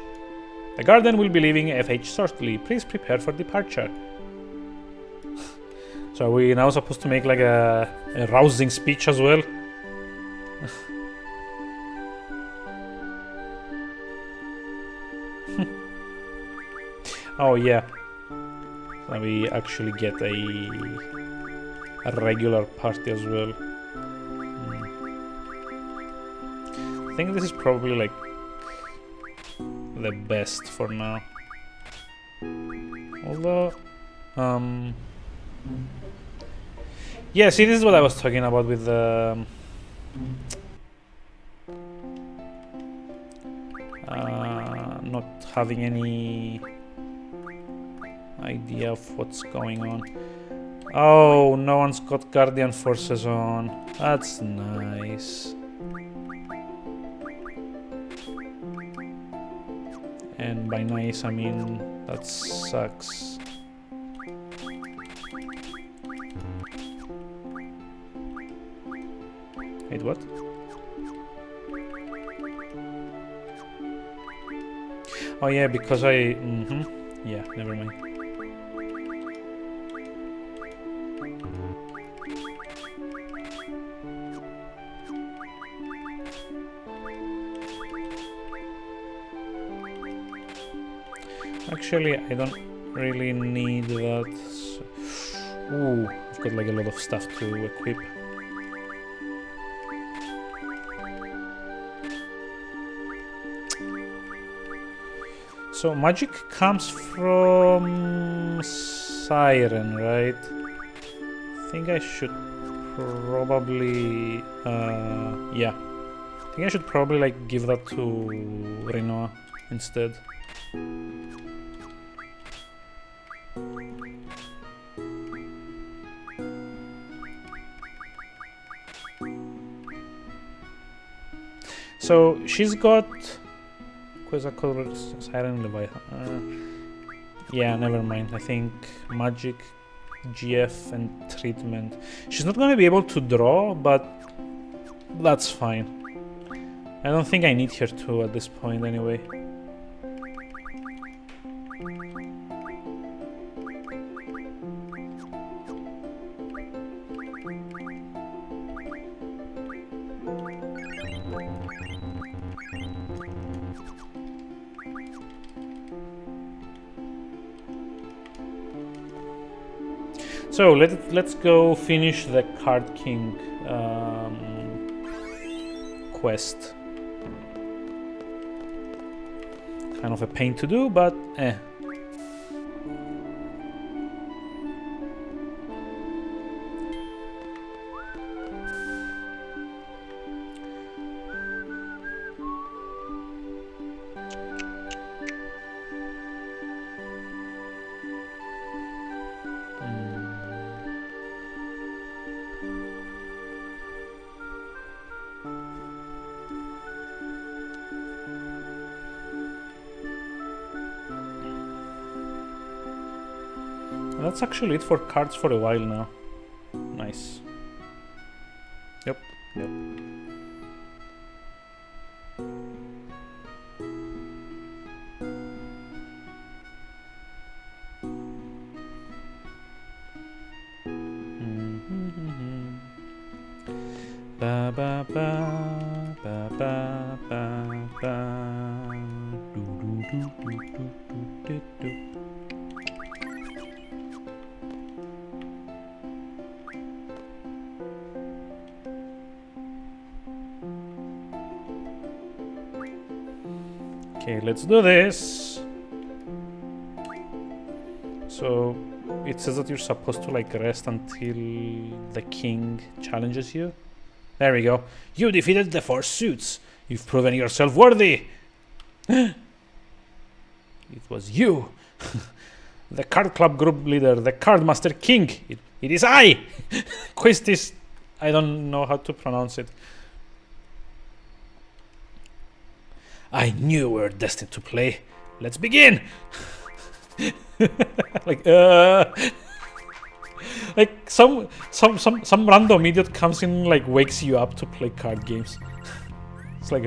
The garden will be leaving FH shortly. Please prepare for departure. So are we now supposed to make like a rousing speech as well? Oh yeah. So we actually get a regular party as well. I think this is probably like the best for now. Although, yeah, see, this is what I was talking about with the not having any idea of what's going on. Oh, no one's got Guardian Forces on. That's nice. And by nice, I mean that sucks. Wait, what? Oh yeah, because I... Yeah, never mind. Actually, I don't really need that. Ooh, I've got like a lot of stuff to equip. So magic comes from Siren, right? I think I should probably, yeah. I think I should probably like give that to Rinoa instead. So she's got Quasar Siren Leviathan. Yeah, never mind. I think magic, GF, and treatment. She's not gonna be able to draw, but that's fine. I don't think I need her to at this point anyway. So let's go finish the Card King quest. Kind of a pain to do, but eh. That's actually it for cards for a while now. Nice. Yep. Ba ba ba ba ba ba ba. Do do do do do do do. Okay, let's do this. So it says that you're supposed to like rest until the king challenges you. There we go. You defeated the 4 suits. You've proven yourself worthy. It was you. The card club group leader, the card master king. It is I. Quistis. I don't know how to pronounce it. I knew we were destined to play. Let's begin. Like some random idiot comes in, like wakes you up to play card games. It's like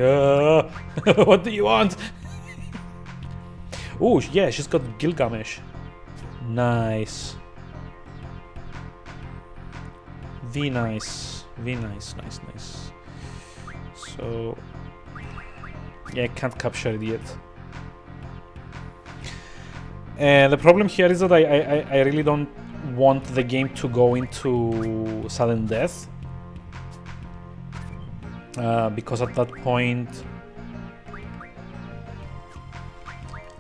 what do you want? Oh yeah, she's got Gilgamesh. Nice. Nice. So yeah, I can't capture it yet. The problem here is that I really don't want the game to go into sudden death, because at that point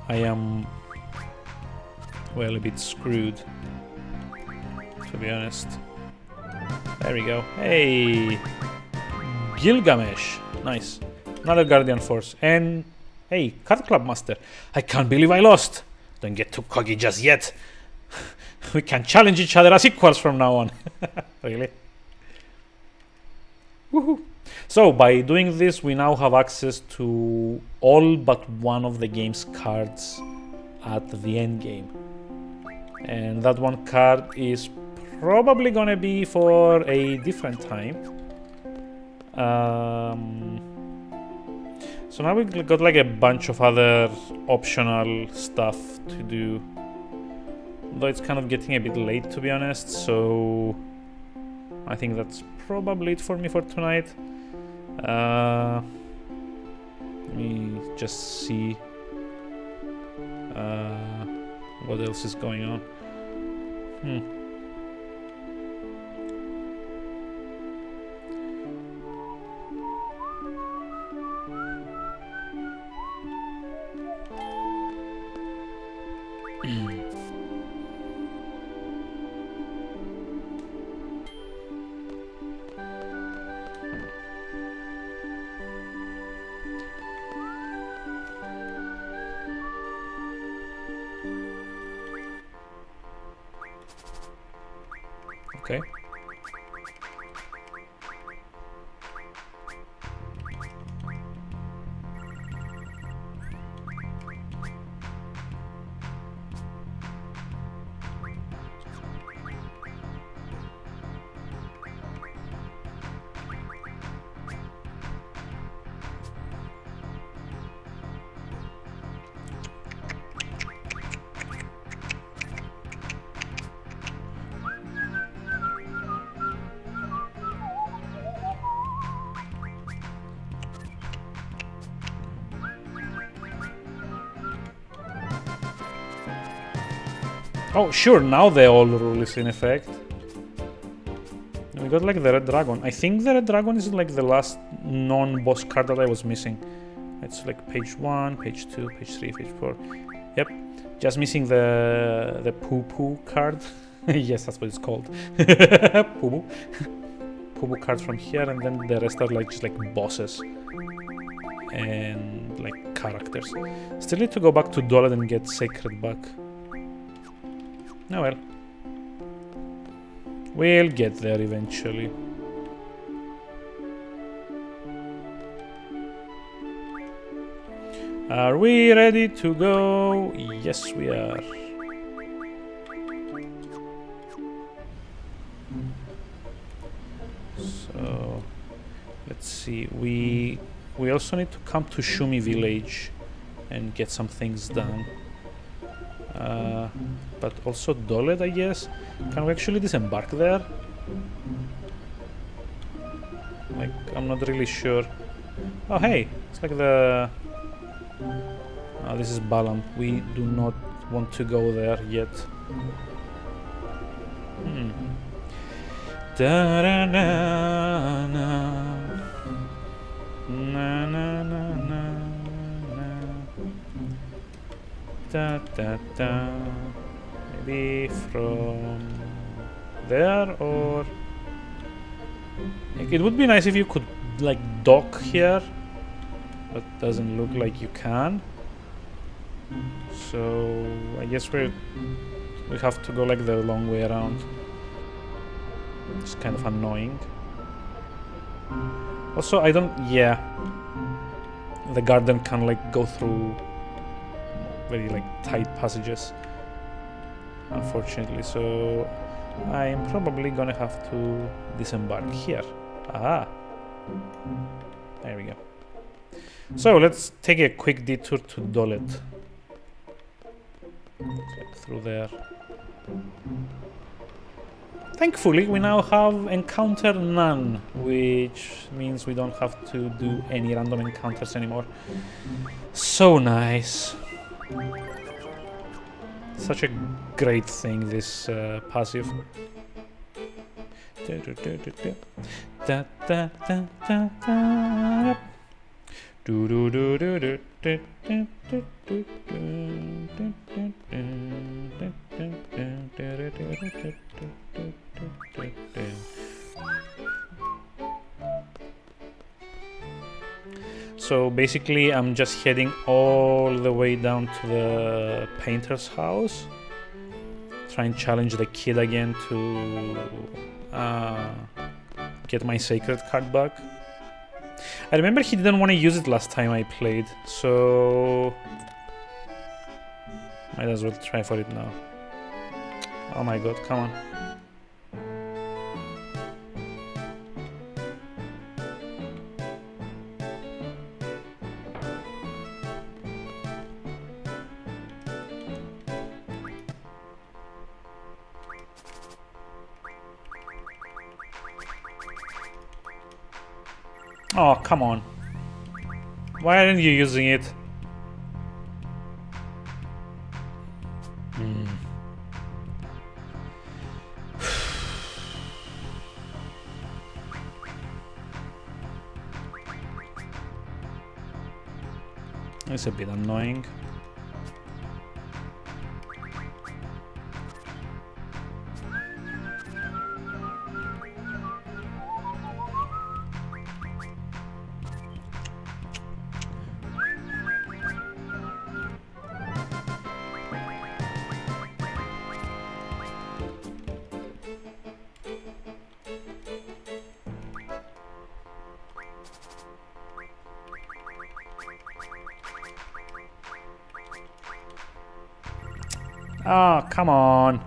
I am, well, a bit screwed, to be honest. There we go. Hey, Gilgamesh. Nice. Another Guardian Force. And hey, Card Club Master. I can't believe I lost. Don't get too cocky just yet. We can challenge each other as equals from now on. Really? Woohoo. So by doing this, we now have access to all but one of the game's cards at the end game. And that one card is probably gonna be for a different time. So now we've got like a bunch of other optional stuff to do. Though it's kind of getting a bit late, to be honest, so I think that's probably it for me for tonight. Let me just see what else is going on. Okay. Oh, sure, now the old rule is in effect. We got like the red dragon. I think the red dragon is like the last non-boss card that I was missing. It's like page 1, page 2, page 3, page 4. Yep, just missing the poo-poo card. Yes, that's what it's called. Poo-poo. Poo-poo cards from here, and then the rest are like just like bosses and like characters. Still need to go back to Dolet and get Sacred back. Oh well. We'll get there eventually. Are we ready to go? Yes, we are. So, let's see. We also need to come to Shumi village and get some things done. But also Dolet, I guess. Can we actually disembark there? Like, I'm not really sure. Oh, hey, it's like the... Oh, this is Balam. We do not want to go there yet. Da-da-da-na. Na-na-na-na-na. Da-da-da. Maybe from there, or... Like, it would be nice if you could, like, dock here. But doesn't look like you can. So I guess we have to go like the long way around. It's kind of annoying. Also, I don't... Yeah. The garden can like go through very like tight passages, unfortunately. So I'm probably gonna have to disembark here. Ah. There we go. So let's take a quick detour to Dolet. Like through there. Thankfully, we now have encounter none, which means we don't have to do any random encounters anymore. So nice. Such a great thing, this passive. So basically I'm just heading all the way down to the painter's house, try and challenge the kid again to get my sacred card back. I remember he didn't want to use it last time I played, so might as well try for it now. Oh my god, come on. Oh, come on. Why aren't you using it? It's a bit annoying. Oh, come on.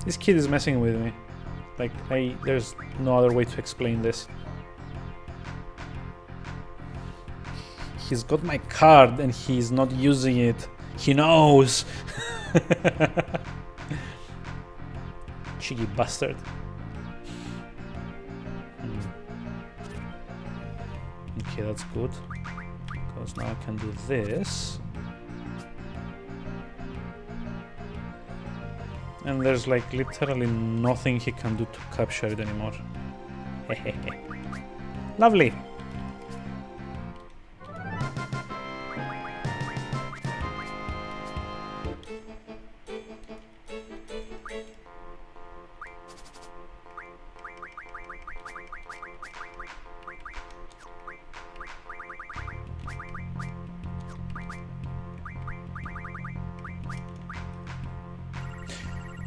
This kid is messing with me. Like, there's no other way to explain this. He's got my card and he's not using it. He knows. Cheeky bastard. Okay, that's good. Go Because now I can do this. And there's like literally nothing he can do to capture it anymore. Lovely.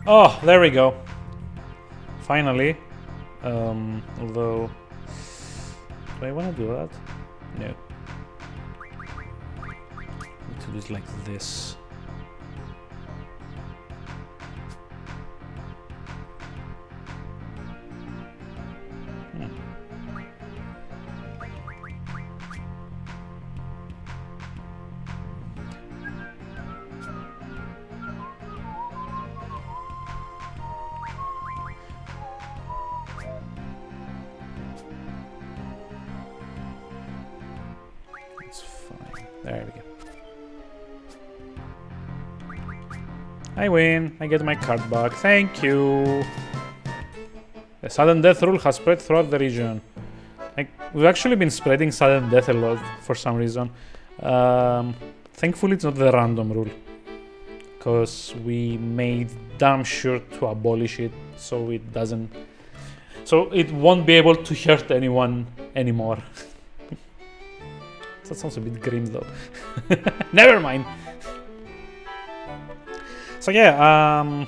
Oh, there we go. Finally. Although, do I want to do that? No. Need to do it like this. There we go. I win. I get my card back. Thank you. The sudden death rule has spread throughout the region. Like, we've actually been spreading sudden death a lot for some reason. Thankfully, it's not the random rule, because we made damn sure to abolish it so it doesn't. So it won't be able to hurt anyone anymore. That sounds a bit grim though. Never mind. So yeah,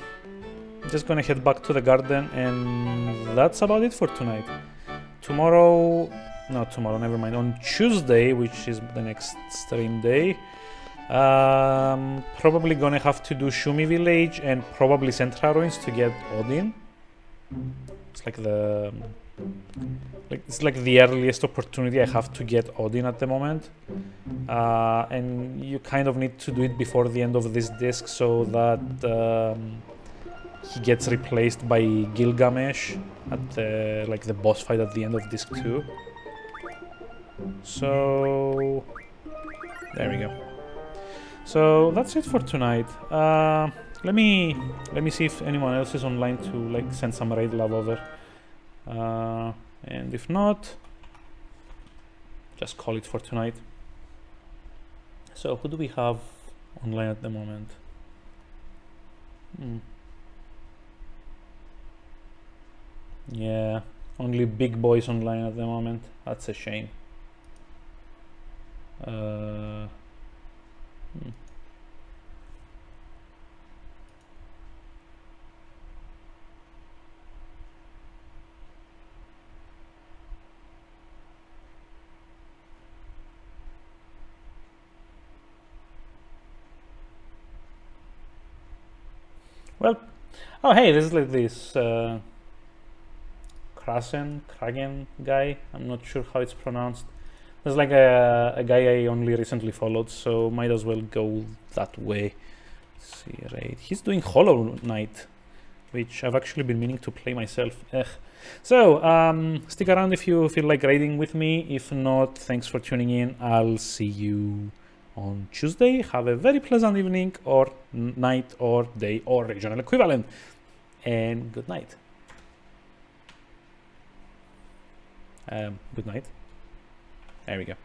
just gonna head back to the garden, and that's about it for tonight. Not tomorrow, never mind. On Tuesday, which is the next stream day, probably gonna have to do Shumi Village and probably Central Ruins to get Odin. It's like the earliest opportunity I have to get Odin at the moment, and you kind of need to do it before the end of this disc so that he gets replaced by Gilgamesh at the boss fight at the end of disc 2. So there we go. So that's it for tonight. Let me see if anyone else is online to send some raid love over. And if not, just call it for tonight. So who do we have online at the moment? Yeah, only big boys online at the moment. That's a shame. Well, oh hey, this is like this Kragen guy. I'm not sure how it's pronounced. There's like a guy I only recently followed, so might as well go that way. Let's see, right? He's doing Hollow Knight, which I've actually been meaning to play myself. So stick around if you feel like raiding with me. If not, thanks for tuning in. I'll see you on Tuesday. Have a very pleasant evening or night or day or regional equivalent, and good night. Good night. There we go.